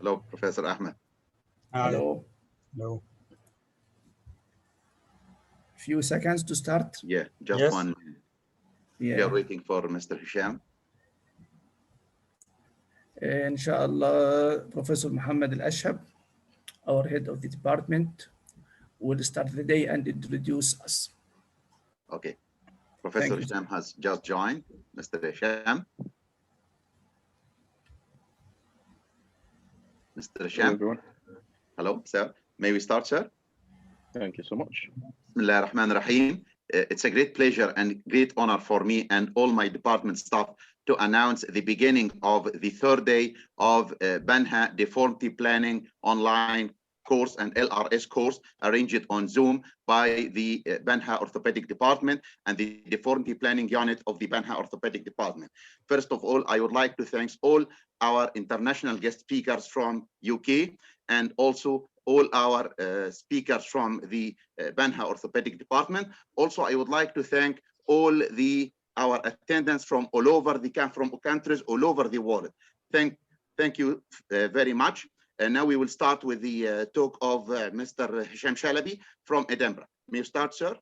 Hello, Professor Ahmed. Hello. Hello. Few seconds to start. Yeah, just Yes. 1 minute. We Yeah. are waiting for Mr. Hisham. Inshallah, Professor Muhammad Al-Ashhab, our head of the department, will start the day and introduce us. Okay. Professor you. Hisham has just joined. Mr. Hisham. Mr. Hello, Hisham. everyone. Hello, sir. May we start, sir? Thank you so much. Bismillah ar-Rahman ar-Rahim. It's a great pleasure and great honor for me and all my department staff to announce the beginning of the third day of Banha Deformity Planning online course and LRS course arranged on Zoom by the Banha Orthopedic Department and the Deformity Planning Unit of the Banha Orthopedic Department. First of all, I would like to thank all our international guest speakers from UK and also all our speakers from the Banha Orthopedic Department. Also, I would like to thank all our attendants from all over from countries all over the world. Thank you very much. And now we will start with the talk of Mr. Hisham Shalabi from Edinburgh. May you start, sir?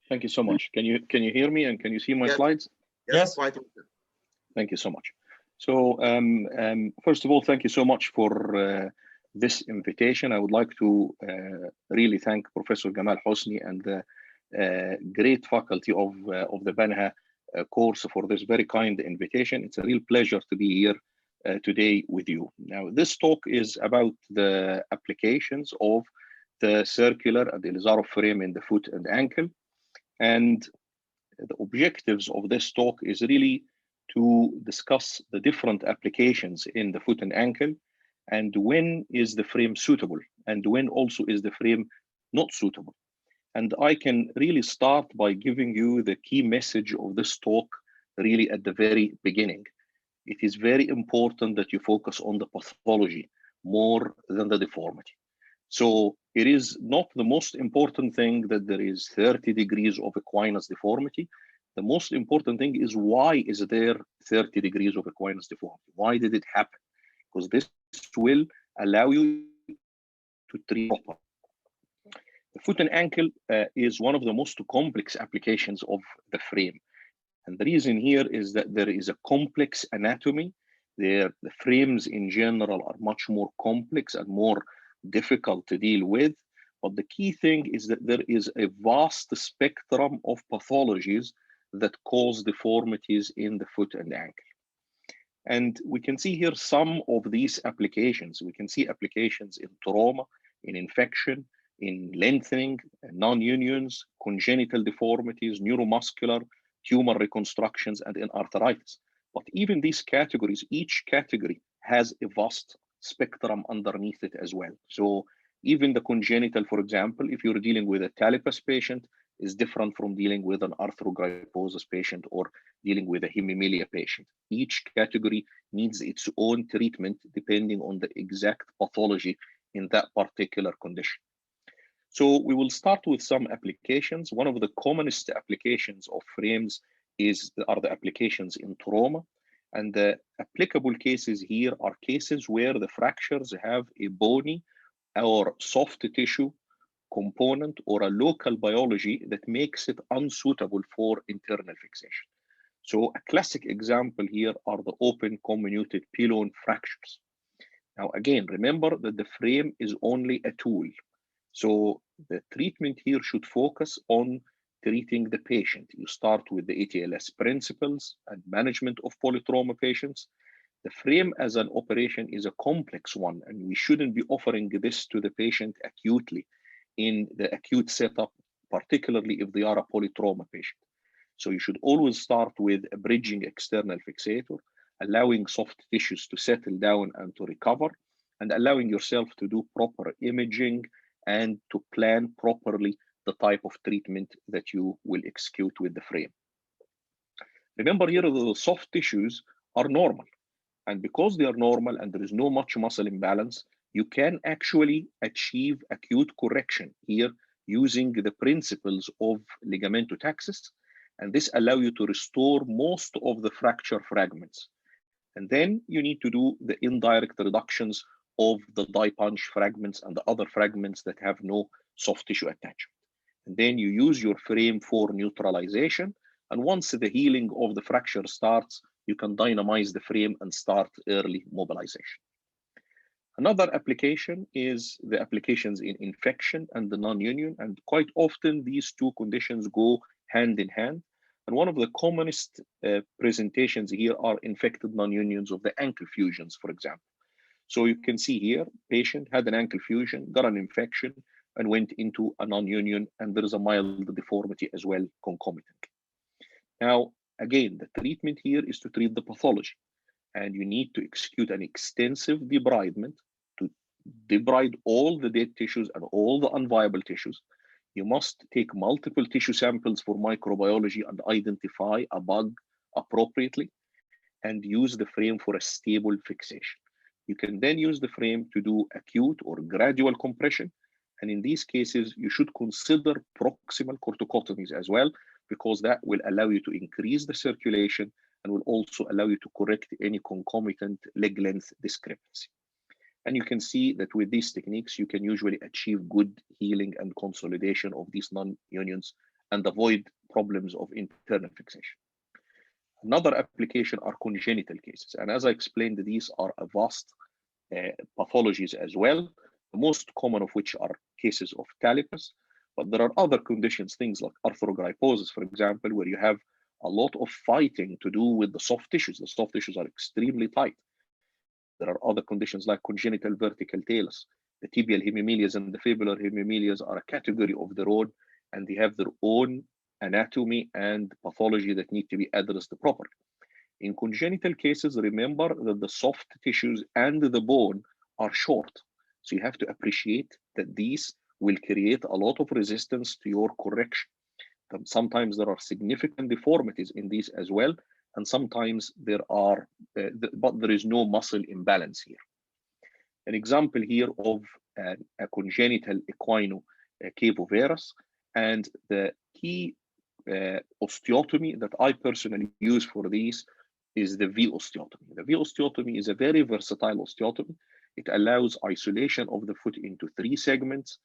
Thank you so much. Can you hear me and can you see my slides? Yes. Quite well. Thank you so much. So first of all, thank you so much for this invitation. I would like to really thank Professor Gamal Hosni and the great faculty of the Banha course for this very kind invitation. It's a real pleasure to be here today with you. Now, this talk is about the applications of the circular and the Ilizarov frame in the foot and ankle. And the objectives of this talk is really to discuss the different applications in the foot and ankle and when is the frame suitable and when also is the frame not suitable. And I can really start by giving you the key message of this talk really at the very beginning. It is very important that you focus on the pathology more than the deformity. So it is not the most important thing that there is 30 degrees of equinus deformity. The most important thing is why is there 30 degrees of equinus deformity? Why did it happen? Because this will allow you to treat properly. The foot and ankle is one of the most complex applications of the frame. And the reason here is that there is a complex anatomy. The frames in general are much more complex and more difficult to deal with. But the key thing is that there is a vast spectrum of pathologies that cause deformities in the foot and ankle. And we can see here some of these applications. We can see applications in trauma, in infection, in lengthening, non-unions, congenital deformities, neuromuscular, tumor reconstructions, and in arthritis. But even these categories, each category has a vast spectrum underneath it as well. So even the congenital, for example, if you're dealing with a talipes patient, is different from dealing with an arthrogryposis patient or dealing with a hemimelia patient. Each category needs its own treatment depending on the exact pathology in that particular condition. So we will start with some applications. One of the commonest applications of frames are the applications in trauma. And the applicable cases here are cases where the fractures have a bony or soft tissue component or a local biology that makes it unsuitable for internal fixation. So a classic example here are the open comminuted pilon fractures. Now, again, remember that the frame is only a tool. So the treatment here should focus on treating the patient. You start with the ATLS principles and management of polytrauma patients. The frame as an operation is a complex one, and we shouldn't be offering this to the patient acutely in the acute setup, particularly if they are a polytrauma patient. So you should always start with a bridging external fixator, allowing soft tissues to settle down and to recover, and allowing yourself to do proper imaging and to plan properly the type of treatment that you will execute with the frame. Remember here, the soft tissues are normal. And because they are normal and there is no much muscle imbalance, you can actually achieve acute correction here using the principles of ligamentotaxis. And this allows you to restore most of the fracture fragments. And then you need to do the indirect reductions of the die punch fragments and the other fragments that have no soft tissue attachment. And then you use your frame for neutralization. And once the healing of the fracture starts, you can dynamize the frame and start early mobilization. Another application is the applications in infection and the non-union. And quite often these two conditions go hand in hand. And one of the commonest presentations here are infected non-unions of the ankle fusions, for example. So you can see here, patient had an ankle fusion, got an infection, and went into a non-union, and there is a mild deformity as well concomitantly. Now, again, the treatment here is to treat the pathology, and you need to execute an extensive debridement to debride all the dead tissues and all the unviable tissues. You must take multiple tissue samples for microbiology and identify a bug appropriately and use the frame for a stable fixation. You can then use the frame to do acute or gradual compression. And in these cases, you should consider proximal corticotomies as well, because that will allow you to increase the circulation and will also allow you to correct any concomitant leg length discrepancy. And you can see that with these techniques, you can usually achieve good healing and consolidation of these non-unions and avoid problems of internal fixation. Another application are congenital cases. And as I explained, these are a vast pathologies as well, the most common of which are cases of talipes. But there are other conditions, things like arthrogryposis, for example, where you have a lot of fighting to do with the soft tissues. The soft tissues are extremely tight. There are other conditions like congenital vertical talus. The tibial hemimelias and the fibular hemimelias are a category of their own, and they have their own anatomy and pathology that need to be addressed properly. In congenital cases, remember that the soft tissues and the bone are short. So you have to appreciate that these will create a lot of resistance to your correction. Sometimes there are significant deformities in these as well, and sometimes there are, but there is no muscle imbalance here. An example here of a congenital equino cavovarus, and the key osteotomy that I personally use for these is the V osteotomy. The V osteotomy is a very versatile osteotomy. It allows isolation of the foot into 3 segments,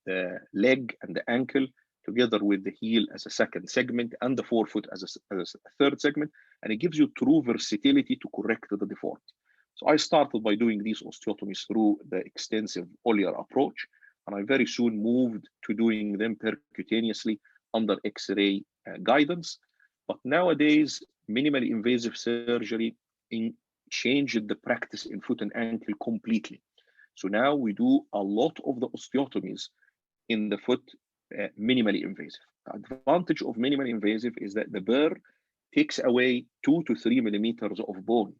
the leg and the ankle, together with the heel as a second segment and the forefoot as a third segment, and it gives you true versatility to correct the deformity. So I started by doing these osteotomies through the extensive Ollier approach, and I very soon moved to doing them percutaneously under X-ray guidance. But nowadays, minimally invasive surgery changed the practice in foot and ankle completely. So now we do a lot of the osteotomies in the foot minimally invasive. The advantage of minimally invasive is that the burr takes away 2 to 3 millimeters of bone.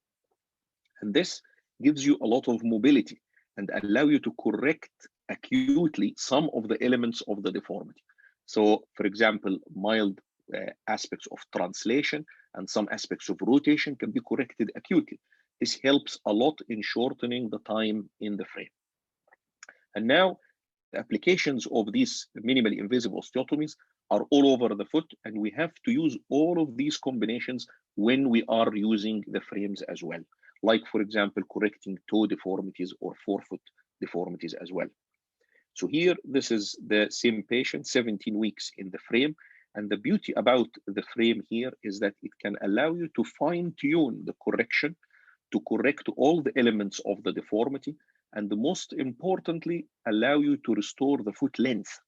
And this gives you a lot of mobility and allow you to correct acutely some of the elements of the deformity. So, for example, mild aspects of translation and some aspects of rotation can be corrected acutely. This helps a lot in shortening the time in the frame. And now, the applications of these minimally invasive osteotomies are all over the foot, and we have to use all of these combinations when we are using the frames as well. Like, for example, correcting toe deformities or forefoot deformities as well. So here, this is the same patient, 17 weeks in the frame. And the beauty about the frame here is that it can allow you to fine-tune the correction, to correct all the elements of the deformity, and the most importantly, allow you to restore the foot length,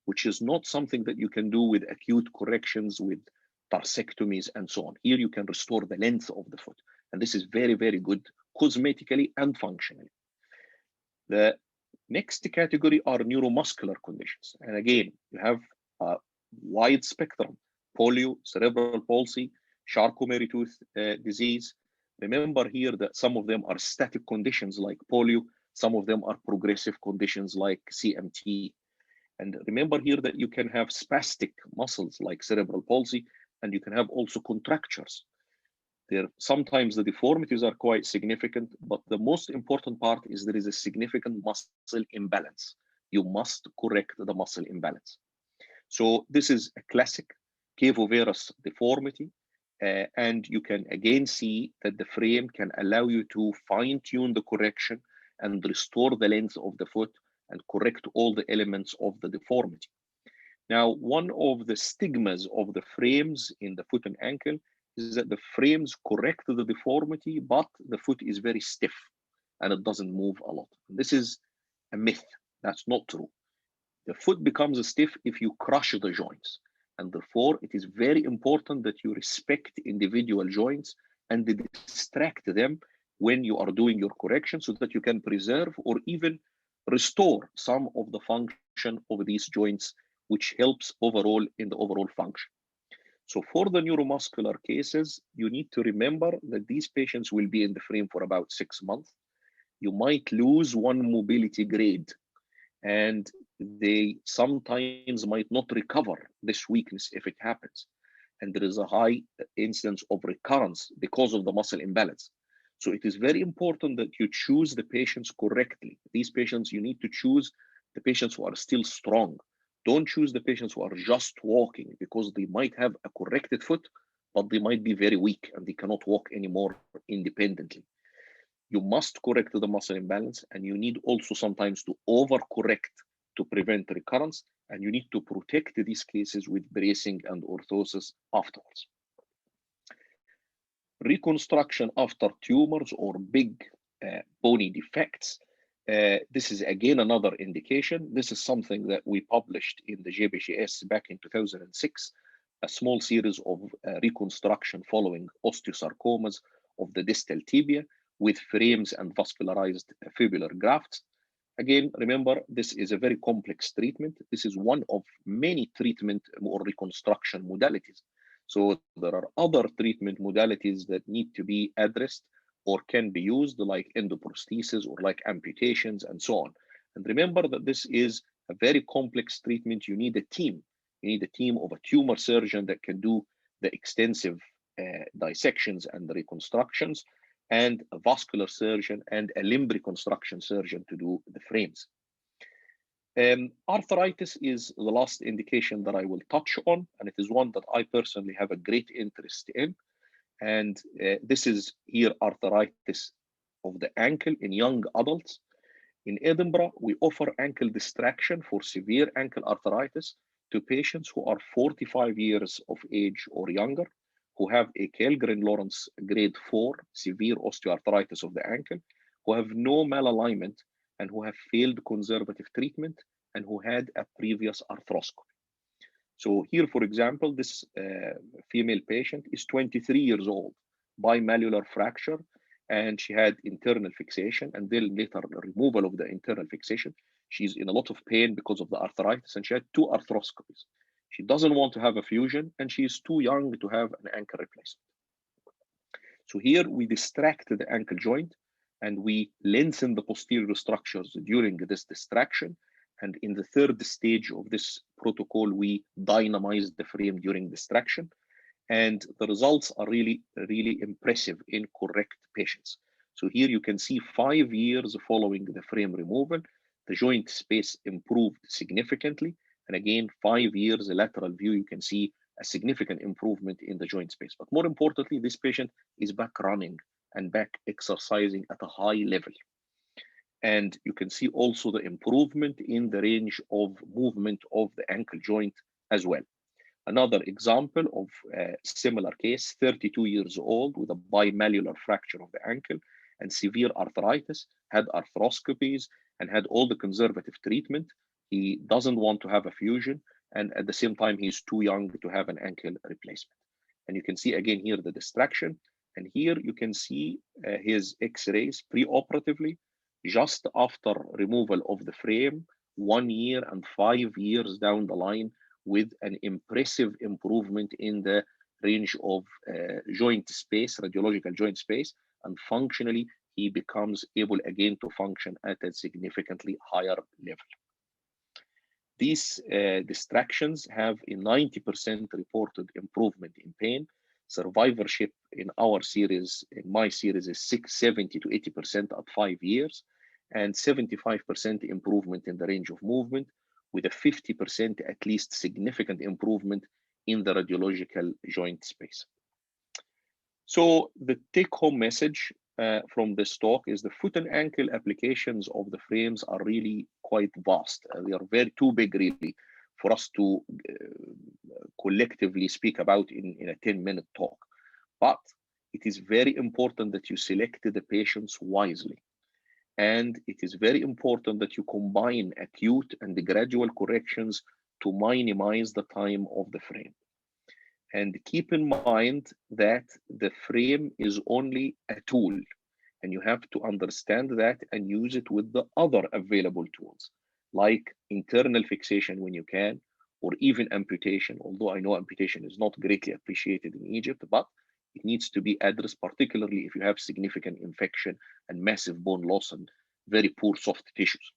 which is not something that you can do with acute corrections with tarsectomies and so on. Here you can restore the length of the foot. And this is very, very good cosmetically and functionally. The next category are neuromuscular conditions. And again, you have a wide spectrum: polio, cerebral palsy, Charcot-Marie-Tooth disease. Remember here that some of them are static conditions like polio, some of them are progressive conditions like CMT. And remember here that you can have spastic muscles like cerebral palsy, and you can have also contractures. Sometimes the deformities are quite significant, but the most important part is there is a significant muscle imbalance. You must correct the muscle imbalance. So this is a classic cavovarus deformity. and you can again see that the frame can allow you to fine-tune the correction and restore the length of the foot and correct all the elements of the deformity. Now, one of the stigmas of the frames in the foot and ankle is that the frames correct the deformity, but the foot is very stiff and it doesn't move a lot. This is a myth. That's not true. The foot becomes stiff if you crush the joints. And therefore, it is very important that you respect individual joints and distract them when you are doing your correction so that you can preserve or even restore some of the function of these joints, which helps overall in the overall function. So for the neuromuscular cases, you need to remember that these patients will be in the frame for about 6 months. You might lose one mobility grade, and they sometimes might not recover this weakness if it happens. And there is a high incidence of recurrence because of the muscle imbalance. So it is very important that you choose the patients correctly. These patients, you need to choose the patients who are still strong. Don't choose the patients who are just walking, because they might have a corrected foot, but they might be very weak and they cannot walk anymore independently. You must correct the muscle imbalance, and you need also sometimes to overcorrect to prevent recurrence, and you need to protect these cases with bracing and orthosis afterwards. Reconstruction after tumors or big bony defects. This is again another indication. This is something that we published in the JBJS back in 2006, a small series of reconstruction following osteosarcomas of the distal tibia with frames and vascularized fibular grafts. Again, remember, this is a very complex treatment. This is one of many treatment or reconstruction modalities. So there are other treatment modalities that need to be addressed or can be used, like endoprosthesis or like amputations and so on. And remember that this is a very complex treatment. You need a team. You need a team of a tumor surgeon that can do the extensive dissections and reconstructions, and a vascular surgeon and a limb reconstruction surgeon to do the frames. Arthritis is the last indication that I will touch on, and it is one that I personally have a great interest in. And this is here arthritis of the ankle in young adults. In Edinburgh, we offer ankle distraction for severe ankle arthritis to patients who are 45 years of age or younger, who have a Kjellgren-Lawrence grade 4 severe osteoarthritis of the ankle, who have no malalignment, and who have failed conservative treatment, and who had a previous arthroscopy. So here, for example, this female patient is 23 years old, bimalleolar fracture, and she had internal fixation and then later removal of the internal fixation. She's in a lot of pain because of the arthritis, and she had 2 arthroscopies. She doesn't want to have a fusion, and she is too young to have an ankle replacement. So here we distract the ankle joint, and we lengthen the posterior structures during this distraction. And in the third stage of this protocol, we dynamize the frame during distraction. And the results are really, really impressive in correct patients. So here you can see 5 years following the frame removal, the joint space improved significantly. And again, 5 years lateral view, you can see a significant improvement in the joint space. But more importantly, this patient is back running and back exercising at a high level. And you can see also the improvement in the range of movement of the ankle joint as well. Another example of a similar case, 32 years old with a bimalleolar fracture of the ankle and severe arthritis, had arthroscopies and had all the conservative treatment. He doesn't want to have a fusion, and at the same time, he's too young to have an ankle replacement. And you can see again here the distraction. And here you can see his x-rays preoperatively, just after removal of the frame, 1 year and 5 years down the line, with an impressive improvement in the range of joint space, radiological joint space, and functionally, he becomes able again to function at a significantly higher level. These distractions have a 90% reported improvement in pain. Survivorship in our series, in my series, is 70 to 80% at 5 years, and 75% improvement in the range of movement, with a 50% at least significant improvement in the radiological joint space. So the take-home message from this talk is the foot and ankle applications of the frames are really quite vast. They are too big really for us to collectively speak about in a 10-minute talk. But it is very important that you select the patients wisely. And it is very important that you combine acute and the gradual corrections to minimize the time of the frame. And keep in mind that the frame is only a tool, and you have to understand that and use it with the other available tools, like internal fixation when you can, or even amputation, although I know amputation is not greatly appreciated in Egypt, but it needs to be addressed, particularly if you have significant infection and massive bone loss and very poor soft tissues.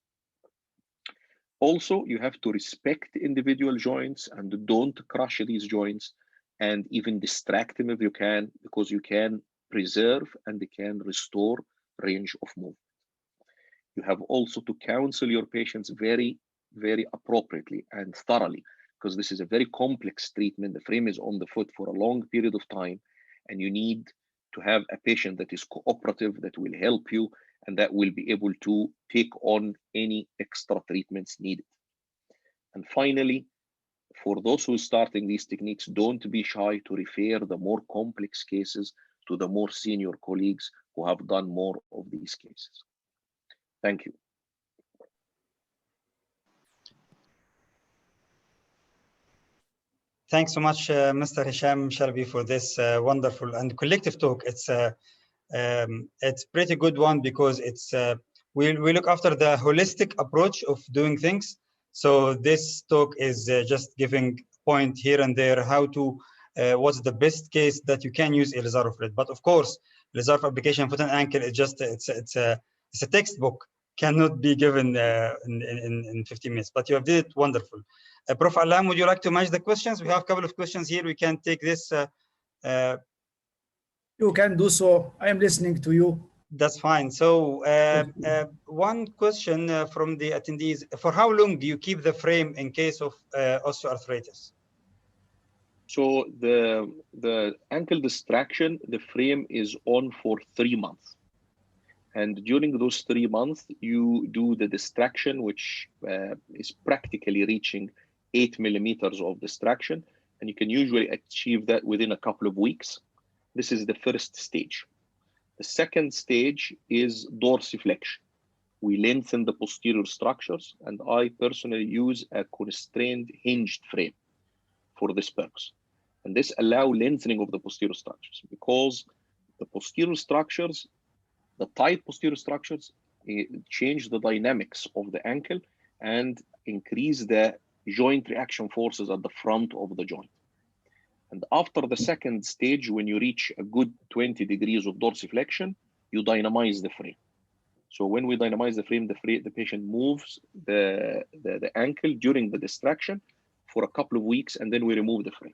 Also, you have to respect individual joints and don't crush these joints, and even distract them if you can, because you can preserve and they can restore range of movement. You have also to counsel your patients very, very appropriately and thoroughly, because this is a very complex treatment. The frame is on the foot for a long period of time, and you need to have a patient that is cooperative, that will help you, and that will be able to take on any extra treatments needed. And finally, for those who are starting these techniques, don't be shy to refer the more complex cases to the more senior colleagues who have done more of these cases. Thank you. Thanks so much, Mr. Hisham Sharbi, for this wonderful and collective talk. It's pretty good one, because it's we look after the holistic approach of doing things. So this talk is just giving point here and there how to what's the best case that you can use Elizarofred. But of course, Elizarov application foot and ankle is just it's a textbook, cannot be given in 15 minutes. But you have did it wonderful. Prof. Alam, would you like to match the questions? We have a couple of questions here. We can take this. You can do so. I am listening to you. That's fine. So one question from the attendees: for how long do you keep the frame in case of osteoarthritis? So the ankle distraction, the frame is on for 3 months. And during those 3 months, you do the distraction, which is practically reaching 8 millimeters of distraction. And you can usually achieve that within a couple of weeks. This is the first stage. The second stage is dorsiflexion. We lengthen the posterior structures, and I personally use a constrained hinged frame for this purpose. And this allows lengthening of the posterior structures, because the posterior structures, the tight posterior structures, change the dynamics of the ankle and increase the joint reaction forces at the front of the joint. And after the second stage, when you reach a good 20 degrees of dorsiflexion, you dynamize the frame. So when we dynamize the frame, the patient moves the ankle during the distraction for a couple of weeks, and then we remove the frame.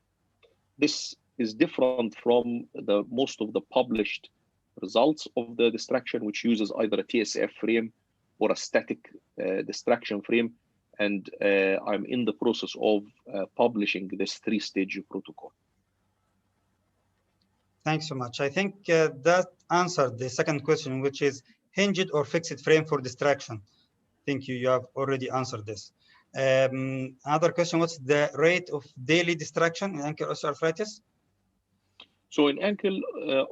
This is different from the most of the published results of the distraction, which uses either a TSF frame or a static distraction frame. And I'm in the process of publishing this 3-stage protocol. Thanks so much. I think that answered the second question, which is hinged or fixed frame for distraction. I think you have already answered this. Another question: what's the rate of daily distraction in ankle osteoarthritis? So in ankle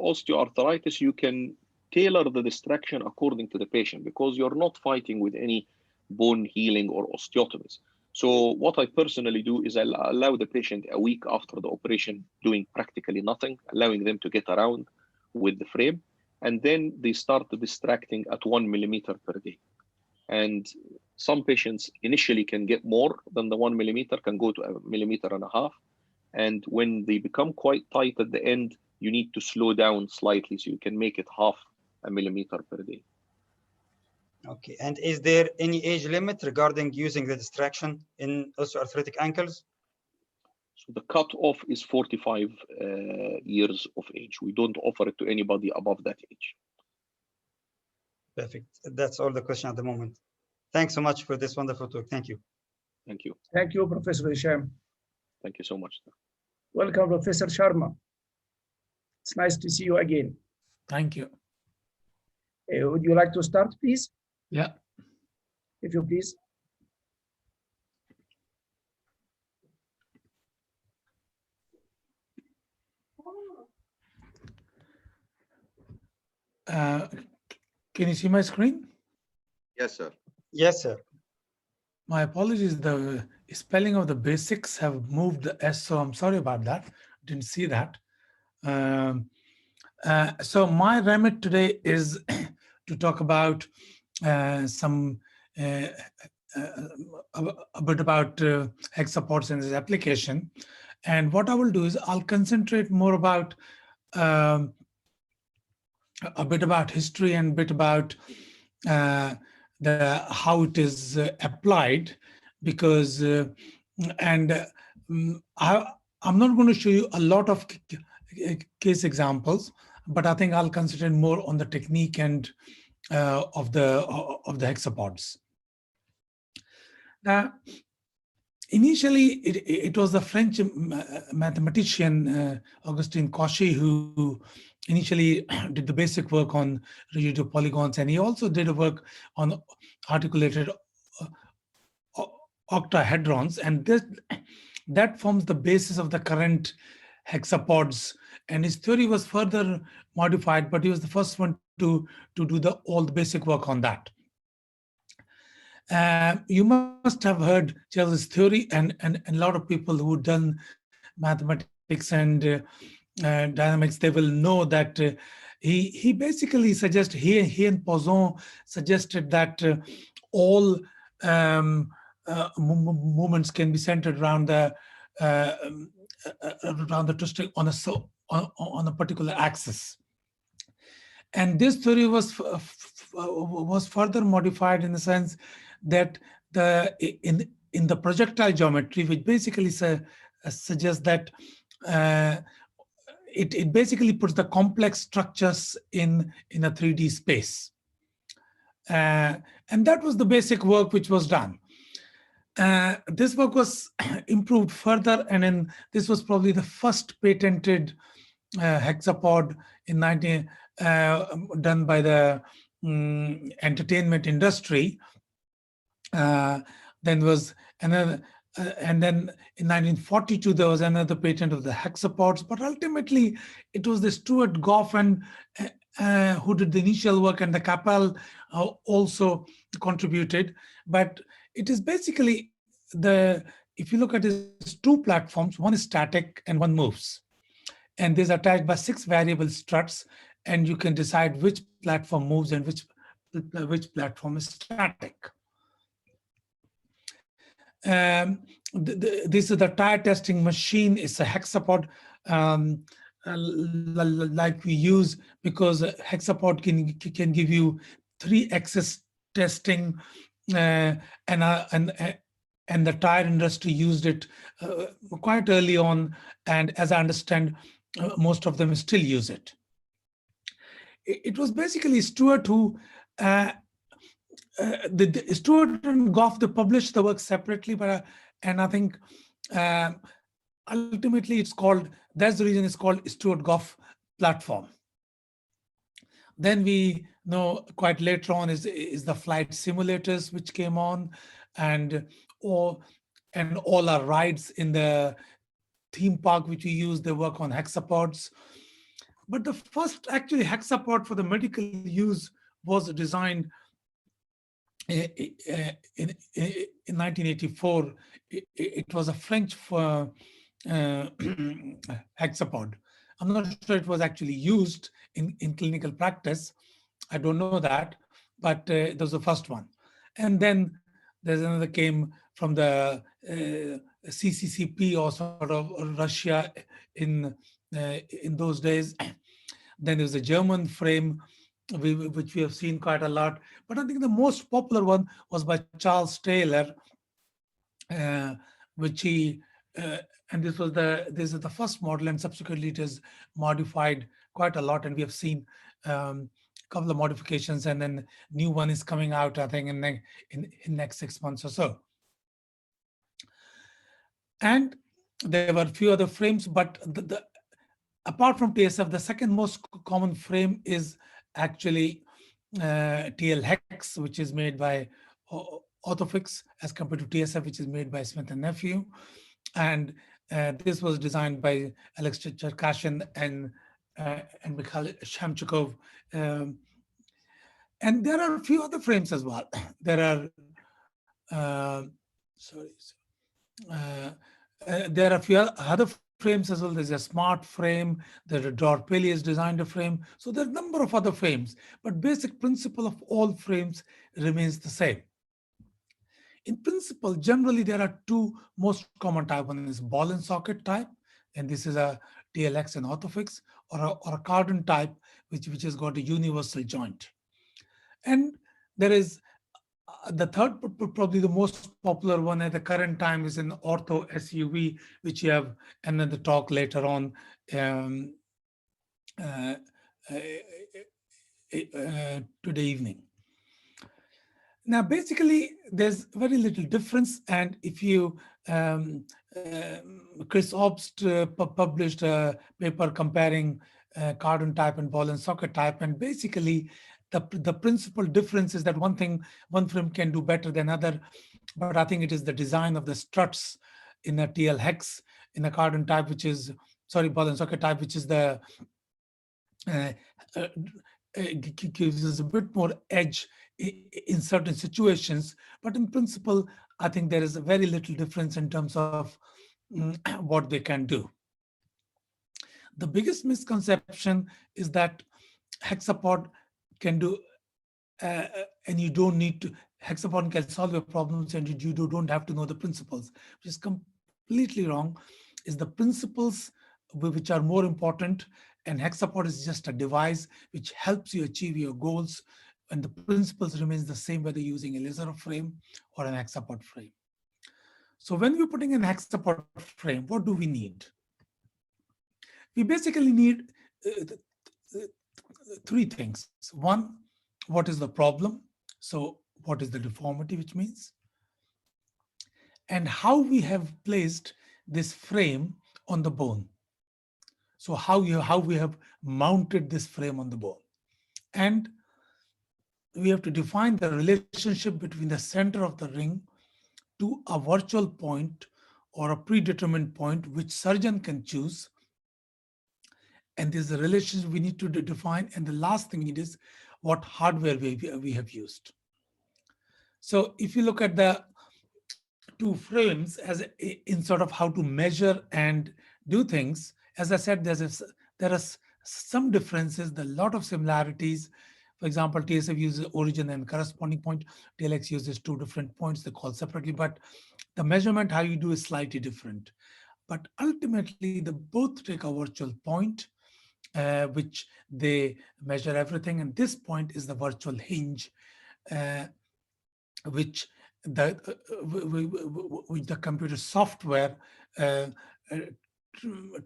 osteoarthritis, you can tailor the distraction according to the patient, because you're not fighting with any bone healing or osteotomies. So what I personally do is I allow the patient a week after the operation doing practically nothing, allowing them to get around with the frame, and then they start distracting at 1 millimeter per day. And some patients initially can get more than the 1 millimeter, can go to 1.5 millimeters. And when they become quite tight at the end, you need to slow down slightly, so you can make it 0.5 millimeter per day. Okay, and is there any age limit regarding using the distraction in osteoarthritic ankles? So the cutoff is 45 years of age. We don't offer it to anybody above that age. Perfect. That's all the question at the moment. Thanks so much for this wonderful talk. Thank you. Thank you. Thank you, Professor Hisham. Thank you so much. Welcome, Professor Sharma. It's nice to see you again. Thank you. Would you like to start, please? Yeah. If you please. Can you see my screen? Yes, sir. Yes, sir. My apologies. The spelling of the basics have moved the S, so I'm sorry about that. Didn't see that. So my remit today is to talk about some a bit about hex supports in this application. And what I will do is I'll concentrate more about a bit about history and a bit about how it is applied, because I'm not going to show you a lot of case examples, but I think I'll concentrate more on the technique and of the hexapods. Now, initially, it was the French mathematician Augustin Cauchy who initially did the basic work on rigid polygons, and he also did a work on articulated octahedrons, and that forms the basis of the current hexapods. And his theory was further modified, but he was the first one to do all the basic work on that. You must have heard Chelsea's theory, and a lot of people who've done mathematics and dynamics, they will know that he basically suggested, he and Poisson suggested that all movements can be centered around the twisting on a particular axis. And this theory was further modified in the sense that in the projectile geometry, which basically suggests that it basically puts the complex structures in a 3D space. And that was the basic work which was done. This work was improved further, and then this was probably the first patented hexapod in done by the entertainment industry. Then was another, and then in 1942 there was another patent of the hexapods. But ultimately, it was the Stuart Goff and who did the initial work, and the Capel also contributed. But it is basically if you look at these two platforms, one is static and one moves. And these are attached by 6 variable struts, and you can decide which platform moves and which platform is static. This is the tire testing machine. It's a hexapod like we use, because a hexapod can give you 3-axis testing, and the tire industry used it quite early on, and as I understand, most of them still use it. It was basically Stuart who Stuart and Goff, they published the work separately, and I think ultimately that's the reason it's called Stuart Goff platform. Then we know quite later on is the flight simulators which came on, and all our rides in the theme park which we use, they work on hexapods. But the first actually hexapod for the medical use was designed in 1984. It was a French hexapod. I'm not sure it was actually used in clinical practice. I don't know that, but that was the first one. And then there's another came from the CCCP, or sort of Russia in those days. Then there's a German frame, which we have seen quite a lot. But I think the most popular one was by Charles Taylor, which he and this is the first model, and subsequently it is modified quite a lot, and we have seen a couple of modifications, and then new one is coming out, I think, in next 6 months or so. And there were a few other frames, but apart from TSF, the second most common frame is actually TL Hex, which is made by Orthofix, as compared to TSF, which is made by Smith and Nephew. And this was designed by Alex Cherkashin and Mikhail Shamchukov. And there are a few other frames as well. There are, there are a few other frames as well. There's a smart frame, there's a Dorpelli has designed a frame. So there are a number of other frames, but basic principle of all frames remains the same. In principle, generally there are two most common type. One is ball and socket type, and this is a TLX and Orthofix, or a Cardan type, which has got a universal joint. And there is the third, probably the most popular one at the current time, is an ortho SUV, which you have another talk later on today evening. Now, basically, there's very little difference. And if you, Chris Obst published a paper comparing Cardan type and ball and socket type, and basically the principal difference is that one frame can do better than other, but I think it is the design of the struts in a TL Hex, in a Cardan type, which is, sorry, ball and socket type, which is the, gives us a bit more edge in certain situations. But in principle, I think there is a very little difference in terms of what they can do. The biggest misconception is that hexapod can do, and you don't need to, hexapod can solve your problems and you don't have to know the principles, which is completely wrong. Is the principles which are more important, and hexapod is just a device which helps you achieve your goals, and the principles remains the same whether you're using a laser frame or an hexapod frame. So when we're putting an hexapod frame, what do we need? We basically need three things. One, what is the problem? So what is the deformity, which means? And how we have placed this frame on the bone. So how we have mounted this frame on the bone. And we have to define the relationship between the center of the ring to a virtual point or a predetermined point which surgeon can choose. And there's a relationship we need to define. And the last thing we need is what hardware we have used. So if you look at the two frames as in sort of how to measure and do things, as I said, there are some differences, there are a lot of similarities. For example, TSF uses origin and corresponding point. TLX uses two different points, they're called separately, but the measurement, how you do is slightly different. But ultimately, they both take a virtual point, which they measure everything. And this point is the virtual hinge, which the computer software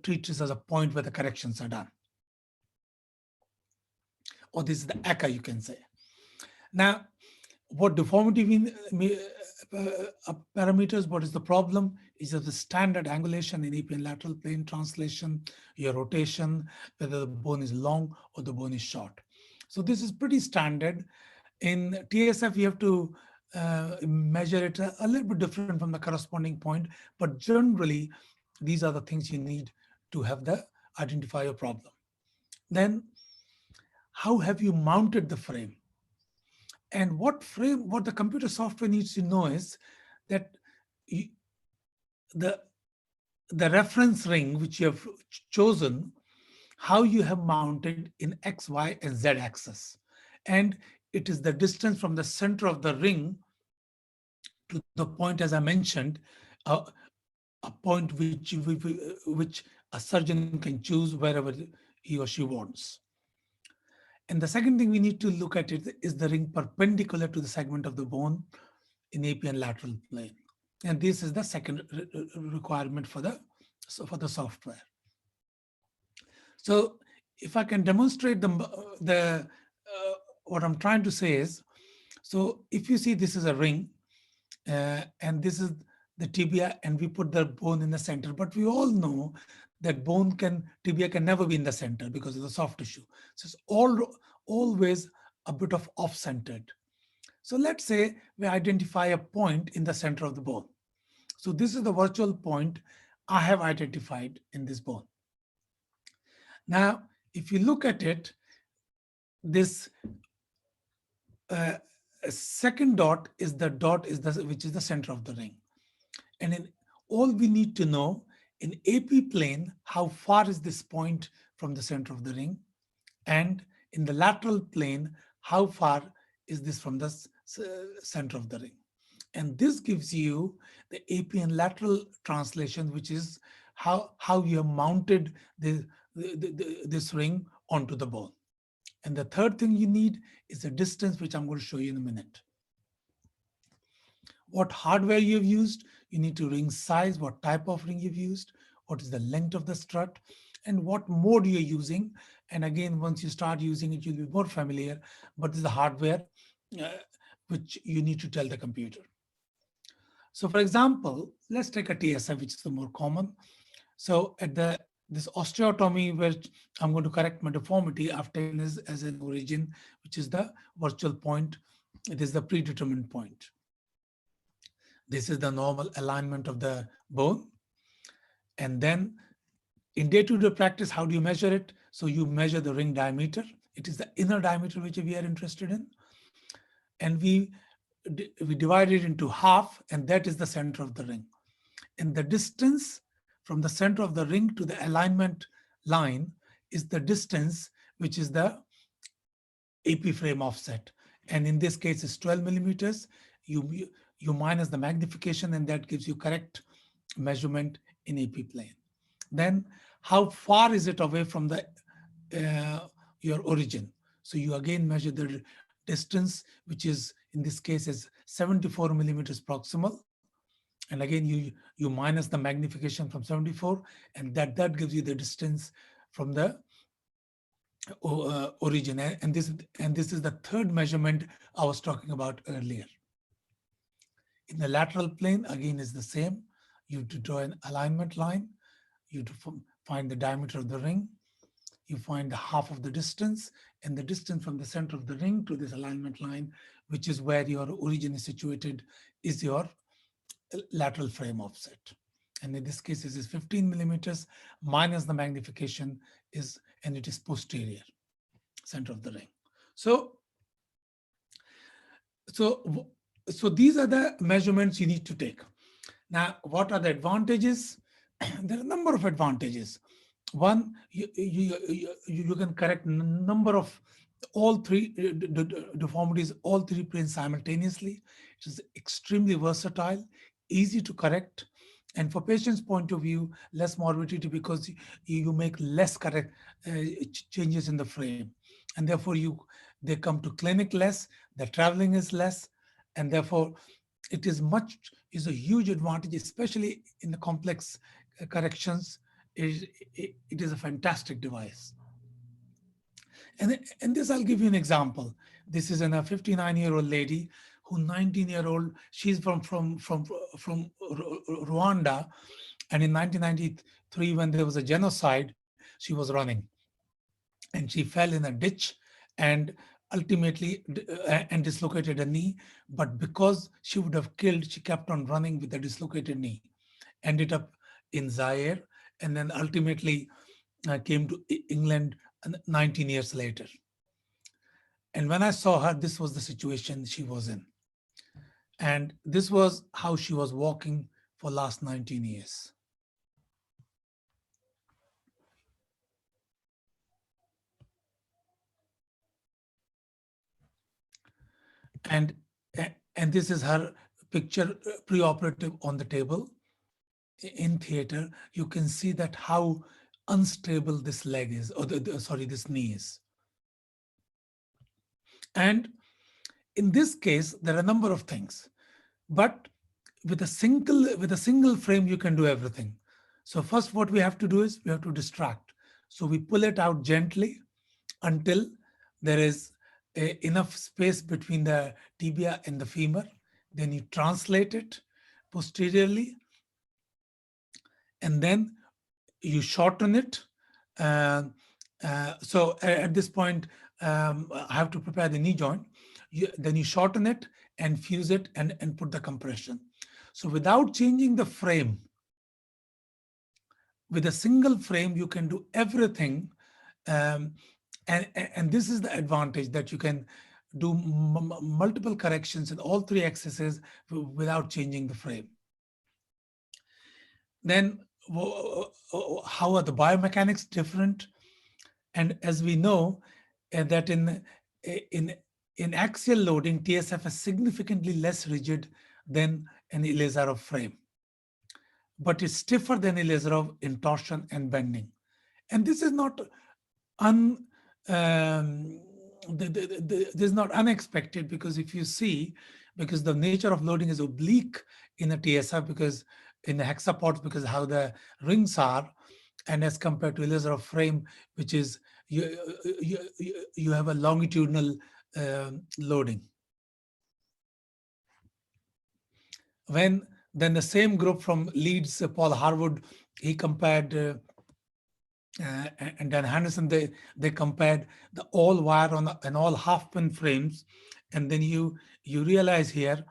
treats as a point where the corrections are done. Or this is the ECA, you can say. Now, what deformity parameters, what is the problem? Is that the standard angulation in EP and lateral plane translation, your rotation, whether the bone is long or the bone is short. So this is pretty standard. In TSF, you have to measure it a little bit different from the corresponding point, but generally, these are the things you need to have identify your problem. Then, how have you mounted the frame? And what the computer software needs to know is that the reference ring which you have chosen, how you have mounted in X, Y, and Z axis. And it is the distance from the center of the ring to the point, as I mentioned, a point which a surgeon can choose wherever he or she wants. And the second thing we need to look at it is the ring perpendicular to the segment of the bone in AP and lateral plane. And this is the second requirement for the software. So if I can demonstrate what I'm trying to say is, so if you see this is a ring, and this is the tibia, and we put the bone in the center, but we all know that tibia can never be in the center because of the soft tissue. So it's always a bit of off-centered. So let's say we identify a point in the center of the bone. So this is the virtual point I have identified in this bone. Now, if you look at it, this second dot is which is the center of the ring. And in all we need to know in AP plane, how far is this point from the center of the ring? And in the lateral plane, how far is this from the center of the ring? And this gives you the AP and lateral translation, which is how you have mounted this ring onto the bone. And the third thing you need is the distance, which I'm going to show you in a minute. What hardware you've used, you need to ring size, what type of ring you've used, what is the length of the strut, and what mode you're using. And again, once you start using it, you'll be more familiar, but this is the hardware which you need to tell the computer. So for example, let's take a TSI, which is the more common. So at this osteotomy, where I'm going to correct my deformity, I've taken this as an origin, which is the virtual point. It is the predetermined point. This is the normal alignment of the bone. And then in day-to-day practice, how do you measure it? So you measure the ring diameter. It is the inner diameter which we are interested in. And we divide it into half, and that is the center of the ring. And the distance from the center of the ring to the alignment line is the distance, which is the AP frame offset. And in this case, it's 12 millimeters. You minus the magnification, and that gives you correct measurement in AP plane. Then how far is it away from the your origin? So you again measure the distance, which is in this case is 74 millimeters proximal. And again, you minus the magnification from 74, and that gives you the distance from the origin. And this is the third measurement I was talking about earlier. In the lateral plane, again, is the same. You have to draw an alignment line. You have to find the diameter of the ring. You find the half of the distance, and the distance from the center of the ring to this alignment line, which is where your origin is situated, is your lateral frame offset. And in this case, this is 15 millimeters minus the magnification and it is posterior, center of the ring. So these are the measurements you need to take. Now, what are the advantages? There are a number of advantages. One, you can correct number of all three deformities, all three planes simultaneously. It is extremely versatile, easy to correct, and for patient's point of view, less morbidity because you make less correct changes in the frame, and therefore they come to clinic less, the traveling is less, and therefore it is a huge advantage, especially in the complex corrections. It is a fantastic device. And this, I'll give you an example. This is a 59-year-old lady who 19-year-old, she's from Rwanda. And in 1993, when there was a genocide, she was running. And she fell in a ditch and ultimately and dislocated a knee. But because she would have killed, she kept on running with a dislocated knee. Ended up in Zaire, and then ultimately came to England 19 years later. And when I saw her, this was the situation she was in. And this was how she was walking for last 19 years. And this is her picture preoperative on the table in theater. You can see that how unstable this leg is, or this knee is. And in this case, there are a number of things, but with a single frame, you can do everything. So first, what we have to do is we have to distract. So we pull it out gently until there is enough space between the tibia and the femur. Then you translate it posteriorly. And then you shorten it. So at this point, I have to prepare the knee joint. Then you shorten it and fuse it and put the compression. So without changing the frame, with a single frame, you can do everything. And this is the advantage, that you can do multiple corrections in all three axes without changing the frame. Then how are the biomechanics different? And as we know that in axial loading, TSF is significantly less rigid than an Ilizarov frame, but it's stiffer than Ilizarov in torsion and bending. And this is not this is not unexpected, because if you see, because the nature of loading is oblique in a TSF, because in the hexapods, because how the rings are, and as compared to Ilizarov frame, which is you have a longitudinal loading. Then the same group from Leeds, Paul Harwood, he compared, and Dan Henderson, they compared the all wire and all half pin frames, and then you realize here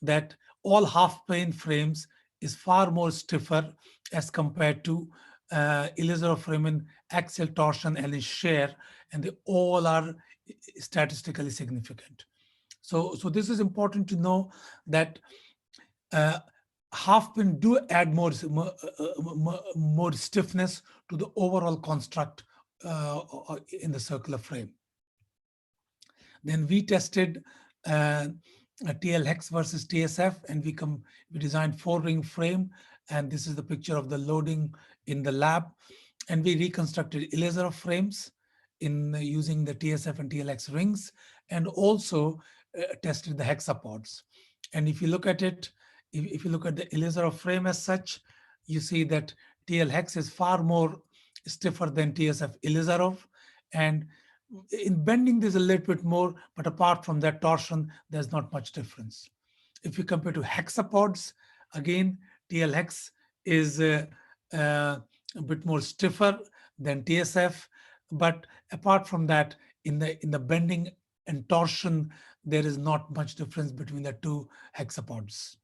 that all half pin frames is far more stiffer as compared to Ilizarov frame in axial torsion and in shear, and they all are statistically significant. So this is important to know, that half pin do add more stiffness to the overall construct in the circular frame. Then we tested TL hex versus TSF, and we designed 4-ring frame, and this is the picture of the loading in the lab. And we reconstructed Ilizarov frames in using the TSF and TLX rings, and also tested the hexapods. And if you look at it, if you look at the Ilizarov frame as such, you see that TL hex is far more stiffer than TSF Ilizarov, and in bending there's a little bit more, but apart from that torsion, there's not much difference. If you compare to hexapods, again, TL hex is a bit more stiffer than TSF, but apart from that, in the bending and torsion, there is not much difference between the two hexapods.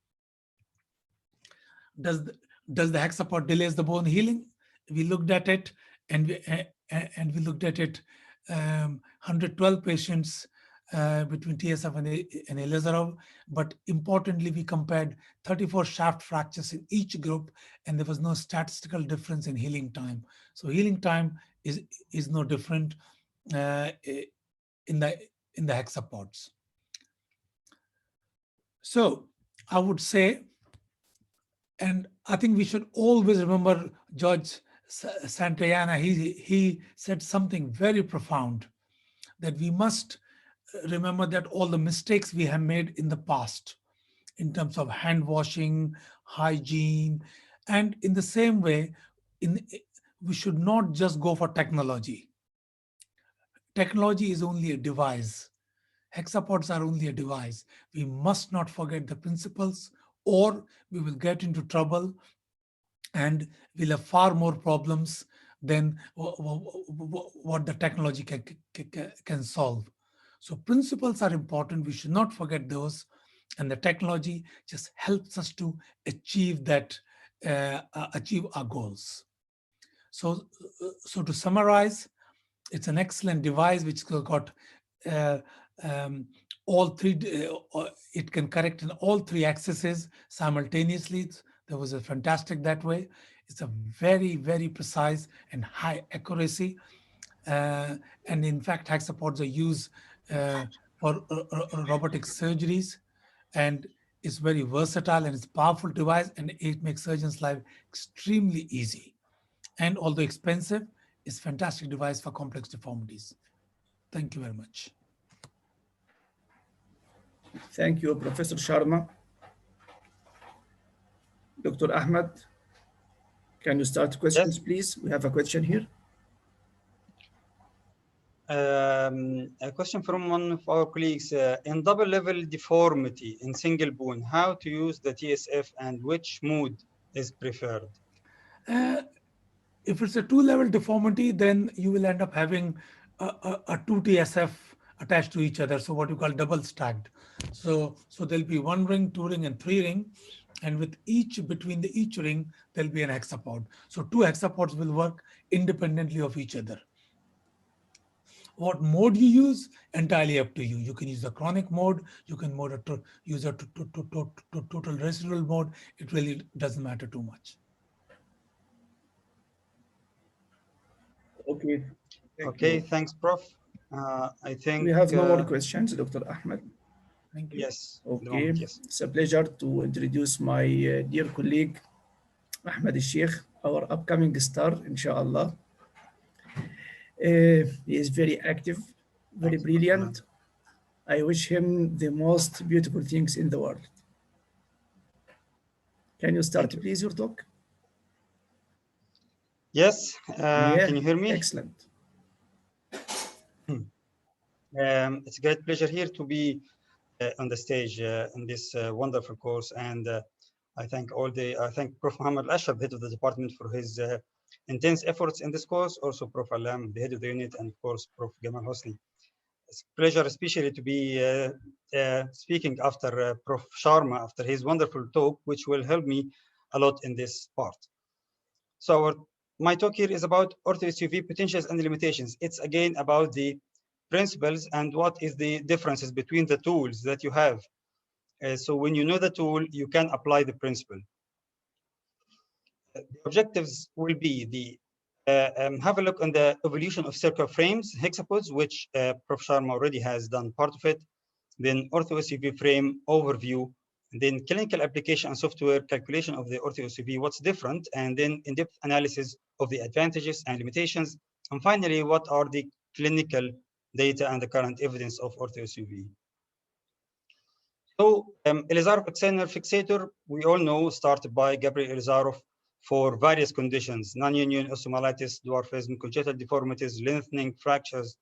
Does the hexapod delays the bone healing? We looked at it, and we looked at it 112 patients between TSF and Ilizarov, but importantly, we compared 34 shaft fractures in each group, and there was no statistical difference in healing time. So healing time is no different in the hexapods. So I would say, and I think we should always remember George Santayana. He said something very profound, that we must remember that all the mistakes we have made in the past in terms of hand washing, hygiene, and in the same way, we should not just go for technology. Technology is only a device. Hexapods are only a device. We must not forget the principles, or we will get into trouble and we'll have far more problems than what the technology can solve. So principles are important. We should not forget those. And the technology just helps us to achieve that, achieve our goals. So to summarize, it's an excellent device which got all three, it can correct in all three axes simultaneously. There was a fantastic that way. It's a very, very precise and high accuracy. And in fact, hexapods are used for robotic surgeries, and it's very versatile, and it's a powerful device, and it makes surgeons' life extremely easy. And although expensive, it's a fantastic device for complex deformities. Thank you very much. Thank you, Professor Sharma. Dr. Ahmed, can you start questions, Yes. please? We have a question here. A question from one of our colleagues. In double level deformity in single bone, how to use the TSF and which mode is preferred? If it's a 2-level deformity, then you will end up having a 2 TSF attached to each other. So what you call double stacked. So there'll be 1 ring, 2 ring, and 3 ring. And with between each ring, there'll be an hexapod. So 2 hexapods will work independently of each other. What mode you use, entirely up to you. You can use the chronic mode. You can use a total residual mode. It really doesn't matter too much. Okay. Okay, thanks, Prof. I think We have no more questions, Dr. Ahmed. Thank you. yes. At the Okay, moment, yes. it's a pleasure to introduce my dear colleague Ahmed Sheikh, our upcoming star, inshallah. He is very active, very Thanks, Prof. brilliant. I wish him the most beautiful things in the world. Can you start, Thank you. please, your talk? Yes. Yeah, Can you hear me? excellent. It's a great pleasure here to be on the stage in this wonderful course, and I thank Prof. Muhammad Al-Ashab, head of the department, for his intense efforts in this course. Also, Prof. Alam, the head of the unit, and of course, Prof. Gamal Hosni. It's a pleasure, especially to be speaking after Prof. Sharma, after his wonderful talk, which will help me a lot in this part. So my talk here is about ortho-SUV potentials and limitations. It's again about the principles and what is the differences between the tools that you have. So when you know the tool, you can apply the principle. The objectives will be have a look on the evolution of circular frames, hexapods, which Prof. Sharma already has done part of it. Then ortho-SUV frame overview, and then clinical application and software calculation of the ortho-SUV, what's different, and then in-depth analysis of the advantages and limitations. And finally, what are the clinical data and the current evidence of ortho-SUV. So Elizarov external fixator, we all know, started by Gabriel Elizarov for various conditions: non-union osteomyelitis, dwarfism, congenital deformities, lengthening, fractures,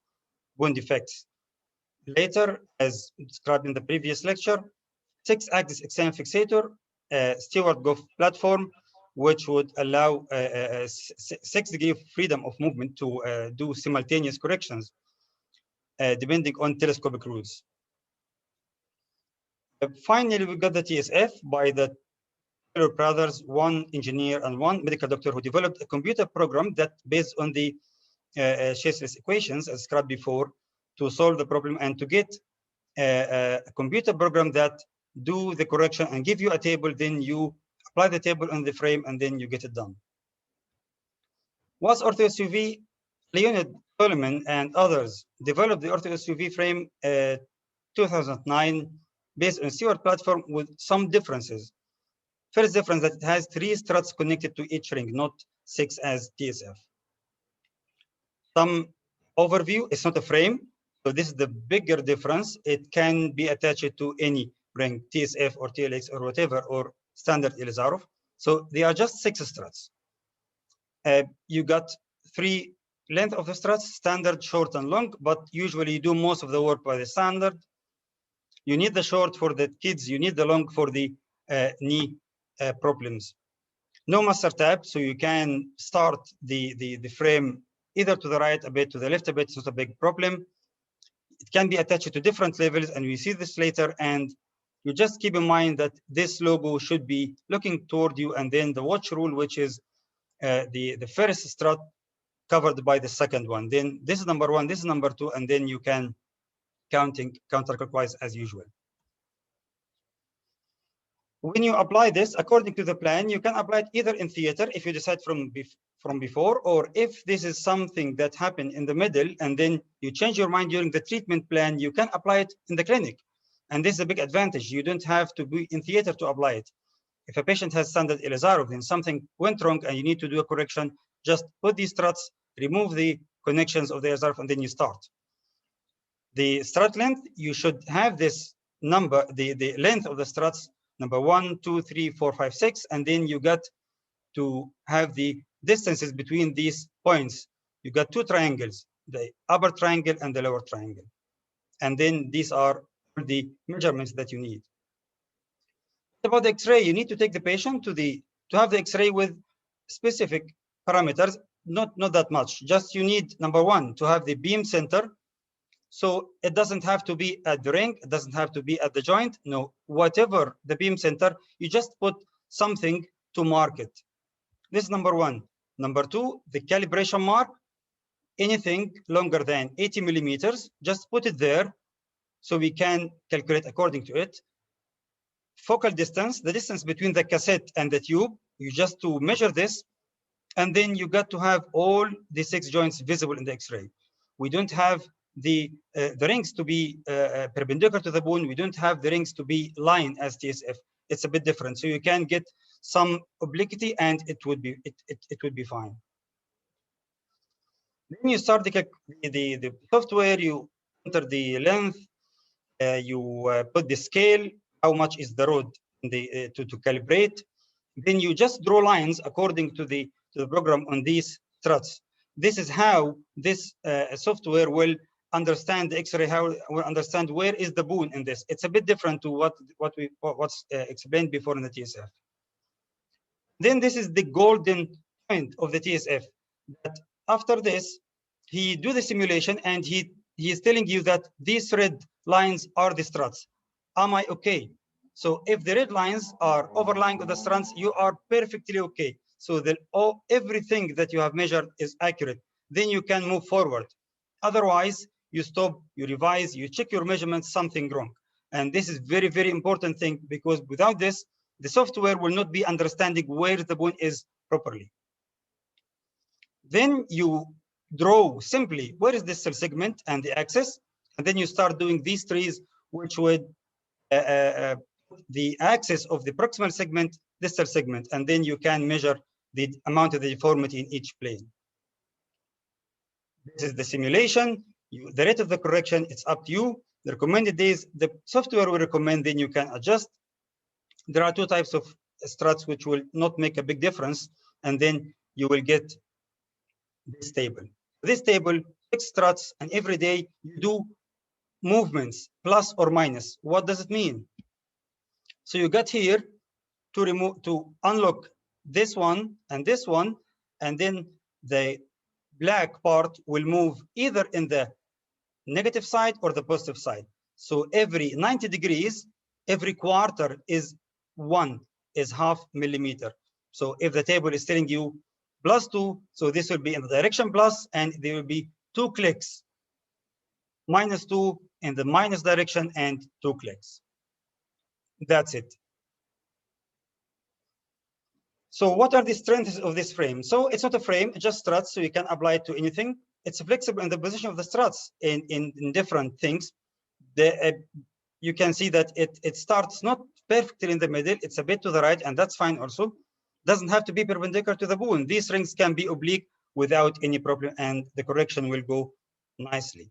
bone defects. Later, as described in the previous lecture, 6-axis external fixator, Stewart-Goff platform, which would allow 6 degrees of freedom of movement to do simultaneous corrections depending on telescopic rules. Finally, we got the TSF by the Taylor brothers, one engineer and one medical doctor, who developed a computer program that, based on the Chasel's equations, as described before, to solve the problem and to get a computer program that do the correction and give you a table. Then you apply the table on the frame and then you get it done. What's ortho-SUV? Leonid Coleman and others developed the ortho-SUV frame 2009 based on Stewart platform with some differences. First difference, that it has 3 struts connected to each ring, not 6 as TSF. Some overview, it's not a frame. So this is the bigger difference. It can be attached to any ring, TSF or TLX or whatever, or standard Elizarov. So they are just 6 struts. You got 3 length of the struts, standard, short, and long, but usually you do most of the work by the standard. You need the short for the kids, you need the long for the knee problems. No master tab, so you can start the frame either to the right a bit, to the left a bit. It's not a big problem. It can be attached to different levels, and we see this later. And you just keep in mind that this logo should be looking toward you, and then the watch rule, which is the first strut covered by the second one. Then this is number 1, this is number 2, and then you can counting counterclockwise as usual. When you apply this according to the plan, you can apply it either in theater if you decide from before, or if this is something that happened in the middle and then you change your mind during the treatment plan, you can apply it in the clinic. And this is a big advantage. You don't have to be in theater to apply it. If a patient has standard Elizarov, then something went wrong and you need to do a correction, just put these struts, remove the connections of the Elizarov, and then you start. The strut length, you should have this number, the length of the struts, number 1, 2, 3, 4, 5, 6, and then you got to have the distances between these points. You got 2 triangles, the upper triangle and the lower triangle. And then these are the measurements that you need. About the X-ray, you need to take the patient to have the X-ray with specific parameters. not that much. Just you need, number one, to have the beam center. So it doesn't have to be at the ring. It doesn't have to be at the joint. No, whatever the beam center, you just put something to mark it. This is number one. Number two, the calibration mark, anything longer than 80 millimeters, just put it there so we can calculate according to it. Focal distance, the distance between the cassette and the tube, you just to measure this, and then you got to have all the 6 joints visible in the X-ray. We don't have the rings to be perpendicular to the bone. We don't have the rings to be line as TSF. It's a bit different. So you can get some obliquity, and it would be fine. Then you start the software. You enter the length. You put the scale. How much is the rod to calibrate? Then you just draw lines according to the program on these struts. This is how this software will understand the X-ray, how will understand where is the bone in this. It's a bit different to what's explained before in the TSF. Then this is the golden point of the TSF. That after this, he do the simulation and he is telling you that these red lines are the struts. Am I okay? So if the red lines are overlying of the struts, you are perfectly okay. So everything that you have measured is accurate. Then you can move forward. Otherwise, you stop, you revise, you check your measurements, something wrong. And this is very, very important thing, because without this, the software will not be understanding where the bone is properly. Then you draw simply where is this cell segment and the axis, and then you start doing these trees, which would the axis of the proximal segment, this cell segment, and then you can measure the amount of the deformity in each plane. This is the simulation. The rate of the correction, it's up to you. The recommended days, the software will recommend, then you can adjust. There are 2 types of struts which will not make a big difference, and then you will get this table. This table, 6 struts, and every day you do movements, plus or minus. What does it mean? So you got here to unlock this one, and then the black part will move either in the negative side or the positive side. So every 90 degrees, every quarter is half millimeter. So if the table is telling you +2, so this will be in the direction plus, and there will be 2 clicks. -2 in the minus direction and 2 clicks. That's it. So what are the strengths of this frame? So it's not a frame, it's just struts, so you can apply it to anything. It's flexible in the position of the struts in different things. You can see that it starts not perfectly in the middle, it's a bit to the right, and that's fine also. Doesn't have to be perpendicular to the bone. These rings can be oblique without any problem, and the correction will go nicely.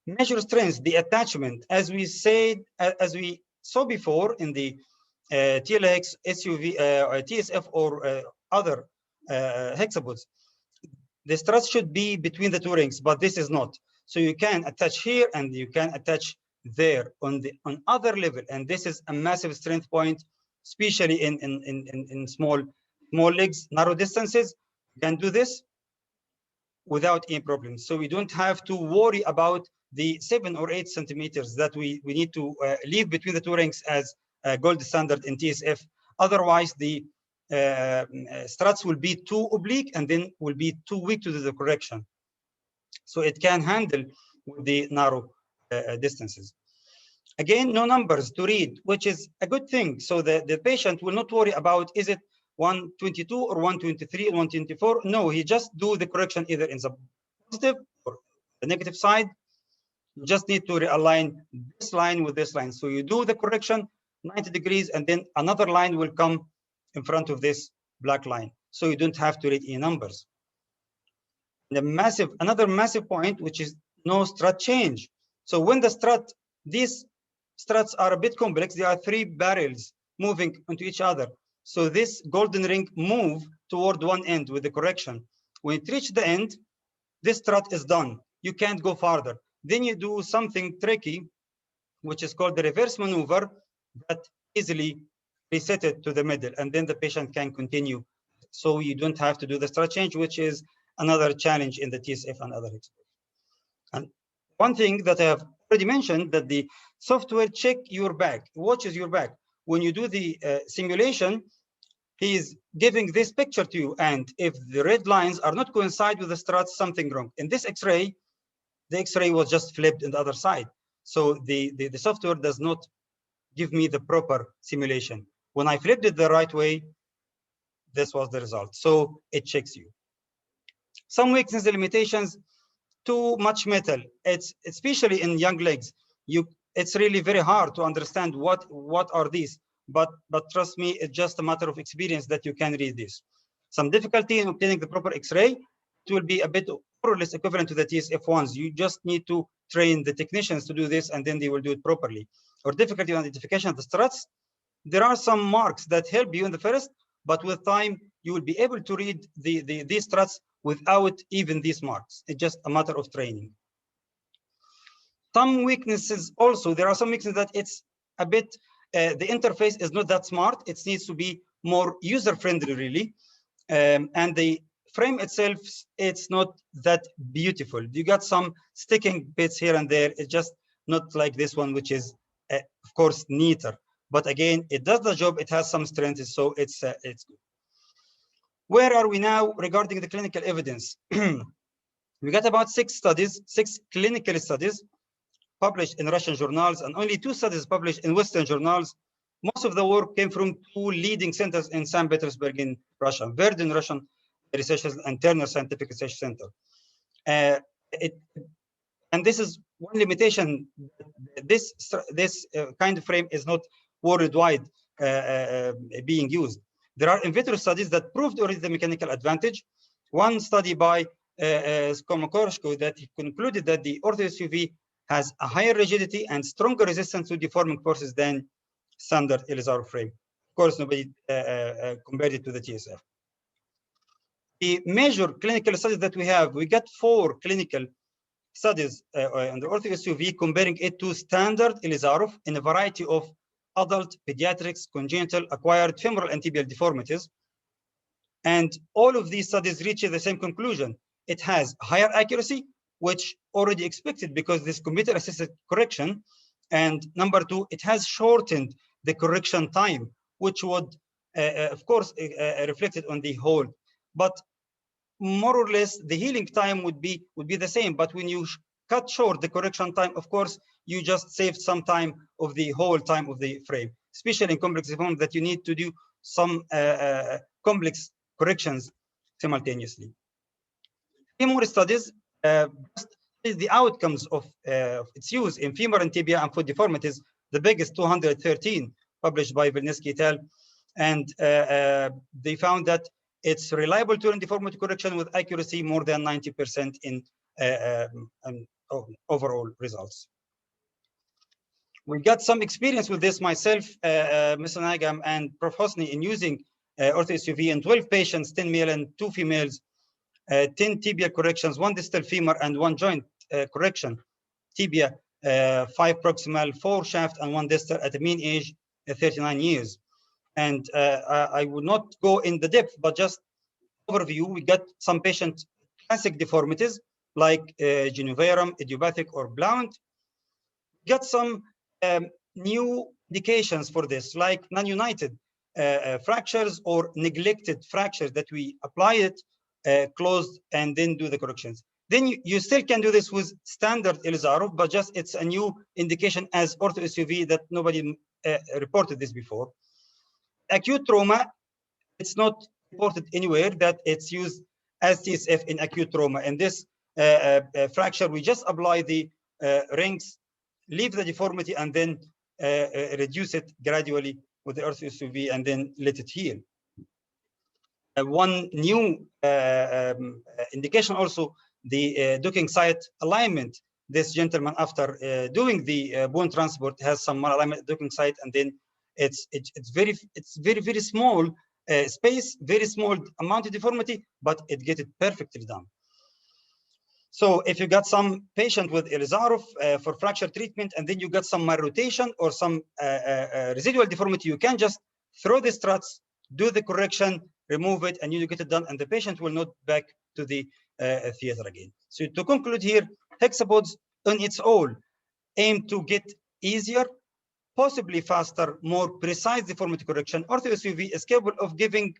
Measure strength, the attachment, as we saw before in the TLX, SUV, TSF, or other hexapods. The struts should be between the 2 rings, but this is not. So you can attach here and you can attach there on other level, and this is a massive strength point, especially in small legs, narrow distances. You can do this without any problems. So we don't have to worry about the 7 or 8 centimeters that we need to leave between the 2 rings as gold standard in TSF. Otherwise, the struts will be too oblique and then will be too weak to do the correction. So it can handle with the narrow distances. Again, no numbers to read, which is a good thing. So the patient will not worry about, is it 122 or 123 or 124? No, he just do the correction either in the positive or the negative side. You just need to realign this line with this line. So you do the correction 90 degrees, and then another line will come in front of this black line. So you don't have to read any numbers. Another massive point, which is no strut change. So when these struts are a bit complex, there are 3 barrels moving into each other. So this golden ring move toward one end with the correction. When it reaches the end, this strut is done. You can't go farther. Then you do something tricky, which is called the reverse maneuver, that easily reset it to the middle, and then the patient can continue so you don't have to do the strut change, which is another challenge in the TSF and other exposures. And one thing that I have already mentioned, that the software check your back, watches your back. When you do the simulation, he's giving this picture to you, and if the red lines are not coincide with the struts, something wrong. In this X-ray, the X-ray was just flipped on the other side. So the software does not give me the proper simulation. When I flipped it the right way, this was the result. So it checks you. Some weaknesses and limitations, too much metal. It's especially in young legs. It's really very hard to understand what are these. But trust me, it's just a matter of experience that you can read this. Some difficulty in obtaining the proper X-ray. It will be a bit more or less equivalent to the TSF ones. You just need to train the technicians to do this, and then they will do it properly. Or difficulty in identification of the struts. There are some marks that help you in the first, but with time, you will be able to read these struts without even these marks. It's just a matter of training. Some weaknesses also, there are some weaknesses that it's a bit, the interface is not that smart. It needs to be more user-friendly, really. And the frame itself, it's not that beautiful. You got some sticking bits here and there. It's just not like this one, which is, of course, neater. But again, it does the job. It has some strengths, so it's good. Where are we now regarding the clinical evidence? We got about 6 clinical studies published in Russian journals, and only 2 studies published in Western journals. Most of the work came from 2 leading centers in St. Petersburg in Russia, Verdun Russian Research and Turner Scientific Research Center. And this is one limitation. This kind of frame is not worldwide being used. There are in vitro studies that proved already the mechanical advantage. One study by Skomakorshko that concluded that the ortho-SUV has a higher rigidity and stronger resistance to deforming forces than standard Elizarov frame. Of course, nobody compared it to the TSF. The major clinical studies that we got 4 clinical studies on the ortho-SUV comparing it to standard Elizarov in a variety of adult, pediatrics, congenital, acquired femoral and tibial deformities. And all of these studies reach the same conclusion. It has higher accuracy, which already expected because this computer-assisted correction. And number 2, it has shortened the correction time, which would, of course, reflected on the whole. But more or less, the healing time would be the same. But when you cut short the correction time, of course, you just saved some time of the whole time of the frame, especially in complex deformity that you need to do some complex corrections simultaneously. 3 more studies the outcomes of its use in femur and tibia and foot deformities. The biggest 213 published by Vilnesky et al. And they found that it's reliable to deformity correction with accuracy more than 90% in overall results. We got some experience with this myself, Mr. Nagam and Prof. Hosni, in using ortho-SUV in 12 patients, 10 male and 2 females, 10 tibial corrections, 1 distal femur and 1 joint correction, tibia, 5 proximal, 4 shaft and 1 distal at a mean age 39 years. And I would not go in the depth, but just overview. We got some patient classic deformities like geniverum, idiopathic or Blount. Got some new indications for this, like non-united fractures or neglected fractures that we apply it closed and then do the corrections. Then you still can do this with standard Elizarov, but just it's a new indication as ortho-SUV that nobody reported this before. Acute trauma, it's not reported anywhere that it's used as TSF in acute trauma. And this fracture, we just apply the rings, leave the deformity, and then reduce it gradually with the ortho-SUV and then let it heal. One new indication also, the docking site alignment. This gentleman, after doing the bone transport, has some malalignment docking site, and then it's very small space, very small amount of deformity, but it gets it perfectly done. So if you got some patient with Elizarov for fracture treatment, and then you got some malrotation or some residual deformity, you can just throw the struts, do the correction, remove it, and you get it done, and the patient will not back to the theater again. So to conclude here, hexapods on its own aim to get easier, possibly faster, more precise deformity correction. Ortho-SUV is capable of giving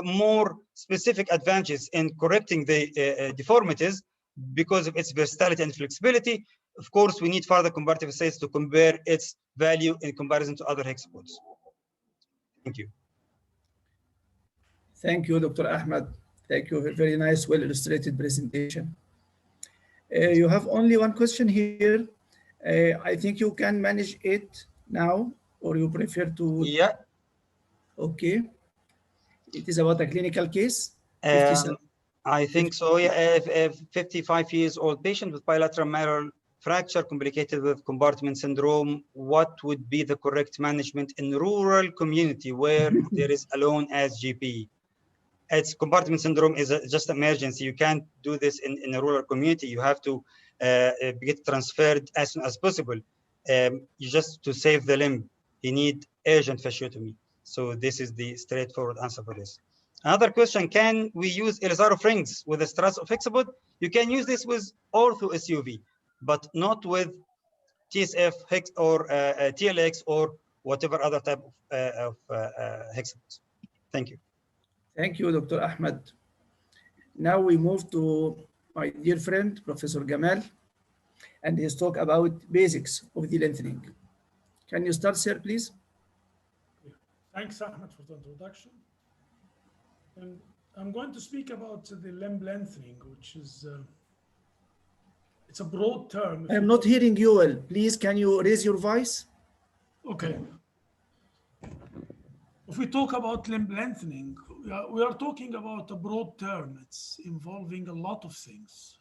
more specific advantages in correcting the deformities because of its versatility and flexibility. Of course, we need further comparative studies to compare its value in comparison to other hexapods. Thank you. Thank you, Dr. Ahmed. Thank you. Very nice, well-illustrated presentation. You have only one question here. I think you can manage it now, or you prefer to? Yeah. Okay. It is about a clinical case. 57. I think so. Yeah, a 55 years old patient with bilateral malar fracture complicated with compartment syndrome. What would be the correct management in rural community where there is alone as GP? It's compartment syndrome is just emergency. You can't do this in a rural community. You have to get transferred as soon as possible. You just to save the limb, you need urgent fasciotomy. So this is the straightforward answer for this. Another question, can we use Elizarov rings with the struts of hexapod? You can use this with ortho SUV, but not with TSF hex or TLX or whatever other type of hexapods. Thank you. Thank you, Dr. Ahmed. Now we move to my dear friend, Professor Gamal, and his talk about basics of the lengthening. Can you start, sir, please? Thanks, Ahmed, for the introduction. And I'm going to speak about the limb lengthening, which is it's a broad term. I'm not hearing you well. Please, can you raise your voice? Okay. If we talk about limb lengthening, we are talking about a broad term. It's involving a lot of things.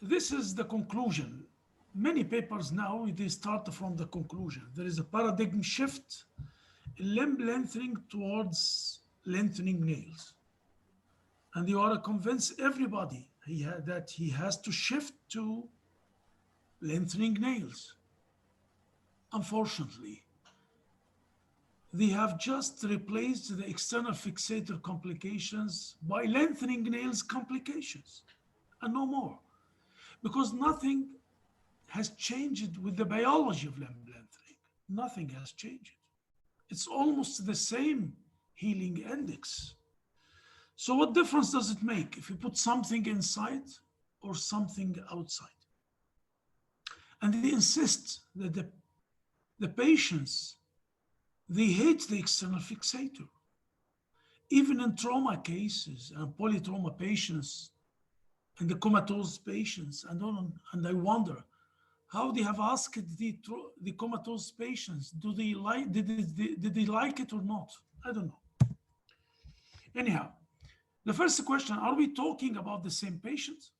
This is the conclusion. Many papers now, they start from the conclusion. There is a paradigm shift in limb lengthening towards lengthening nails. And you want to convince everybody that he has to shift to lengthening nails. Unfortunately, they have just replaced the external fixator complications by lengthening nails complications, and no more. Because nothing has changed with the biology of limb lengthening. Nothing has changed. It's almost the same healing index. So what difference does it make if you put something inside or something outside? And they insist that the patients, they hate the external fixator. Even in trauma cases and polytrauma patients and the comatose patients and on, and I wonder how they have asked the comatose patients, do they like, did they like it or not? I don't know. Anyhow, the first question, are we talking about the same patients?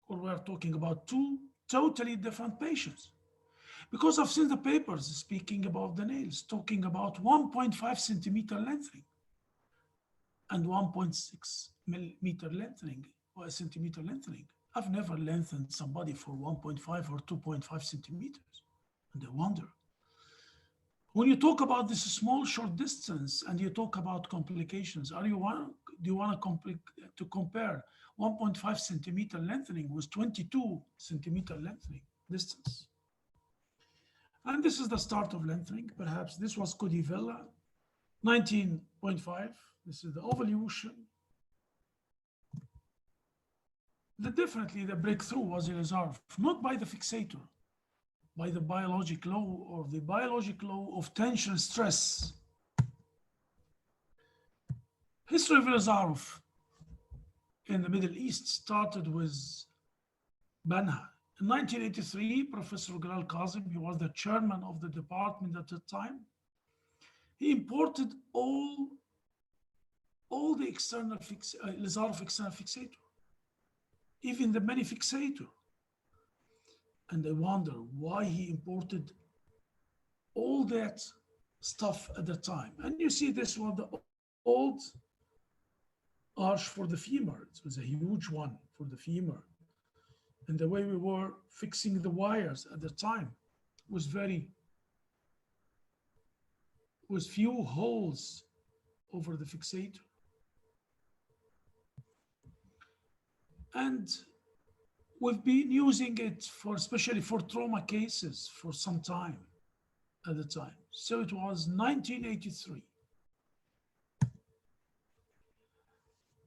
Or we are talking about two totally different patients? Because I've seen the papers speaking about the nails, talking about 1.5 centimeter lengthening and 1.6 millimeter lengthening or a centimeter lengthening. I've never lengthened somebody for 1.5 or 2.5 centimeters. And I wonder, when you talk about this small short distance and you talk about complications, do you want to compare 1.5 centimeter lengthening with 22 centimeter lengthening distance? And this is the start of lengthening. Perhaps this was Codivella, 19.5. This is the evolution. Definitely the breakthrough was Elizarov, not by the fixator, by the biologic law or the biologic law of tension stress. History of Elizarov in the Middle East started with Banha. In 1983, Professor Galal Kazim, he was the chairman of the department at the time. He imported all the external Elizarov external fixator, even the many fixator. And I wonder why he imported all that stuff at the time. And you see this was the old arch for the femur. It was a huge one for the femur. And the way we were fixing the wires at the time was very with few holes over the fixator. And we've been using it for, especially for trauma cases, for some time at the time. So it was 1983.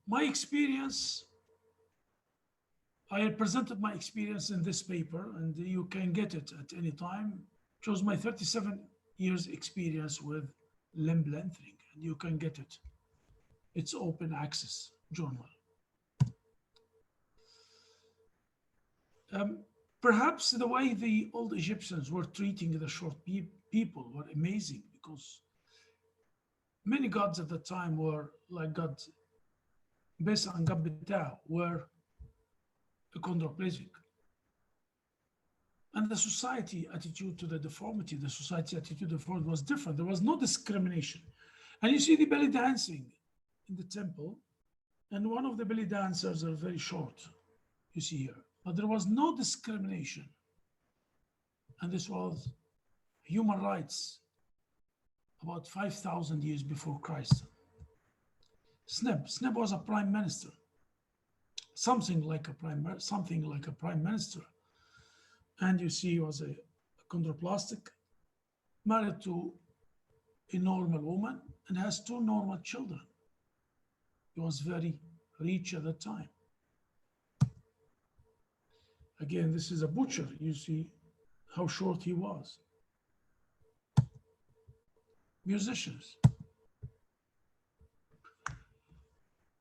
My experience, I presented my experience in this paper, and you can get it at any time. It was my 37 years experience with limb lengthening, and you can get it. It's open access journal. Perhaps the way the old Egyptians were treating the short people were amazing, because many gods at the time were like God Bes and God Beta were achondroplegic. And the society attitude to the deformity, the society attitude to the deformity was different. There was no discrimination. And you see the belly dancing in the temple, and one of the belly dancers are very short, you see here. But there was no discrimination. And this was human rights about 5,000 years before Christ. Sneb was a prime minister, something like a prime minister. And you see he was a chondroplastic, married to a normal woman, and has 2 normal children. He was very rich at the time. Again, this is a butcher. You see how short he was. Musicians.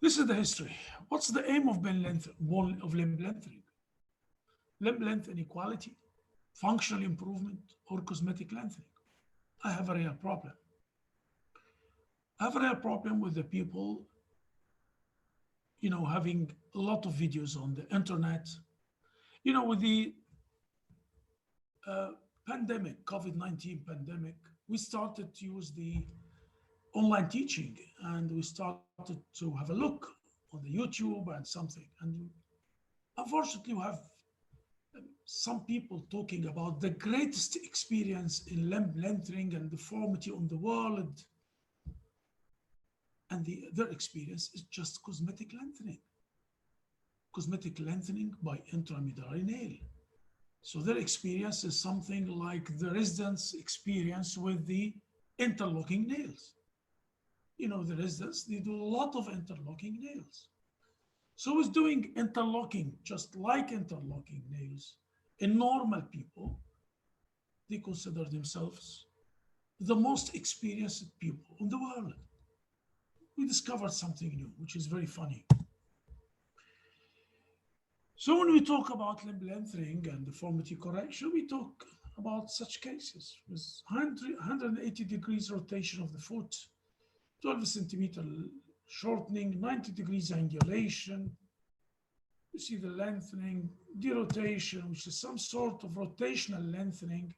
This is the history. What's the aim of limb lengthening? Limb length inequality, functional improvement, or cosmetic lengthening? I have a real problem. I have a real problem with the people, having a lot of videos on the internet. With the pandemic, COVID-19 pandemic, we started to use the online teaching, and we started to have a look on the YouTube and something. And unfortunately, we have some people talking about the greatest experience in limb lengthening and deformity on the world. And their experience is just cosmetic lengthening. Cosmetic lengthening by intramedullary nail. So their experience is something like the residents' experience with the interlocking nails. The residents, they do a lot of interlocking nails. So it's doing interlocking, just like interlocking nails. In normal people, they consider themselves the most experienced people in the world. We discovered something new, which is very funny. So when we talk about limb lengthening and deformity correction, we talk about such cases with 180 degrees rotation of the foot, 12 centimeter shortening, 90 degrees angulation. You see the lengthening, derotation, which is some sort of rotational lengthening.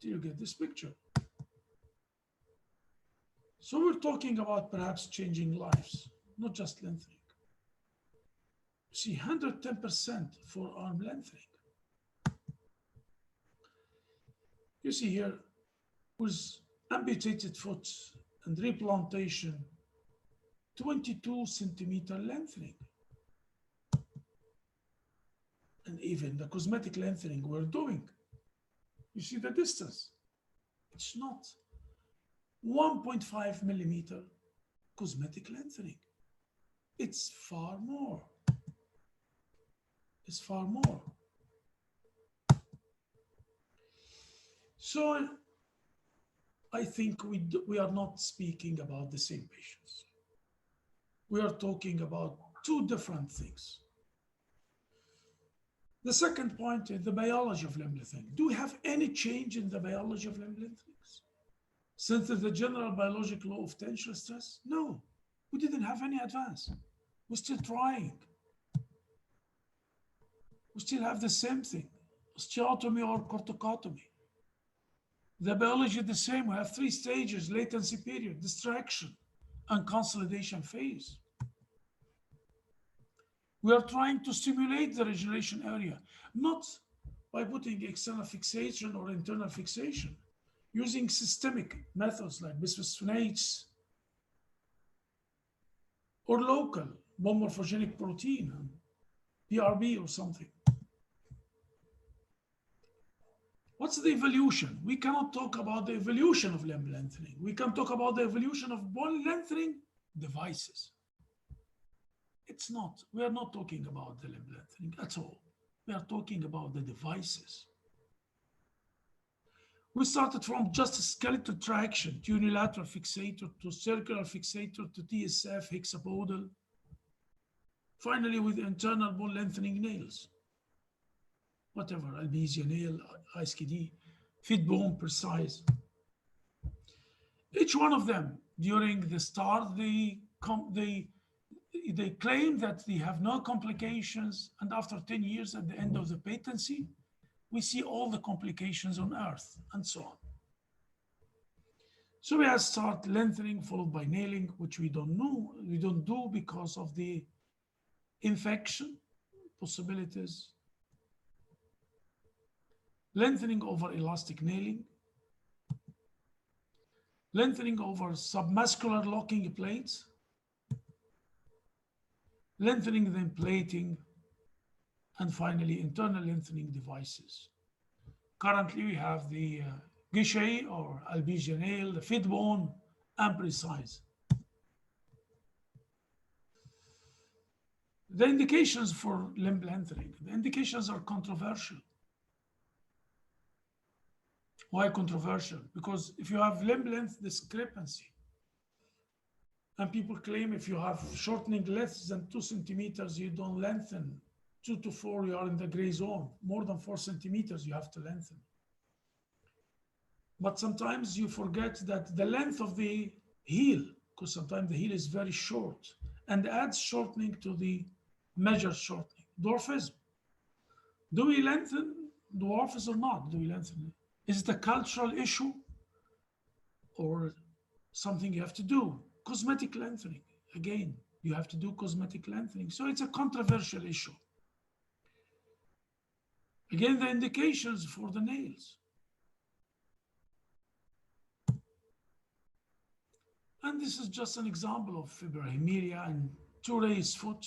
Do you get this picture? So we're talking about perhaps changing lives, not just lengthening. You see 110% for arm lengthening. You see here with amputated foot and replantation, 22 centimeter lengthening. And even the cosmetic lengthening we're doing, you see the distance. It's not 1.5 millimeter cosmetic lengthening. It's far more. It's far more. So I think we are not speaking about the same patients. We are talking about 2 different things. The second point is the biology of limb lengthening. Do we have any change in the biology of limb lengthening? Since the general biological law of tension stress? No, we didn't have any advance. We're still trying. We still have the same thing, osteotomy or corticotomy. The biology is the same. We have 3 stages: latency period, distraction, and consolidation phase. We are trying to stimulate the regeneration area, not by putting external fixation or internal fixation. using systemic methods like bisphosphonates or local bone morphogenic protein, PRB or something. What's the evolution? We cannot talk about the evolution of limb lengthening. We can talk about the evolution of bone lengthening devices. It's not, we are not talking about the limb lengthening at all. We are talking about the devices. We started from just a skeletal traction to unilateral fixator to circular fixator to TSF, hexapodal, finally with internal bone lengthening nails. Whatever, Albizia nail, ISKD, fit bone, precise. Each one of them, during the start, they claim that they have no complications, and after 10 years at the end of the patency, we see all the complications on Earth, and so on. So we have start lengthening followed by nailing, which we don't know, we don't do because of the infection possibilities. Lengthening over elastic nailing, lengthening over submuscular locking plates, lengthening then plating, and finally internal lengthening devices. Currently we have the guichet or Albizia nail, the fit bone, and precise. The indications for limb lengthening, the indications are controversial. Why controversial? Because if you have limb length discrepancy, and people claim if you have shortening less than 2 centimeters, you don't lengthen. 2 to 4, you are in the gray zone. More than 4 centimeters, you have to lengthen. But sometimes you forget that the length of the heel, because sometimes the heel is very short, and adds shortening to the measured shortening. Dwarfism. Do we lengthen dwarfism or not? Do we lengthen it? Is it a cultural issue or something you have to do? Cosmetic lengthening. Again, you have to do cosmetic lengthening. So it's a controversial issue. Again, the indications for the nails. And this is just an example of fibromyalgia and Tourette's foot.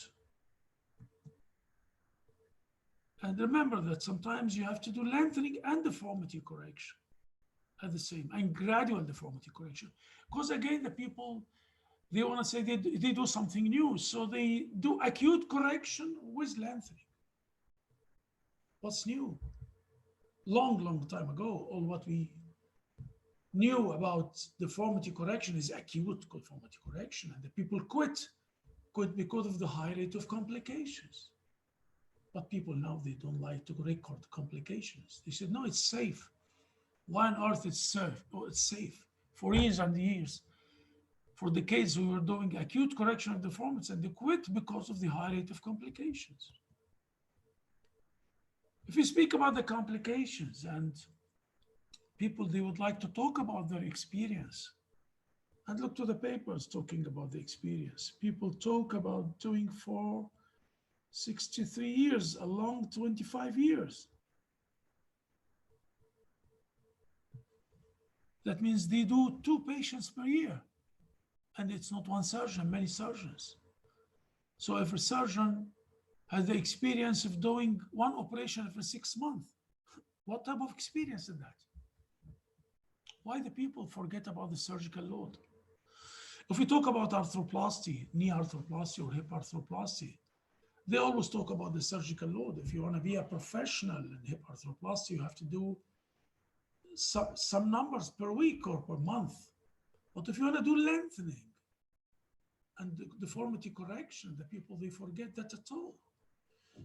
And remember that sometimes you have to do lengthening and deformity correction at the same, and gradual deformity correction. Because again, the people, they want to say they do something new. So they do acute correction with lengthening. What's new? Long time ago, all what we knew about deformity correction is acute deformity correction. And the people quit because of the high rate of complications. But people now, they don't like to record complications. They said, no, it's safe. Why on earth it's safe? Oh, it's safe. For years and years, for decades, we were doing acute correction of deformities, and they quit because of the high rate of complications. If we speak about the complications, and people, they would like to talk about their experience, and look to the papers talking about the experience. People talk about doing for 63 years, along 25 years. That means they do 2 patients per year. And it's not one surgeon, many surgeons. So every surgeon has the experience of doing 1 operation every 6 months. What type of experience is that? Why the people forget about the surgical load? If we talk about arthroplasty, knee arthroplasty or hip arthroplasty, they always talk about the surgical load. If you want to be a professional in hip arthroplasty, you have to do some numbers per week or per month. But if you want to do lengthening and deformity correction, the people, they forget that at all.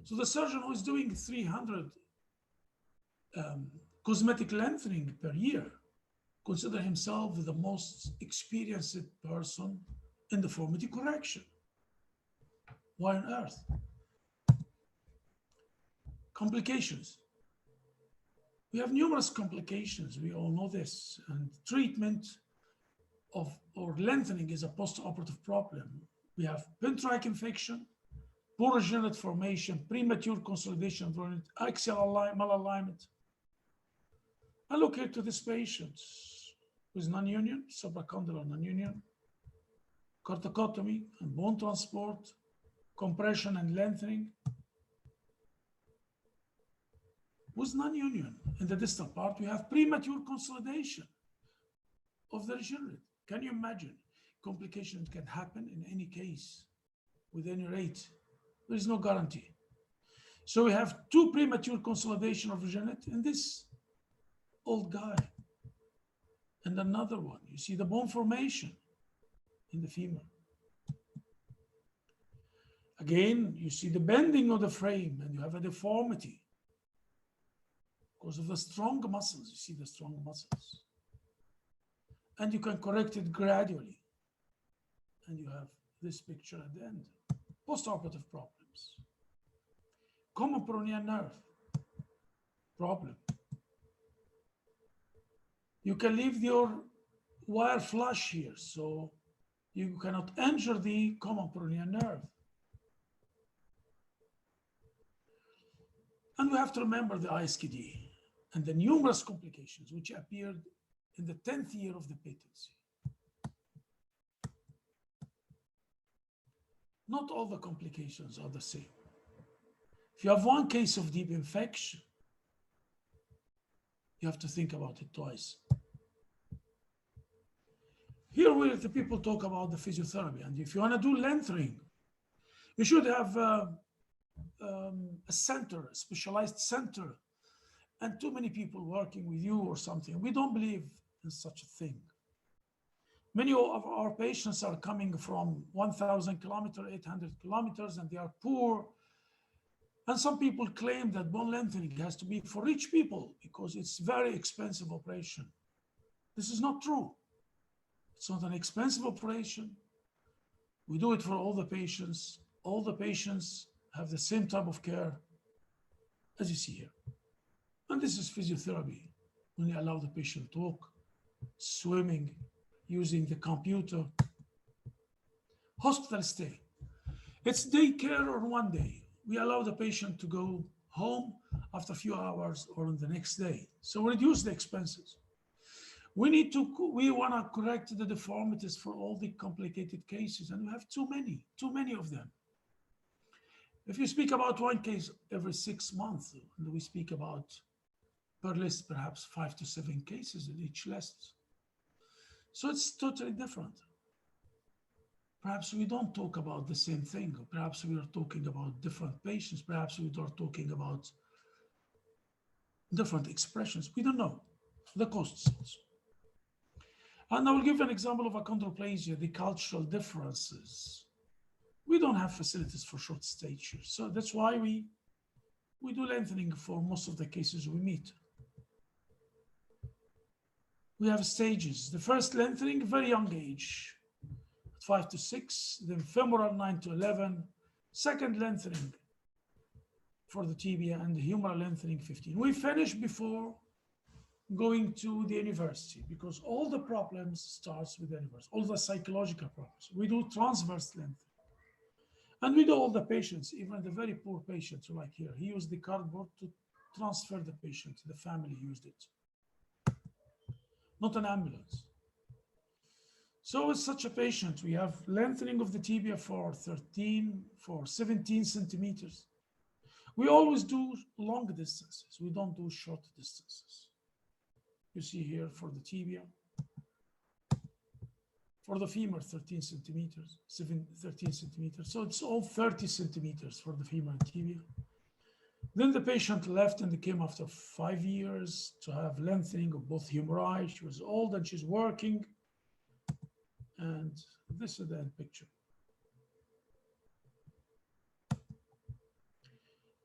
So the surgeon who is doing 300 cosmetic lengthening per year consider himself the most experienced person in deformity correction. Why on earth? Complications. We have numerous complications. We all know this. And treatment of or lengthening is a post-operative problem. We have pin-track infection, poor joint formation, premature consolidation, axial malalignment, Allocate to this patient with non-union, supracondylar non-union, corticotomy and bone transport, compression and lengthening. With non-union in the distal part, we have premature consolidation of the regenerate. Can you imagine? Complications can happen in any case with any rate. There is no guarantee. So we have 2 premature consolidation of regenerate in this old guy. And another one, you see the bone formation in the femur. Again, you see the bending of the frame and you have a deformity because of the strong muscles. You see the strong muscles. And you can correct it gradually. And you have this picture at the end. Postoperative problems. Common peroneal nerve problem. You can leave your wire flush here, so you cannot injure the common peroneal nerve. And we have to remember the ISKD and the numerous complications which appeared in the 10th year of the patency. Not all the complications are the same. If you have one case of deep infection, you have to think about it twice. Here where the people talk about the physiotherapy, and if you want to do lengthening, you should have a center, a specialized center, and too many people working with you or something. We don't believe in such a thing. Many of our patients are coming from 1,000 kilometers, 800 kilometers, and they are poor. And some people claim that bone lengthening has to be for rich people because it's a very expensive operation. This is not true. It's not an expensive operation. We do it for all the patients. All the patients have the same type of care as you see here. And this is physiotherapy. When you allow the patient to walk, swimming, using the computer. Hospital stay. It's daycare on one day. We allow the patient to go home after a few hours or on the next day. So reduce the expenses. We want to correct the deformities for all the complicated cases, and we have too many of them. If you speak about one case every 6 months, and we speak about per list perhaps 5 to 7 cases in each list. So it's totally different. Perhaps we don't talk about the same thing, or perhaps we are talking about different patients, perhaps we are talking about different expressions. We don't know the costs also. And I will give an example of achondroplasia, the cultural differences. We don't have facilities for short stature. So that's why we do lengthening for most of the cases we meet. We have stages. The first lengthening, very young age, 5 to 6, then femoral 9 to 11, second lengthening for the tibia, and the humeral lengthening 15. We finish before going to the university because all the problems starts with the university, all the psychological problems. We do transverse lengthening. And we do all the patients, even the very poor patients like here. He used the cardboard to transfer the patient. The family used it, not an ambulance. So with such a patient, we have lengthening of the tibia for 17 centimeters. We always do long distances. We don't do short distances. You see here for the tibia. For the femur, 13 centimeters, 13 centimeters. So it's all 30 centimeters for the femur and tibia. Then the patient left and came after 5 years to have lengthening of both humeri. She was old and she's working. And this is the end picture.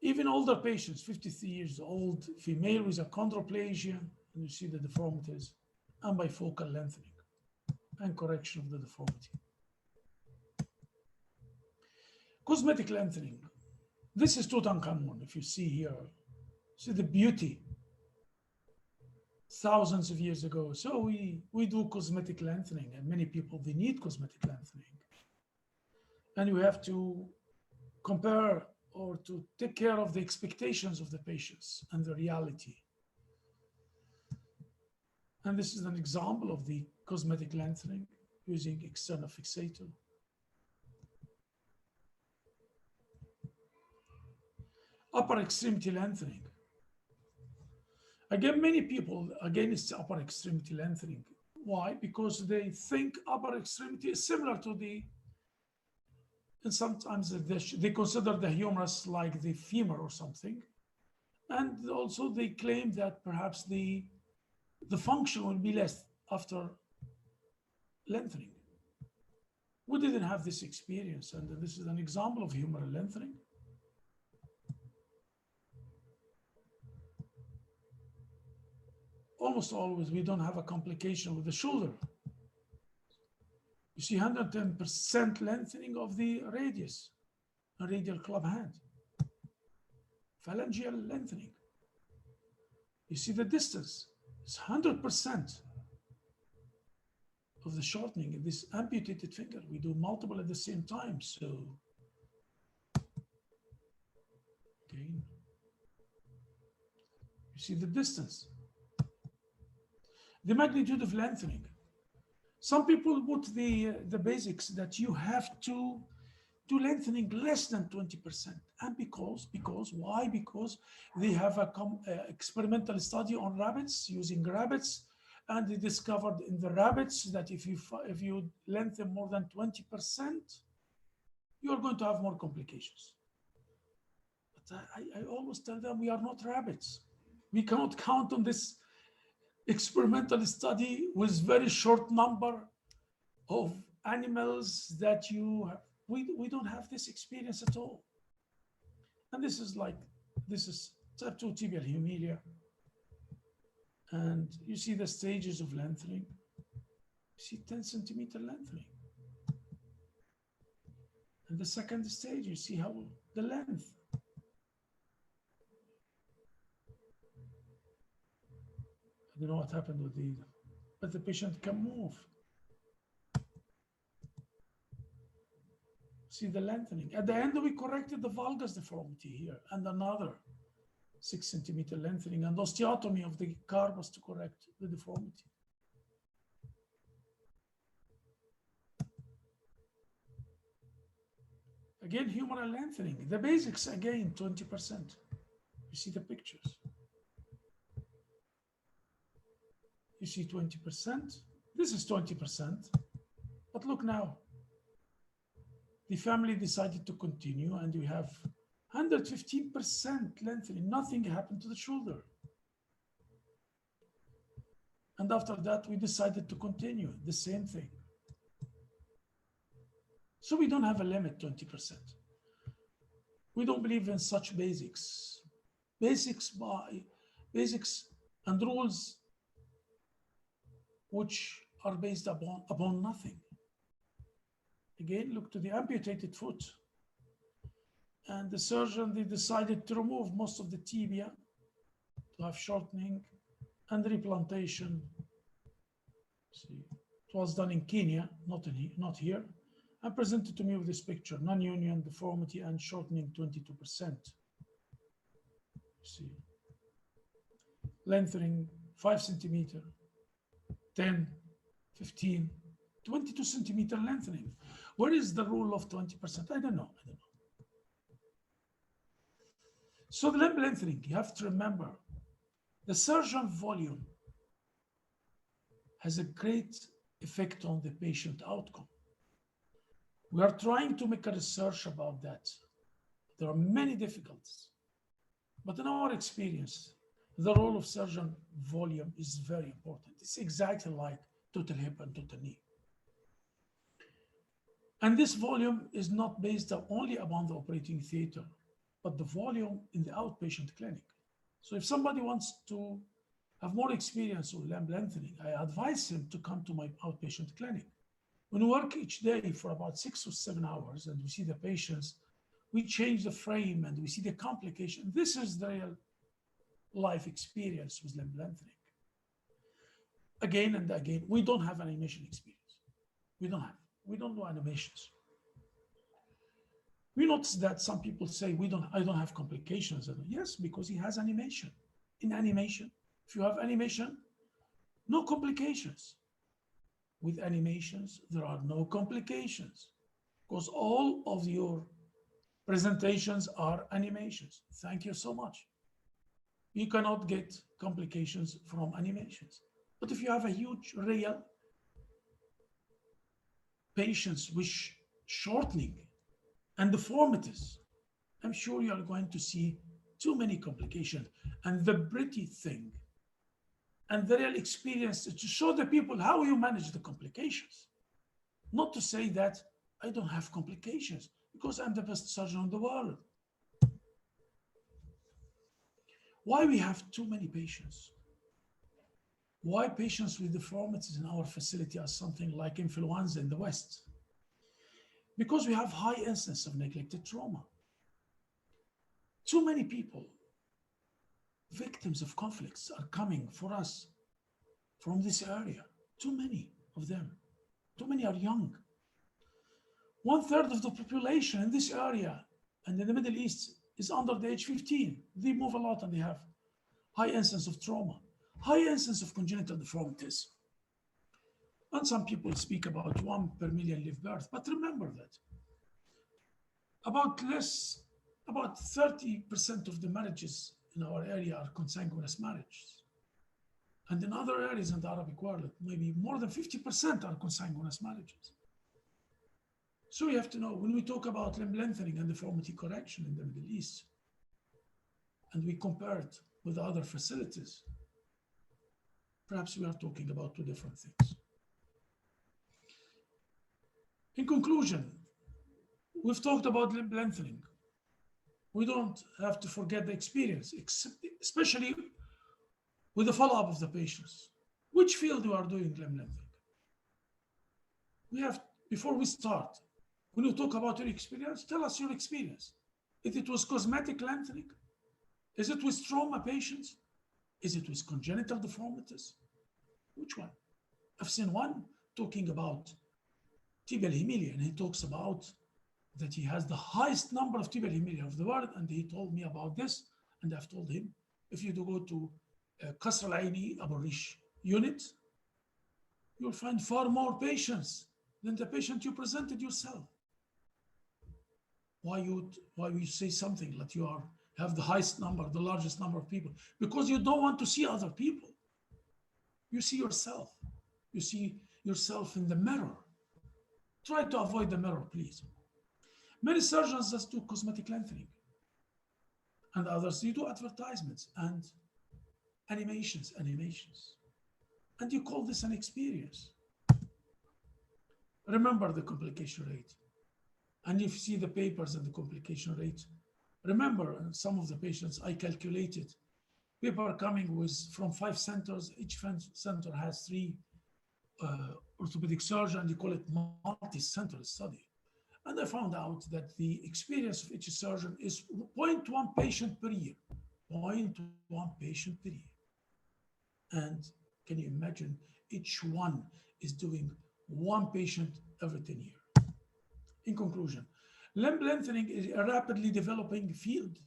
Even older patients, 53 years old, female with achondroplasia, and you see the deformities, and bifocal lengthening and correction of the deformity. Cosmetic lengthening. This is Tutankhamun. If you see here, see the beauty. Thousands of years ago. So we do cosmetic lengthening, and many people, they need cosmetic lengthening. And we have to compare or to take care of the expectations of the patients and the reality. And this is an example of the cosmetic lengthening using external fixator. Upper extremity lengthening. Again, many people against upper extremity lengthening. Why? Because they think upper extremity is similar to and sometimes they consider the humerus like the femur or something. And also they claim that perhaps the function will be less after lengthening. We didn't have this experience, and this is an example of humeral lengthening. Almost always we don't have a complication with the shoulder. You see 110% lengthening of the radius, a radial club hand. Phalangeal lengthening. You see the distance, it's 100% of the shortening in this amputated finger. We do multiple at the same time, so again, you see the distance. The magnitude of lengthening. Some people put the basics that you have to do lengthening less than 20%. And because why? Because they have a experimental study on rabbits, using rabbits, and they discovered in the rabbits that if you lengthen more than 20%, you're going to have more complications. But I always tell them we are not rabbits. We cannot count on this experimental study with very short number of animals that you have. We don't have this experience at all. And this is type 2 tibial humeria. And you see the stages of lengthening. You see 10 centimeter lengthening. And the second stage, you see how the length. I don't know what happened with but the patient can move. See the lengthening. At the end, we corrected the valgus deformity here and another 6 centimeter lengthening and osteotomy of the carpus to correct the deformity. Again, humeral lengthening. The basics, again, 20%. You see the pictures. You see 20%. This is 20%. But look now. The family decided to continue, and we have 115% lengthening. Nothing happened to the shoulder. And after that, we decided to continue the same thing. So we don't have a limit, 20%. We don't believe in such basics. Basics and rules which are based upon nothing. Again, look to the amputated foot. And the surgeon, they decided to remove most of the tibia to have shortening and replantation. See, it was done in Kenya, not here, and presented to me with this picture: non-union deformity and shortening 22%. See, lengthening 5 centimeter, 10, 15, 22 centimeter lengthening. Where is the rule of 20%? I don't know. So the limb lengthening, you have to remember, the surgeon volume has a great effect on the patient outcome. We are trying to make a research about that. There are many difficulties, but in our experience, the role of surgeon volume is very important. It's exactly like total hip and total knee. And this volume is not based only upon the operating theater, but the volume in the outpatient clinic. So if somebody wants to have more experience with limb lengthening, I advise him to come to my outpatient clinic. When we work each day for about 6 or 7 hours and we see the patients, we change the frame and we see the complication. This is the real life experience with limb lengthening. Again and again, we don't have animation experience. We don't do animations. We notice that some people say, I don't have complications. Yes, because he has animation. In animation, if you have animation, No complications. With animations, there are no complications because all of your presentations are animations. Thank you so much. You cannot get complications from animations. But if you have a huge real patients with shortening and deformities, I'm sure you are going to see too many complications. And the pretty thing and the real experience is to show the people how you manage the complications. Not to say that I don't have complications because I'm the best surgeon in the world. Why we have too many patients? Why patients with deformities in our facility are something like influenza in the West? Because we have high incidence of neglected trauma. Too many people, victims of conflicts, are coming for us from this area. Too many of them. Too many are young. 1/3 of the population in this area and in the Middle East is under the age 15. They move a lot and they have high incidence of trauma, high incidence of congenital deformities. And some people speak about 1 per million live birth, but remember that about 30% of the marriages in our area are consanguineous marriages. And in other areas in the Arabic world, maybe more than 50% are consanguineous marriages. So you have to know, when we talk about limb lengthening and deformity correction in the Middle East, and we compare it with other facilities, perhaps we are talking about two different things. In conclusion, we've talked about limb lengthening. We don't have to forget the experience, especially with the follow-up of the patients. Which field you are doing limb lengthening? We have, before we start, when you talk about your experience, tell us your experience. If it was cosmetic lengthening, is it with trauma patients? Is it with congenital deformities? Which one? I've seen one talking about tibial hemilia, and he talks about that he has the highest number of tibial hemilia of the world, and he told me about this, and I've told him, if you do go to Qasr al-Aini Abu Rish unit, you'll find far more patients than the patient you presented yourself. Why you say something like you have the highest number, the largest number of people? Because you don't want to see other people. You see yourself. You see yourself in the mirror. Try to avoid the mirror, please. Many surgeons just do cosmetic lengthening, and others, you do advertisements and animations. And you call this an experience. Remember the complication rate. And if you see the papers and the complication rate, remember some of the patients I calculated, people are coming with from 5 centers, each center has 3 orthopedic surgeons, and you call it multi-center study. And I found out that the experience of each surgeon is 0.1 patient per year, 0.1 patient per year. And can you imagine, each one is doing 1 patient every 10 years. In conclusion, limb lengthening is a rapidly developing field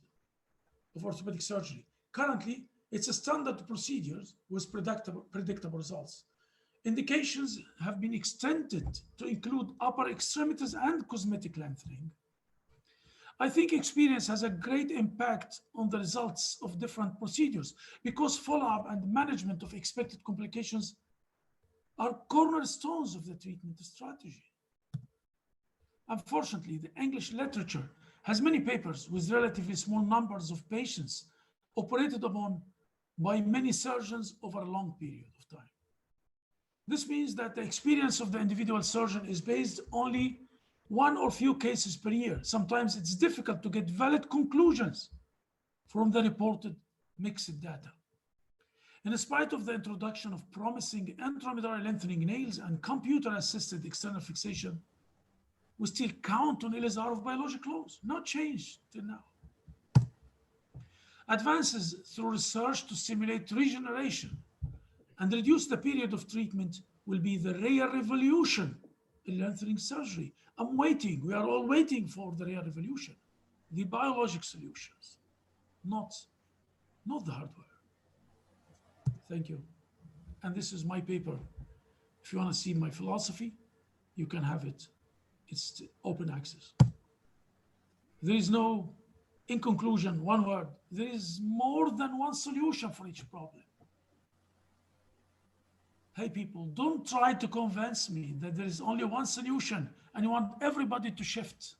of orthopedic surgery. Currently, it's a standard procedure with predictable results. Indications have been extended to include upper extremities and cosmetic lengthening. I think experience has a great impact on the results of different procedures because follow-up and management of expected complications are cornerstones of the treatment strategy. Unfortunately, the English literature has many papers with relatively small numbers of patients operated upon by many surgeons over a long period of time. This means that the experience of the individual surgeon is based only 1 or few cases per year. Sometimes it's difficult to get valid conclusions from the reported mixed data. In spite of the introduction of promising intramedullary lengthening nails and computer-assisted external fixation, we still count on LSR of biologic laws, not changed till now. Advances through research to stimulate regeneration and reduce the period of treatment will be the rare revolution in lengthening surgery. I'm waiting, we are all waiting for the rare revolution, the biologic solutions, not the hardware. Thank you. and this is my paper. If you want to see my philosophy, you can have it. It's open access. There is no, in conclusion, one word, there is more than one solution for each problem. Hey people, don't try to convince me that there is only one solution and you want everybody to shift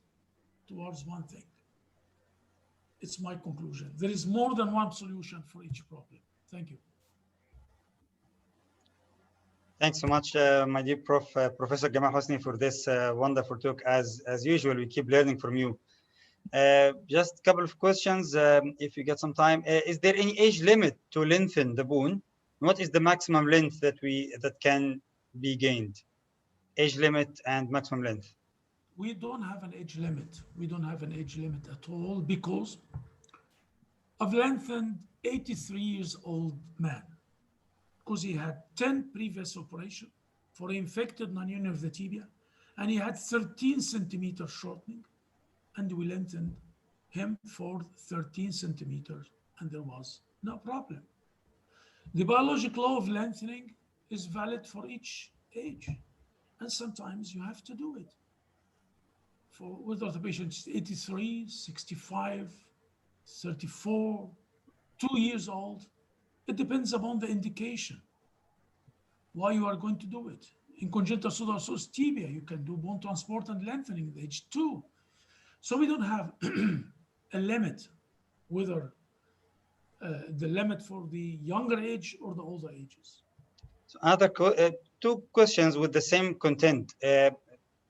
towards one thing. It's my conclusion. There is more than one solution for each problem. Thank you. Thanks so much, my dear Professor Gamal Hosni, for this wonderful talk. As usual, we keep learning from you. Just a couple of questions, if you get some time. Is there any age limit to lengthen the bone? What is the maximum length that can be gained? Age limit and maximum length. We don't have an age limit. We don't have an age limit at all because I've lengthened 83 years old man because he had 10 previous operations for infected non-union of the tibia, and he had 13 centimeter shortening, and we lengthened him for 13 centimeters, and there was no problem. The biological law of lengthening is valid for each age, and sometimes you have to do it. For whether the patient is 83, 65, 34, 2 years old, it depends upon the indication why you are going to do it. In congenital pseudoarthrosis tibia, you can do bone transport and lengthening at age 2. So we don't have a limit, whether the limit for the younger age or the older ages. So another two questions with the same content.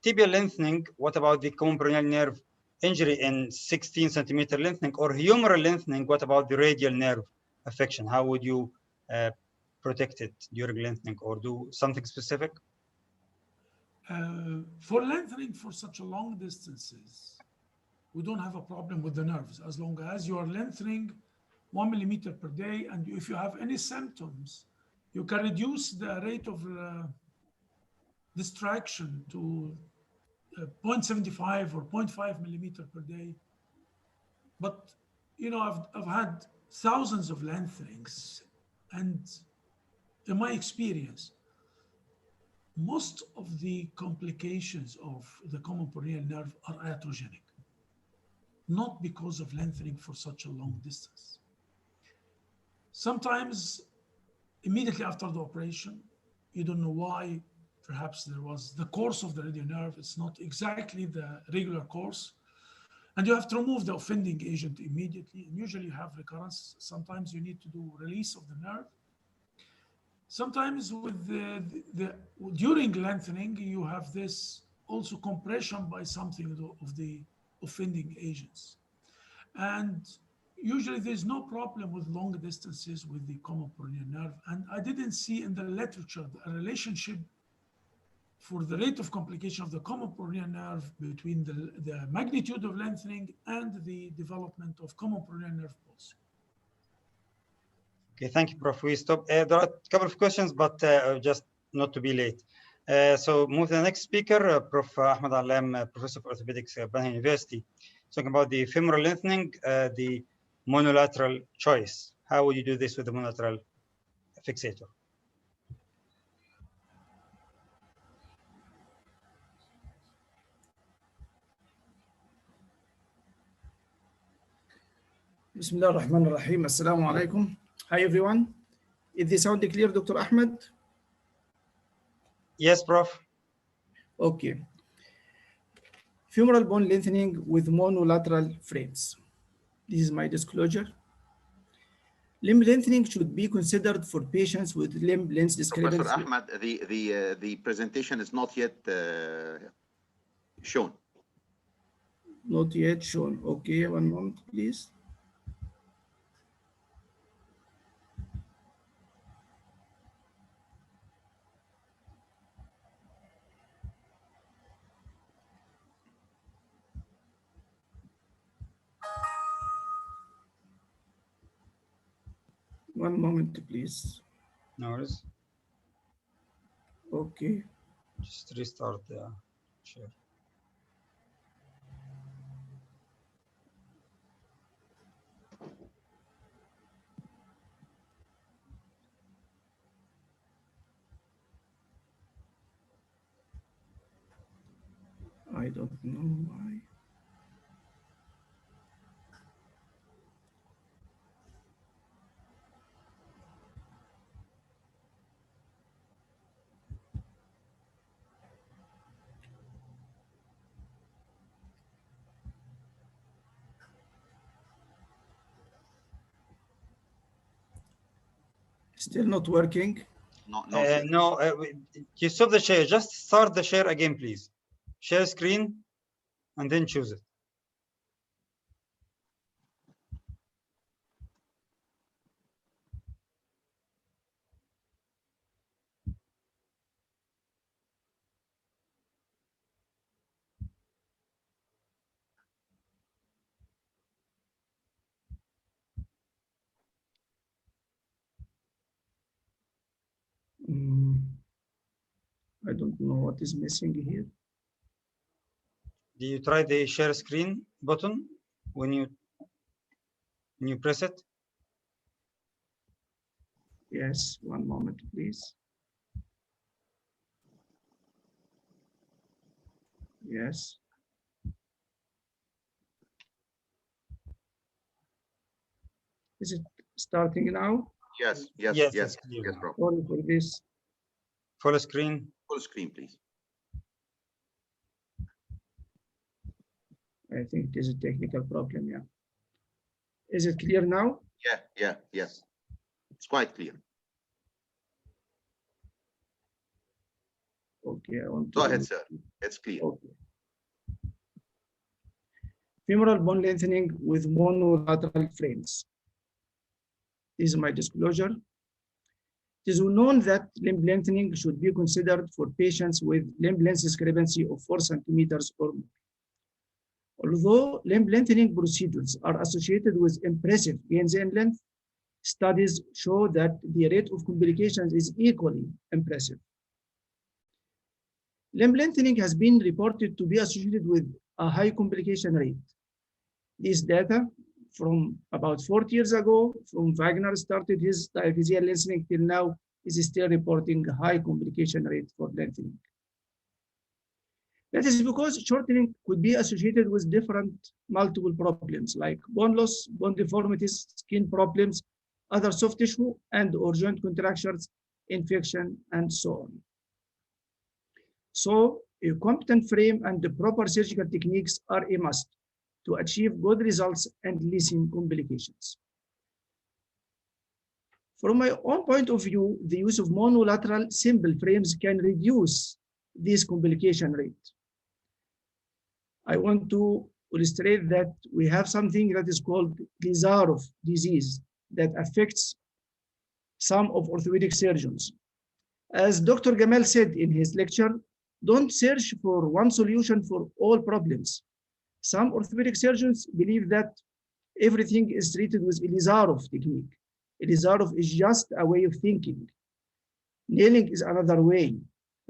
Tibial lengthening, what about the common peroneal nerve injury in 16 centimeter lengthening, or humeral lengthening, what about the radial nerve affection? How would you protect it during lengthening, or do something specific? For lengthening for such a long distances, we don't have a problem with the nerves as long as you are lengthening 1 millimeter per day, and if you have any symptoms, you can reduce the rate of distraction to 0.75 or 0.5 millimeter per day. But you know, I've had thousands of lengthenings, and in my experience, most of the complications of the common peroneal nerve are iatrogenic, not because of lengthening for such a long distance. Sometimes immediately after the operation, you don't know why. Perhaps there was the course of the radial nerve. It's not exactly the regular course. And you have to remove the offending agent immediately. And usually you have recurrence. Sometimes you need to do release of the nerve. Sometimes with during lengthening, you have this also compression by something of the offending agents. And usually there's no problem with long distances with the common peroneal nerve. And I didn't see in the literature a relationship for the rate of complication of the common peroneal nerve between the magnitude of lengthening and the development of common peroneal nerve palsy. Okay, thank you, Prof. We stop. There are a couple of questions, but just not to be late. So move to the next speaker, Prof. Ahmed Alam, Professor of Orthopedics at Banha University, talking about the femoral lengthening, the monolateral choice. How would you do this with the monolateral fixator? Bismillah ar-Rahman ar-Rahim. Assalamu alaikum. Hi, everyone. Is the sound clear, Dr. Ahmed? Yes, Prof. Okay. Femoral bone lengthening with monolateral frames. This is my disclosure. Limb lengthening should be considered for patients with limb length discrepancy. Professor Ahmed, the presentation is not yet shown. Not yet shown. Okay, one moment, please. One moment, please. No worries. Okay. Just restart the share. I don't know why. Still not working. No, You stop the share. Just start the share again, please. Share screen and then choose it. I don't know what is missing here. Do you try the share screen button when you press it? Yes, one moment, please. Yes. Is it starting now? yes, bro. Sorry for this. Full screen. Full screen, please. I think it is a technical problem, yeah. Is it clear now? Yes. It's quite clear. Okay, I want Go to... ahead, sir. It's clear. Okay. Femoral bone lengthening with monolateral frames. This is my disclosure. It is known that limb lengthening should be considered for patients with limb length discrepancy of 4 centimeters or more. Although limb lengthening procedures are associated with impressive gains in length, studies show that the rate of complications is equally impressive. Limb lengthening has been reported to be associated with a high complication rate. This data from about 40 years ago, from Wagner started his diaphyseal lengthening till now, is still reporting a high complication rate for lengthening. That is because shortening could be associated with different multiple problems like bone loss, bone deformities, skin problems, other soft tissue and or joint contractures, infection, and so on. So a competent frame and the proper surgical techniques are a must to achieve good results and lessen complications. From my own point of view, the use of monolateral simple frames can reduce this complication rate. I want to illustrate that we have something that is called Lizarov disease that affects some of orthopedic surgeons. As Dr. Gamal said in his lecture, don't search for one solution for all problems. Some orthopedic surgeons believe that everything is treated with Lizarov technique. Lizarov is just a way of thinking. Nailing is another way.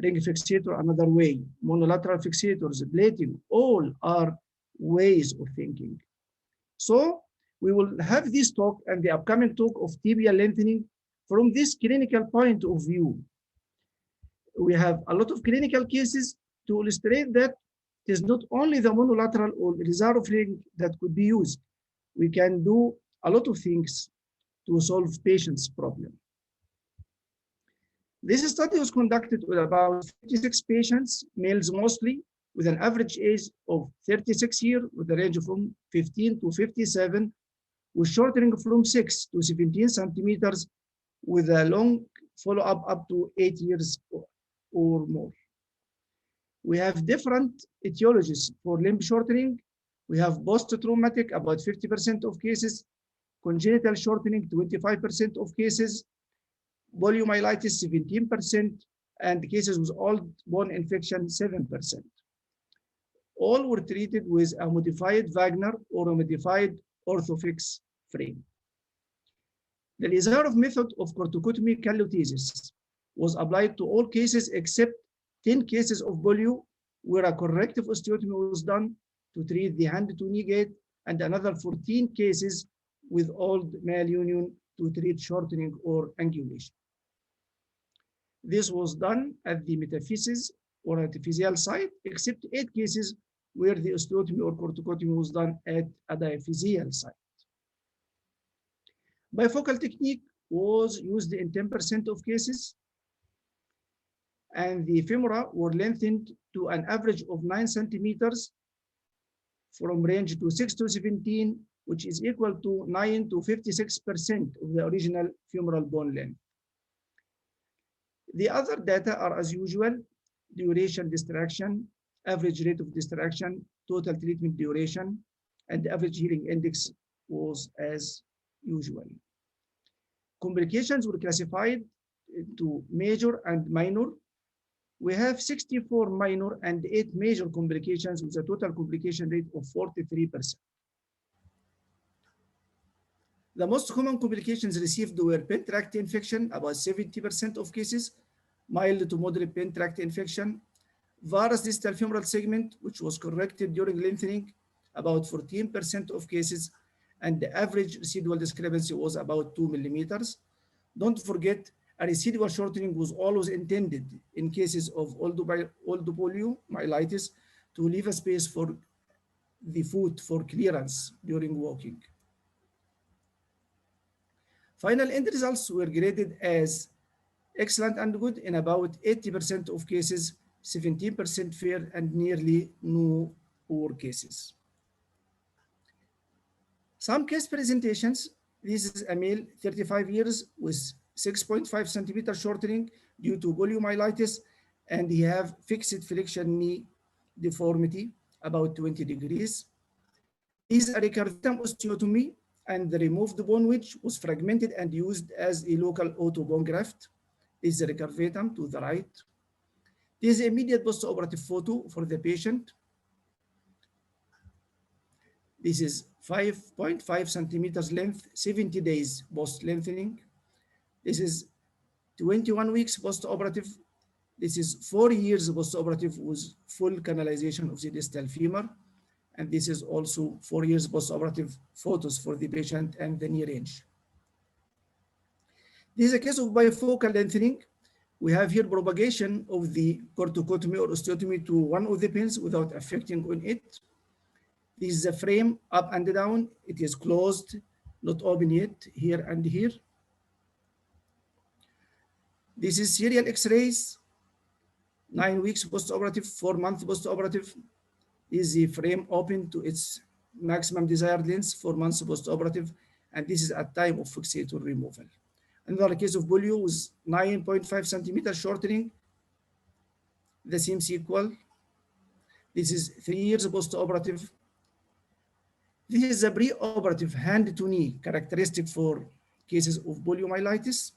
Ring fixator another way. Monolateral fixators, plating, all are ways of thinking. So we will have this talk and the upcoming talk of tibial lengthening from this clinical point of view. We have a lot of clinical cases to illustrate that it is not only the monolateral or Lizarov ring that could be used. We can do a lot of things to solve patients' problem. This study was conducted with about 56 patients, males mostly, with an average age of 36 years, with a range from 15 to 57, with shortening from 6 to 17 centimeters, with a long follow-up up to 8 years or more. We have different etiologies for limb shortening. We have post-traumatic, about 50% of cases, congenital shortening, 25% of cases, poliomyelitis, 17%, and cases with old bone infection, 7%. All were treated with a modified Wagner or a modified orthofix frame. The Lizarov method of corticotomy callotesis was applied to all cases except 10 cases of polio, where a corrective osteotomy was done to treat the hand to knee gait, and another 14 cases with old malunion to treat shortening or angulation. This was done at the metaphysis or at the physial site, except 8 cases where the osteotomy or corticotomy was done at a diaphysial site. Bifocal technique was used in 10% of cases, and the femora were lengthened to an average of 9 centimeters from range to 6 to 17, which is equal to 9 to 56% of the original femoral bone length. The other data are as usual: duration distraction, average rate of distraction, total treatment duration, and the average healing index was as usual. Complications were classified into major and minor. We have 64 minor and 8 major complications with a total complication rate of 43%. The most common complications received were pen tract infection, about 70% of cases, mild to moderate pen tract infection, varus distal femoral segment, which was corrected during lengthening, about 14% of cases, and the average residual discrepancy was about 2 millimeters. Don't forget, a residual shortening was always intended in cases of oligomyelitis to leave a space for the foot for clearance during walking. Final end results were graded as excellent and good in about 80% of cases, 17% fair, and nearly no poor cases. Some case presentations: this is a male, 35 years, with 6.5 centimeter shortening due to poliomyelitis, and he have fixed flexion knee deformity, about 20 degrees. This is a recurvatum osteotomy, and the removed bone wedge was fragmented and used as a local auto bone graft. This is the recurvatum to the right. This is immediate post-operative photo for the patient. This is 5.5 centimeters length, 70 days post-lengthening. This is 21 weeks post-operative. This is 4 years post-operative with full canalization of the distal femur. And this is also 4 years post-operative photos for the patient and the knee range. This is a case of bifocal lengthening. We have here propagation of the corticotomy or osteotomy to one of the pins without affecting on it. This is the frame up and down. It is closed, not open yet, here and here. This is serial X-rays, 9 weeks post-operative, 4 months post-operative. Is the frame open to its maximum desired length, 4 months post-operative, and this is at time of fixator removal. Another case of polio was 9.5 centimeter shortening, the same sequel. This is 3 years post-operative. This is a pre-operative hand to knee, characteristic for cases of poliomyelitis.